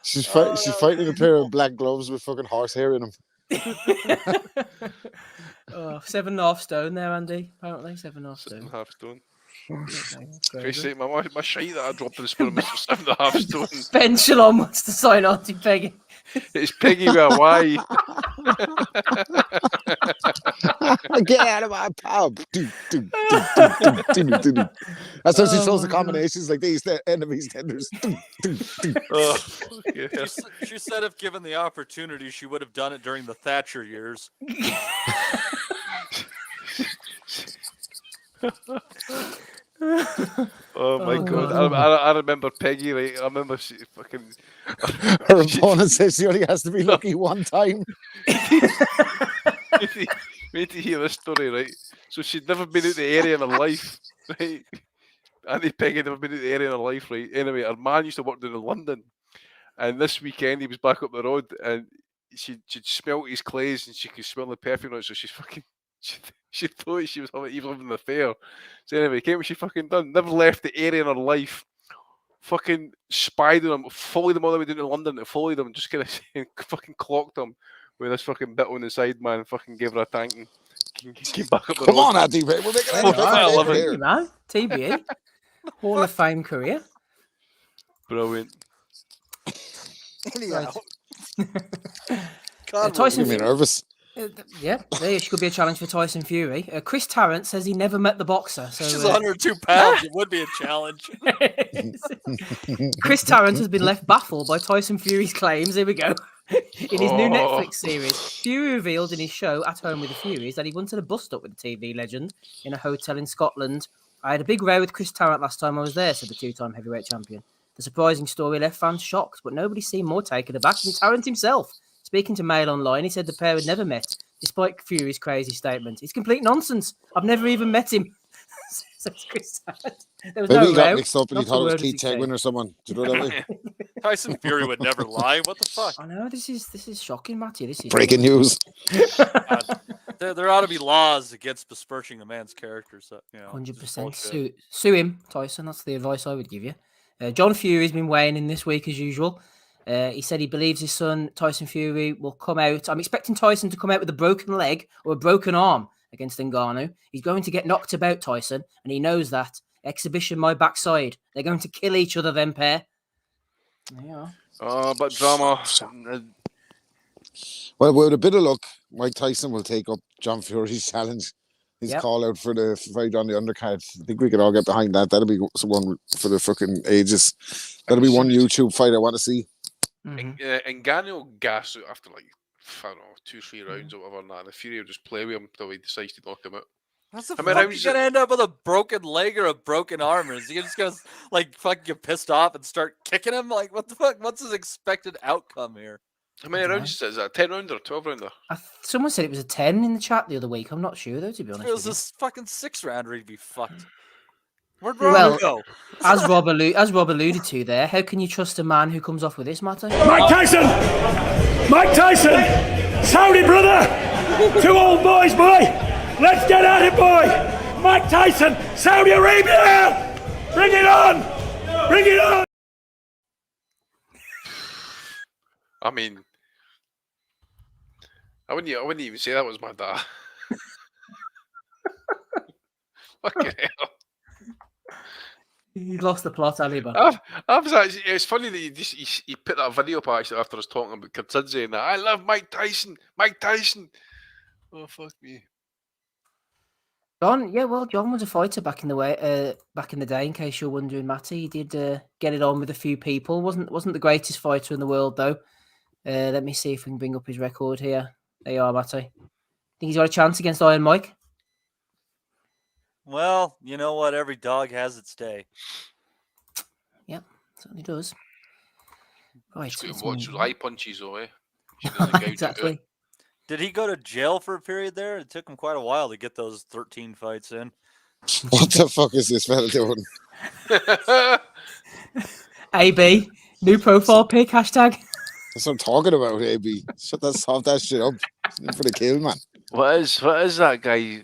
She's fighting a pair of black gloves with fucking horsehair in them. 7.5 stone there, Andy. Apparently, 7.5 stone. 7.5 stone. Christ's sake, my shite that I dropped in the spoon was 7.5 stone. Ben Shalom wants to sign Auntie Peggy. It's Peggy with a Y. Get out of my pub. That's how she shows the combinations like these enemies tenders. She said if given the opportunity, she would have done it during the Thatcher years. Oh my god! I remember Peggy. Like, I remember she fucking. Her opponent says she only has to be lucky one time. Wait to hear this story, right? So she'd never been out the area in her life, right? Auntie Peggy had never been out the area in her life, right? Anyway, her man used to work down in London, and this weekend he was back up the road, and she'd smelt his clays, and she could smell the perfume on it, so she's fucking. She thought she was living in the fair. So anyway, came what she fucking done. Never left the area in her life. Fucking spied on them, followed them all the way down to London, and followed them, just kind of fucking clocked them with this fucking bit on the side, man. Fucking gave her a tank and came back up the road. Come on, Andy, we're making it here, man. TBA. Hall of Fame career. Brilliant. Anyhow. Tyson, me nervous. Yeah, there could be a challenge for Tyson Fury. Chris Tarrant says he never met the boxer. So She's 102 pounds. It would be a challenge. Chris Tarrant has been left baffled by Tyson Fury's claims. Here we go. In his new Netflix series, Fury revealed in his show At Home with the Furies that he wanted to bust up with the TV legend in a hotel in Scotland. I had a big row with Chris Tarrant last time I was there, said the two-time heavyweight champion. The surprising story left fans shocked, but nobody seemed more taken aback than Tarrant himself. Speaking to Mail Online, he said the pair had never met, despite Fury's crazy statement. It's complete nonsense. I've never even met him. Says Chris Tarrant. There was Maybe no he got row, mixed up and he not a thought it was word Keith exchanged. Chegwin or someone. Do you know that way? Tyson Fury would never lie. What the fuck? I know this is shocking, Matty. This is Breaking news. There ought to be laws against besmirching a man's character. So, 100%. Sue him, Tyson. That's the advice I would give you. John Fury's been weighing in this week as usual. He said he believes his son, Tyson Fury, will come out. I'm expecting Tyson to come out with a broken leg or a broken arm against Ngannou. He's going to get knocked about, Tyson, and he knows that. Exhibition my backside. They're going to kill each other, them pair. Yeah. But drama. Well, with a bit of luck, Mike Tyson will take up John Fury's challenge. His call out for the fight on the undercard. I think we can all get behind that. That'll be one for the fucking ages. That'll be one YouTube fight I want to see. Ngannou will gas out after like, I don't know, 2-3 rounds or whatever, and the Fury will just play with him until he decides to knock him out. How's the fuck you gonna end up with a broken leg or a broken arm? Or is he just gonna like fucking get pissed off and start kicking him? Like what the fuck? What's his expected outcome here? How many rounds is that? 10 rounder or 12 rounder? Someone said it was a 10 in the chat the other week. I'm not sure though, to be honest. If it was this fucking 6-rounder, he'd be fucked. Where'd Well, Rob go? as Rob alluded to there, how can you trust a man who comes off with this matter? Mike Tyson! Mike Tyson! Saudi brother! 2 old boys, boy! Let's get at it, boy! Mike Tyson! Saudi Arabia! Bring it on! Bring it on! I mean, I wouldn't even say that was my dad. Fucking hell. You lost the plot, Aliba. I was actually, it's funny that you put that video up actually after us talking about Kurtzidze and that. I love Mike Tyson. Mike Tyson. Oh, fuck me. John was a fighter back in the day. In case you're wondering, Matty, he did get it on with a few people. wasn't the greatest fighter in the world though. Let me see if we can bring up his record here. There you are, Matty. Think he's got a chance against Iron Mike? Well, you know what? Every dog has its day. Yep, certainly does. Right. Just watch those eye punches away. Exactly. Did he go to jail for a period there? It took him quite a while to get those 13 fights in. What the fuck is this fella doing? AB, new profile pic, hashtag. That's what I'm talking about, AB. Stop that shit up. It's in for the kill, man. What is that guy?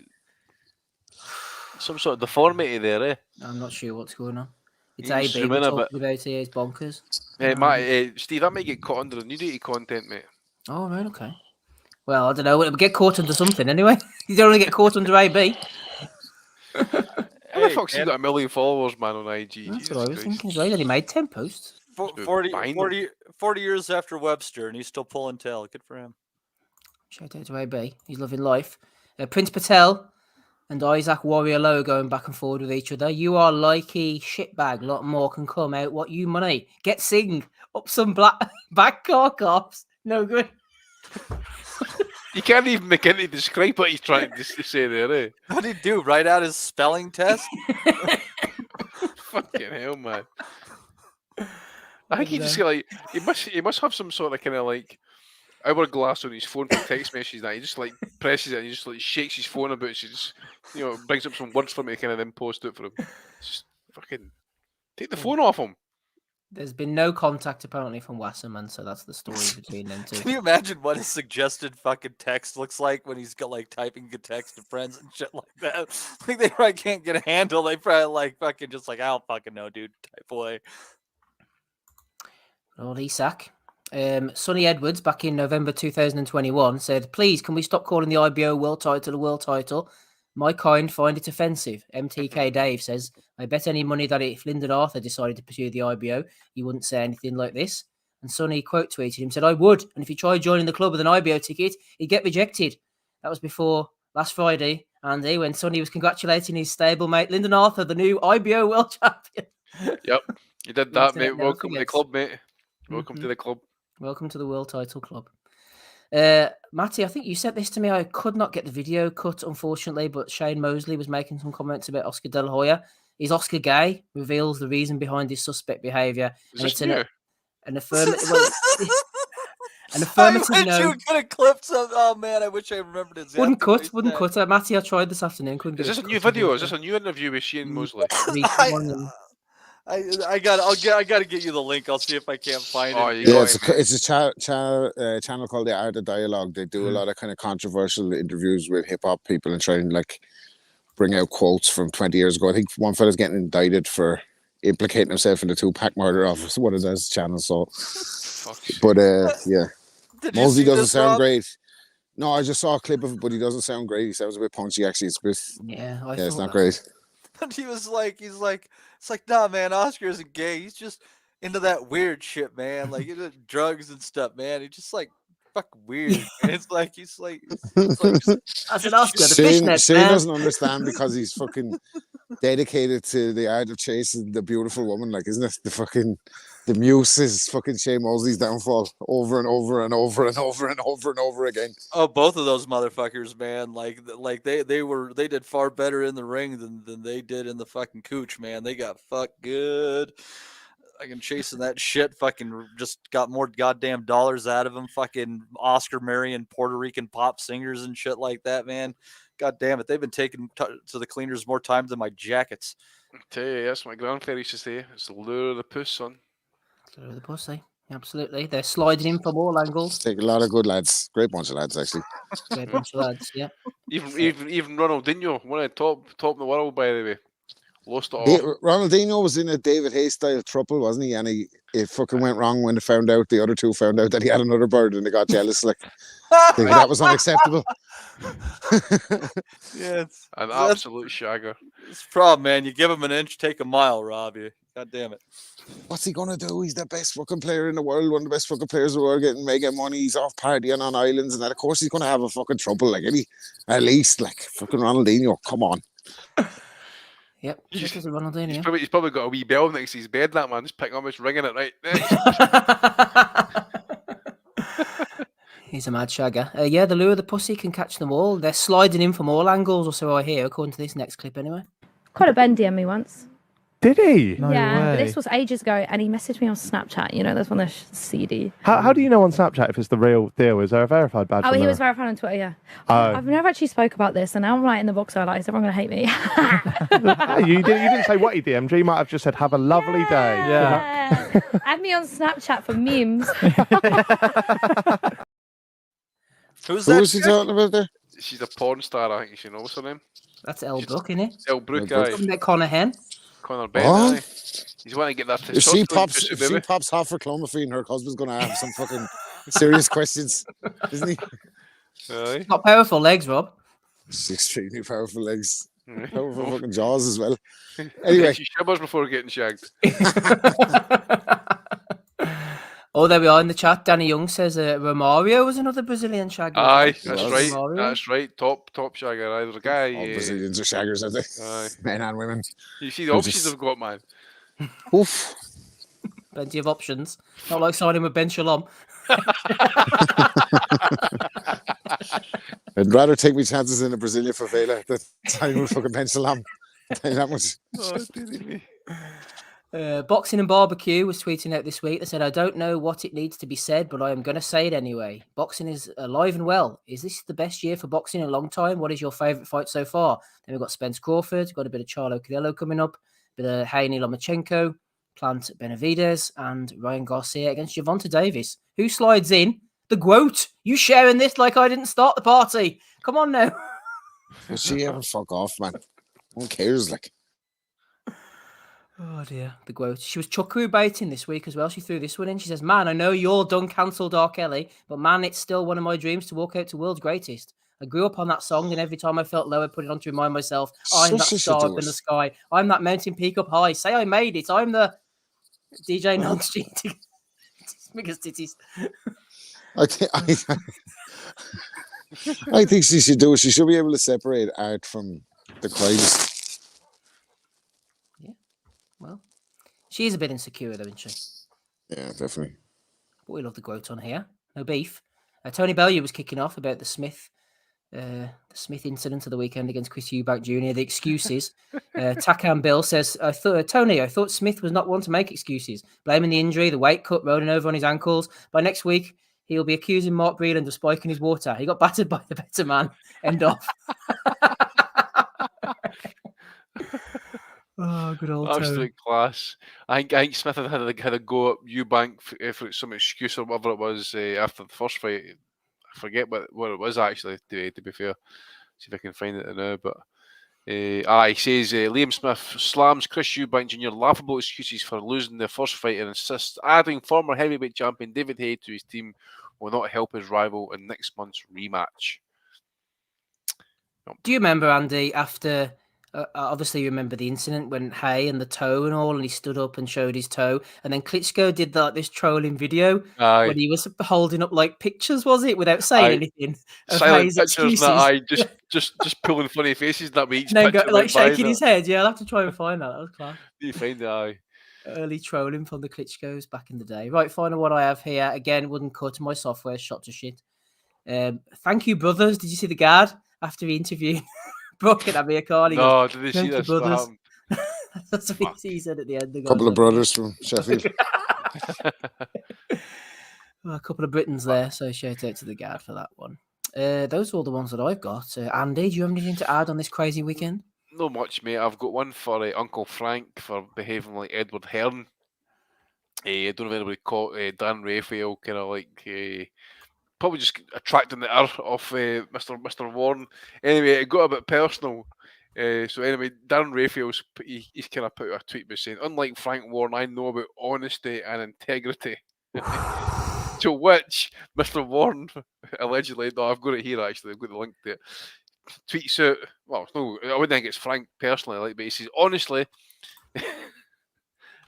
Some sort of deformity there, eh? I'm not sure what's going on. It's You AB zoom we're in a talking about here. It's bonkers. Hey, Matt, Steve, I might get caught under the nudity content, mate. Oh, right, okay. Well, I don't know. We'll get caught under something anyway. You don't want to get caught under AB. How the fuck's he got 1 million followers, man, on IG? That's Jesus what I was Christ. thinking as well. He only made 10 posts. 40 years after Webster, and he's still pulling tail. Good for him. Shout out to AB. He's loving life. Prince Patel and Isaac Warrior Low going back and forward with each other. You are likey shitbag. A lot more can come out. What you money? Get Sing up some back car cops. No good. You can't even begin to describe what he's trying to say there, eh? What did he do? Write out his spelling test? Fucking hell, man. I think he just like he must have some sort of kind of like hourglass on his phone for text messages that he just like presses it and he just like shakes his phone about. She just brings up some words for me, kind of then post it for him. Just fucking take the phone off him. There's been no contact apparently from Wasserman, so that's the story between them two. Can you imagine what his suggested fucking text looks like when he's got like typing good text to friends and shit like that? Like they probably can't get a handle. They probably like fucking just like, I don't fucking know, dude. Type away. Lord Isak. Sonny Edwards back in November 2021 said, please, can we stop calling the IBO world title a world title? My kind find it offensive. MTK Dave says, I bet any money that if Lyndon Arthur decided to pursue the IBO, he wouldn't say anything like this. And Sonny quote tweeted him, said, I would. And if he tried joining the club with an IBO ticket, he'd get rejected. That was before last Friday, Andy, when Sonny was congratulating his stablemate, Lyndon Arthur, the new IBO world champion. Yep, you did that, mate. Welcome to the club, mate. Welcome to the club. Welcome to the world title club. Matty, I think you sent this to me. I could not get the video cut, unfortunately, but Shane Mosley was making some comments about Oscar De La Hoya. Is Oscar gay? Reveals the reason behind his suspect behaviour. And it's an affirmative. An affirmative I wish no. you could have clipped some. Oh man, I wish I remembered exactly. Wouldn't cut. Matty, I tried this afternoon. Couldn't get Is this it a new cut. video? Is this a new interview with Shane Mosley? I got to get you the link. I'll see if I can't find it. Yeah, it's a channel called The Art of Dialogue. They do a lot of kind of controversial interviews with hip hop people and try and like bring out quotes from 20 years ago. I think one fella's getting indicted for implicating himself in the Tupac murder of one of those channels. So, but yeah, Mosley doesn't sound great. No, I just saw a clip of it, but he doesn't sound great. He sounds a bit punchy, actually. It's a bit, it's not great. And he's like, it's like, nah, man, Oscar isn't gay. He's just into that weird shit, man. Like into drugs and stuff, man. He's just like fucking weird. Man. It's like he's like that's an Oscar. Shane doesn't understand because he's fucking dedicated to the art of chasing the beautiful woman. Like, isn't it the muse is fucking Shane Mosley's downfall over and over and over and over and over and over again. Oh, both of those motherfuckers, man. Like they did far better in the ring than they did in the fucking cooch, man. They got fucked good. Fucking chasing that shit, fucking just got more goddamn dollars out of them. Fucking Oscar marrying Puerto Rican pop singers and shit like that, man. God damn it, they've been taken to the cleaners more times than my jackets. I tell you, yes, my grandfather used to say, it's the lure of the puss, son. Lure of the pussy, absolutely. They're sliding in from all angles. Take a lot of good lads, great bunch of lads, actually. Great bunch of lads, yeah. Even Ronaldinho, one of the top in the world, by the way. Lost it all. Ronaldinho was in a David Hayes style trouble, wasn't he? And it fucking went wrong when the other two found out that he had another bird and they got jealous. Like, that was unacceptable. Yeah, an absolute shagger. It's a problem, man. You give him an inch, take a mile, Robbie. God damn it. What's he gonna do? He's the best fucking player in the world, one of the best fucking players in the world, getting mega money. He's off partying on islands, and that. Of course he's gonna have a fucking trouble. Like, at least like fucking Ronaldinho. Come on. Yep, just as a Ronaldinho. He's probably got a wee bell next to his bed, that man. Just picking up, just ringing it right. He's a mad shagger. Yeah, the lure of the pussy can catch them all. They're sliding in from all angles, or so I hear, according to this next clip anyway. Quite Ben DM'd me once. Did he? But this was ages ago, and he messaged me on Snapchat. You know, there's one of the CD. How do you know on Snapchat if it's the real deal? Is there a verified badge? Oh, he was verified on Twitter, yeah. I've never actually spoke about this, and now I'm writing the book, so like, is everyone going to hate me? You didn't say what he DM'd. You might have just said, have a lovely day. Yeah. Add me on Snapchat for memes. Who's he talking about there? She's a porn star, I think you know. What's her name? That's Elle Brook, isn't it? Elle Brook, aye. Conor Hen. Conor Ben, aye. He's wanting to get that. If she pops half for clomiphene, her husband's going to have some fucking serious questions, isn't he? Aye. Got powerful legs, Rob. She's extremely powerful legs. Powerful fucking jaws as well. Anyway. She shivers before getting shagged. Oh, there we are in the chat. Danny Young says Romario was another Brazilian shagger. Aye, that's right. Romario. That's right. Top shagger. Either the guy. All Brazilians are shaggers, aren't they? Aye. Men and women. You see the options they've got, man. Oof. Plenty of options. Not like signing with Ben Shalom. I'd rather take my chances in a Brazilian favela than signing with fucking Ben Shalom. I'll tell you that much. Oh, dearie me. Boxing and Barbecue was tweeting out this week. They said, I don't know what it needs to be said, but I am going to say it anyway. Boxing is alive and well. Is this the best year for boxing in a long time? What is your favourite fight so far? Then we've got Spence Crawford, got a bit of Charlo Canelo coming up, a bit of Haney Lomachenko, Plant Benavidez, and Ryan Garcia against Gervonta Davis. Who slides in? The Goat. You sharing this like I didn't start the party. Come on now. Will she ever fuck off, man? Who cares, like? Oh dear, the Goat. She was chuckaroo baiting this week as well. She threw this one in. She says, man, I know you're done cancelled R. Kelly, but man, it's still one of my dreams to walk out to World's Greatest. I grew up on that song, and every time I felt low, I put it on to remind myself, I'm that star up in the sky. I'm that mountain peak up high. Say I made it. I'm the DJ non-cheating. Biggest titties. I think she should do it. She should be able to separate art from the crimes. Well, she is a bit insecure, though, isn't she? Yeah, definitely. But we love the growth on here. No beef. Tony Bellew was kicking off about the Smith incident of the weekend against Chris Eubank Jr. The excuses. Takan Bill says, I thought Smith was not one to make excuses. Blaming the injury, the weight cut, rolling over on his ankles. By next week, he'll be accusing Mark Breland of spiking his water. He got battered by the better man. End off. Oh, good old absolute class. I think Smith had a go at Eubank for some excuse or whatever it was after the first fight. I forget what it was actually. To be fair, see if I can find it now. But he says Liam Smith slams Chris Eubank Jr. laughable excuses for losing the first fight and insists adding former heavyweight champion David Haye to his team will not help his rival in next month's rematch. Do you remember, Andy, after... obviously, you remember the incident when Haye and the toe and all, and he stood up and showed his toe, and then Klitschko did this trolling video when he was holding up like pictures, was it, without saying anything? Silent pictures, just pulling funny faces that we each and then picture shaking his head. Yeah, I'll have to try and find that. That was class. You find that? Early trolling from the Klitschkos back in the day. Right, final one I have here again. Wouldn't cut. My software shot to shit. Thank you, brothers. Did you see the guard after the interview? Broken at me a car. No, did they see this? Brothers. That's what he said at the end. A couple of brothers from Sheffield. A couple of Britons there, so shout out to the guard for that one. Those are all the ones that I've got. Andy, do you have anything to add on this crazy weekend? Not much, mate. I've got one for Uncle Frank for behaving like Edward Hearn. I don't know if anybody caught Dan Raphael kind of like... probably just attracting the ire of Mr. Warren. Anyway, it got a bit personal. So anyway, Darren Raphael's he's kind of put out a tweet by saying, unlike Frank Warren, I know about honesty and integrity. To which Mr. Warren allegedly, no, I've got it here actually, I've got the link to it, tweets out, well, no, I wouldn't think it's Frank personally, but he says, honestly,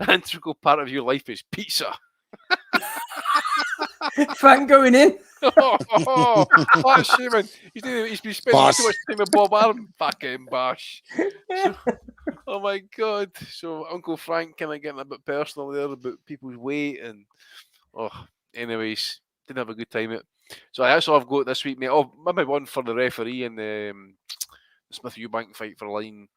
an integral part of your life is pizza. Frank going in. That's shaming. He's been spending too much time with Bob Arum. Fucking bosh. Oh my God. So Uncle Frank kind of getting a bit personal there about people's weight and anyways, didn't have a good time it. So that's all I've got this week, mate. Oh, maybe one for the referee in the Smith Eubank fight for allowing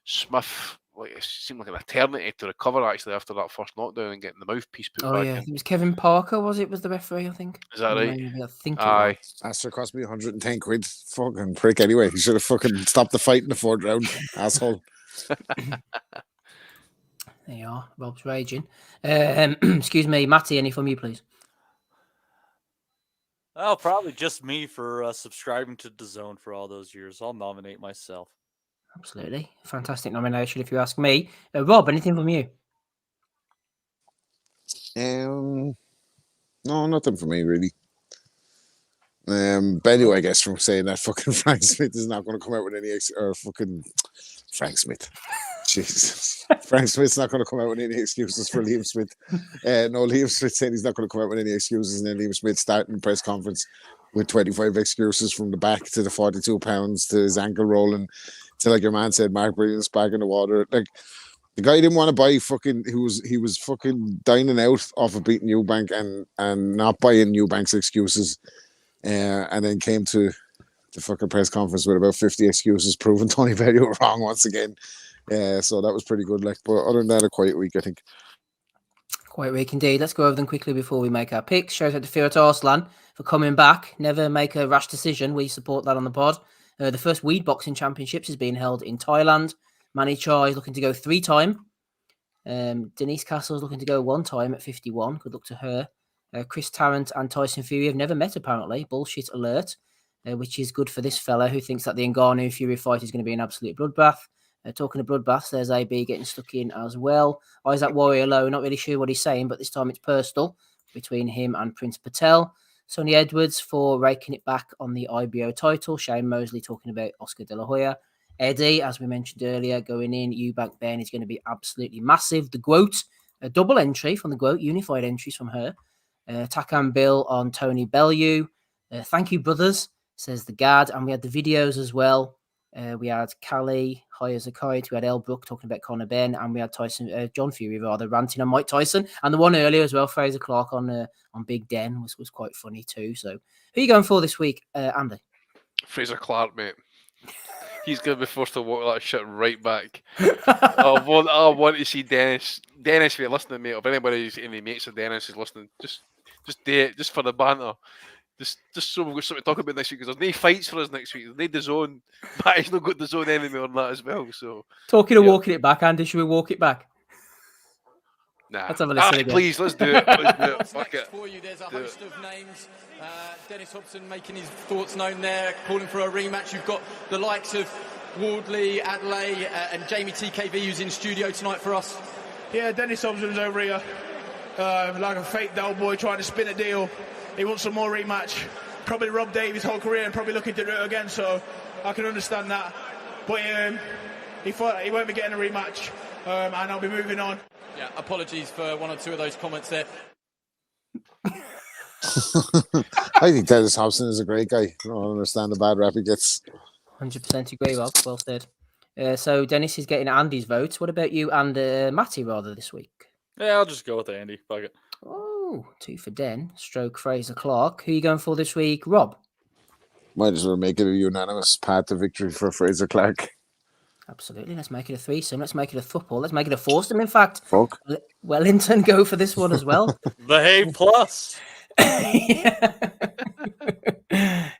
Smith, like, it seemed like an eternity to recover actually after that first knockdown and getting the mouthpiece put back in. It was Kevin Parker, was the referee, I think? Is that right? I think it was. Astor cost me 110 quid. Fucking prick anyway. He should have fucking stopped the fight in the fourth round. Asshole. There you are. Rob's raging. Excuse me, Matty, any from you, please? Oh, probably just me for subscribing to DAZN for all those years. I'll nominate myself. Absolutely. Fantastic nomination, if you ask me. Rob, anything from you? No, nothing for me, really. Benny, I guess, from saying that fucking Frank Smith is not going to come out with any fucking Frank Smith. Jesus. Frank Smith's not going to come out with any excuses for Liam Smith. No, Liam Smith said he's not going to come out with any excuses, and then Liam Smith starting the press conference with 25 excuses from the back to the 42 pounds to his ankle rolling to, like your man said, Mark Breland's back in the water. Like, the guy didn't want to buy fucking, he was fucking dining out off of beating Eubank and not buying Eubank's excuses. And then came to the fucking press conference with about 50 excuses, proving Tony Bellew wrong once again. So that was pretty good. Like, but other than that, a quiet week, I think. Quiet week indeed. Let's go over them quickly before we make our picks. Shout out to Firat Arslan for coming back. Never make a rash decision. We support that on the pod. The first Weed Boxing Championships is being held in Thailand. Manny Chai is looking to go 3-time. Denise Castle is looking to go 1 time at 51. Good luck to her. Chris Tarrant and Tyson Fury have never met, apparently. Bullshit alert, which is good for this fella who thinks that the Ngannou Fury fight is going to be an absolute bloodbath. Talking of bloodbaths, there's AB getting stuck in as well. Isaac Warrior Low, not really sure what he's saying, but this time it's personal between him and Prince Patel. Sonny Edwards for raking it back on the IBO title. Shane Mosley talking about Oscar De La Hoya. Eddie, as we mentioned earlier, going in. Eubank Ben is going to be absolutely massive. The GOAT, A double entry from the GWOAT, unified entries from her. Takan Bill on Tony Bellew. Thank you, brothers, says the Gad. And we had the videos as well. We had Callie, high as a kite. We had El Brook talking about Conor Benn. And we had John Fury, rather, ranting on Mike Tyson. And the one earlier as well, Fraser Clark on Big Den was quite funny too. So who are you going for this week, Andy? Fraser Clark, mate. He's going to be forced to walk that shit right back. I want to see Dennis. Dennis, if you're listening, mate, if anybody, any mates of Dennis is listening, just do it, just for the banter. Just so we've got something to talk about next week, because there's no fights for us next week. There's no DAZN, but he's not got DAZN enemy on that as well. So talking of walking it back, Andy, should we walk it back? Nah. Let's have a listen again. Please, let's do it. Let's do it. Fuck it. For you, there's a host of names. Dennis Hobson making his thoughts known there, calling for a rematch. You've got the likes of Wardley, Adelaide, and Jamie TKV, who's in studio tonight for us. Yeah, Dennis Hobson's over here, like a fake dull boy trying to spin a deal. He wants some more rematch. Probably robbed Dave his whole career and probably looking to do it again, so I can understand that. But he thought he won't be getting a rematch, and I'll be moving on. Yeah, apologies for one or two of those comments there. I think Dennis Hobson is a great guy. I don't understand the bad rap he gets. 100% agree, Rob. Well said. So Dennis is getting Andy's votes. What about you and Matty, rather, this week? Yeah, I'll just go with Andy. Fuck it. Oh, 2 for Den. Stroke Fraser Clark. Who are you going for this week, Rob? Might as well make it a unanimous path to victory for Fraser Clark. Absolutely. Let's make it a threesome. Let's make it a throuple. Let's make it a foursome, in fact. Fuck. Wellington, go for this one as well. The Hay Plus.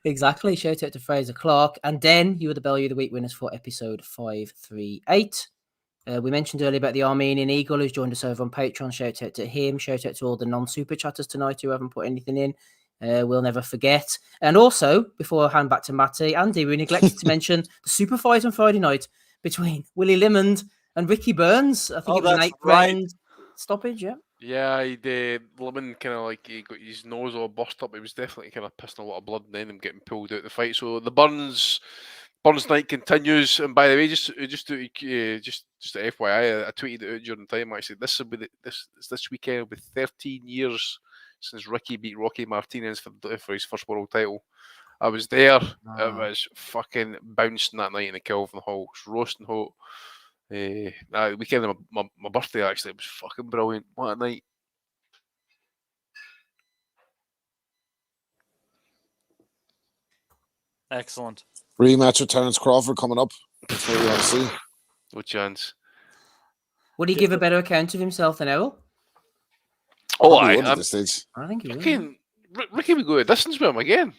Exactly. Shout out to Fraser Clark. And then you were the Bellew of the Week winners for episode 538. We mentioned earlier about the Armenian Eagle who's joined us over on Patreon. Shout out to him. Shout out to all the non-super chatters tonight who haven't put anything in. We'll never forget. And also, before I hand back to Matty, Andy, we neglected to mention the super fight on Friday night between Willie Limond and Ricky Burns. I think it was an 8-round stoppage, yeah? Yeah, Lemon kind of like he got his nose all bust up. He was definitely kind of pissing a lot of blood, and then him getting pulled out of the fight. So the Burns night continues. And by the way, just FYI, I tweeted it out during the time. I said this weekend will be 13 years since Ricky beat Rocky Martinez for his first world title. I was there. It was fucking bouncing that night in the Kelvin Hall. It was roasting hot. Weekend of my birthday, actually, it was fucking brilliant. What a night. Excellent. Rematch with Terence Crawford coming up. That's what we want to see. No chance. Would he give a better account of himself than Errol? Oh, at this stage. I think he would. Ricky would go a distance with him again.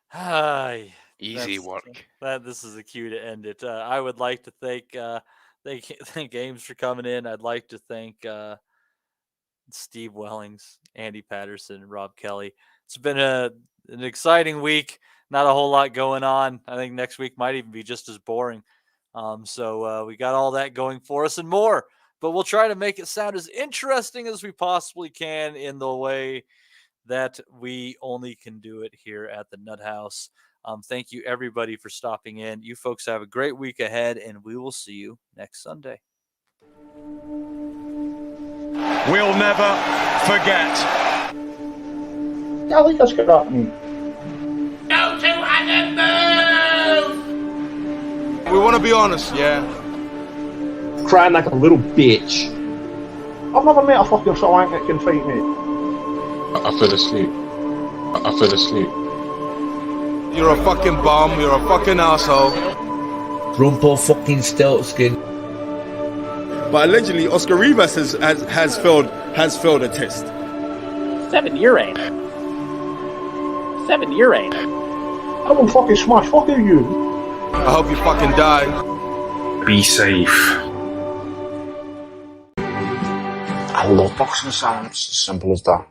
Hi. Easy work. This is a cue to end it. I would like to thank Ames for coming in. I'd like to thank Steve Wellings, Andy Patterson, Rob Kelly. It's been an exciting week. Not a whole lot going on. I think next week might even be just as boring. So we got all that going for us and more. But we'll try to make it sound as interesting as we possibly can in the way that we only can do it here at the Nuthouse. Thank you, everybody, for stopping in. You folks have a great week ahead, and we will see you next Sunday. We'll never forget. I think that's good happening. Go to and move! We want to be honest, yeah? Crying like a little bitch. I've never met a fucking swank that can fight me. I fell asleep. I fell asleep. You're a fucking bum, you're a fucking asshole. Rumpo fucking Steltskin. But allegedly, Oscar Rivas has failed a test. 7-year aim. 7-year aim. I will fucking smash fucking you. I hope you fucking die. Be safe. I love boxing sounds. As simple as that.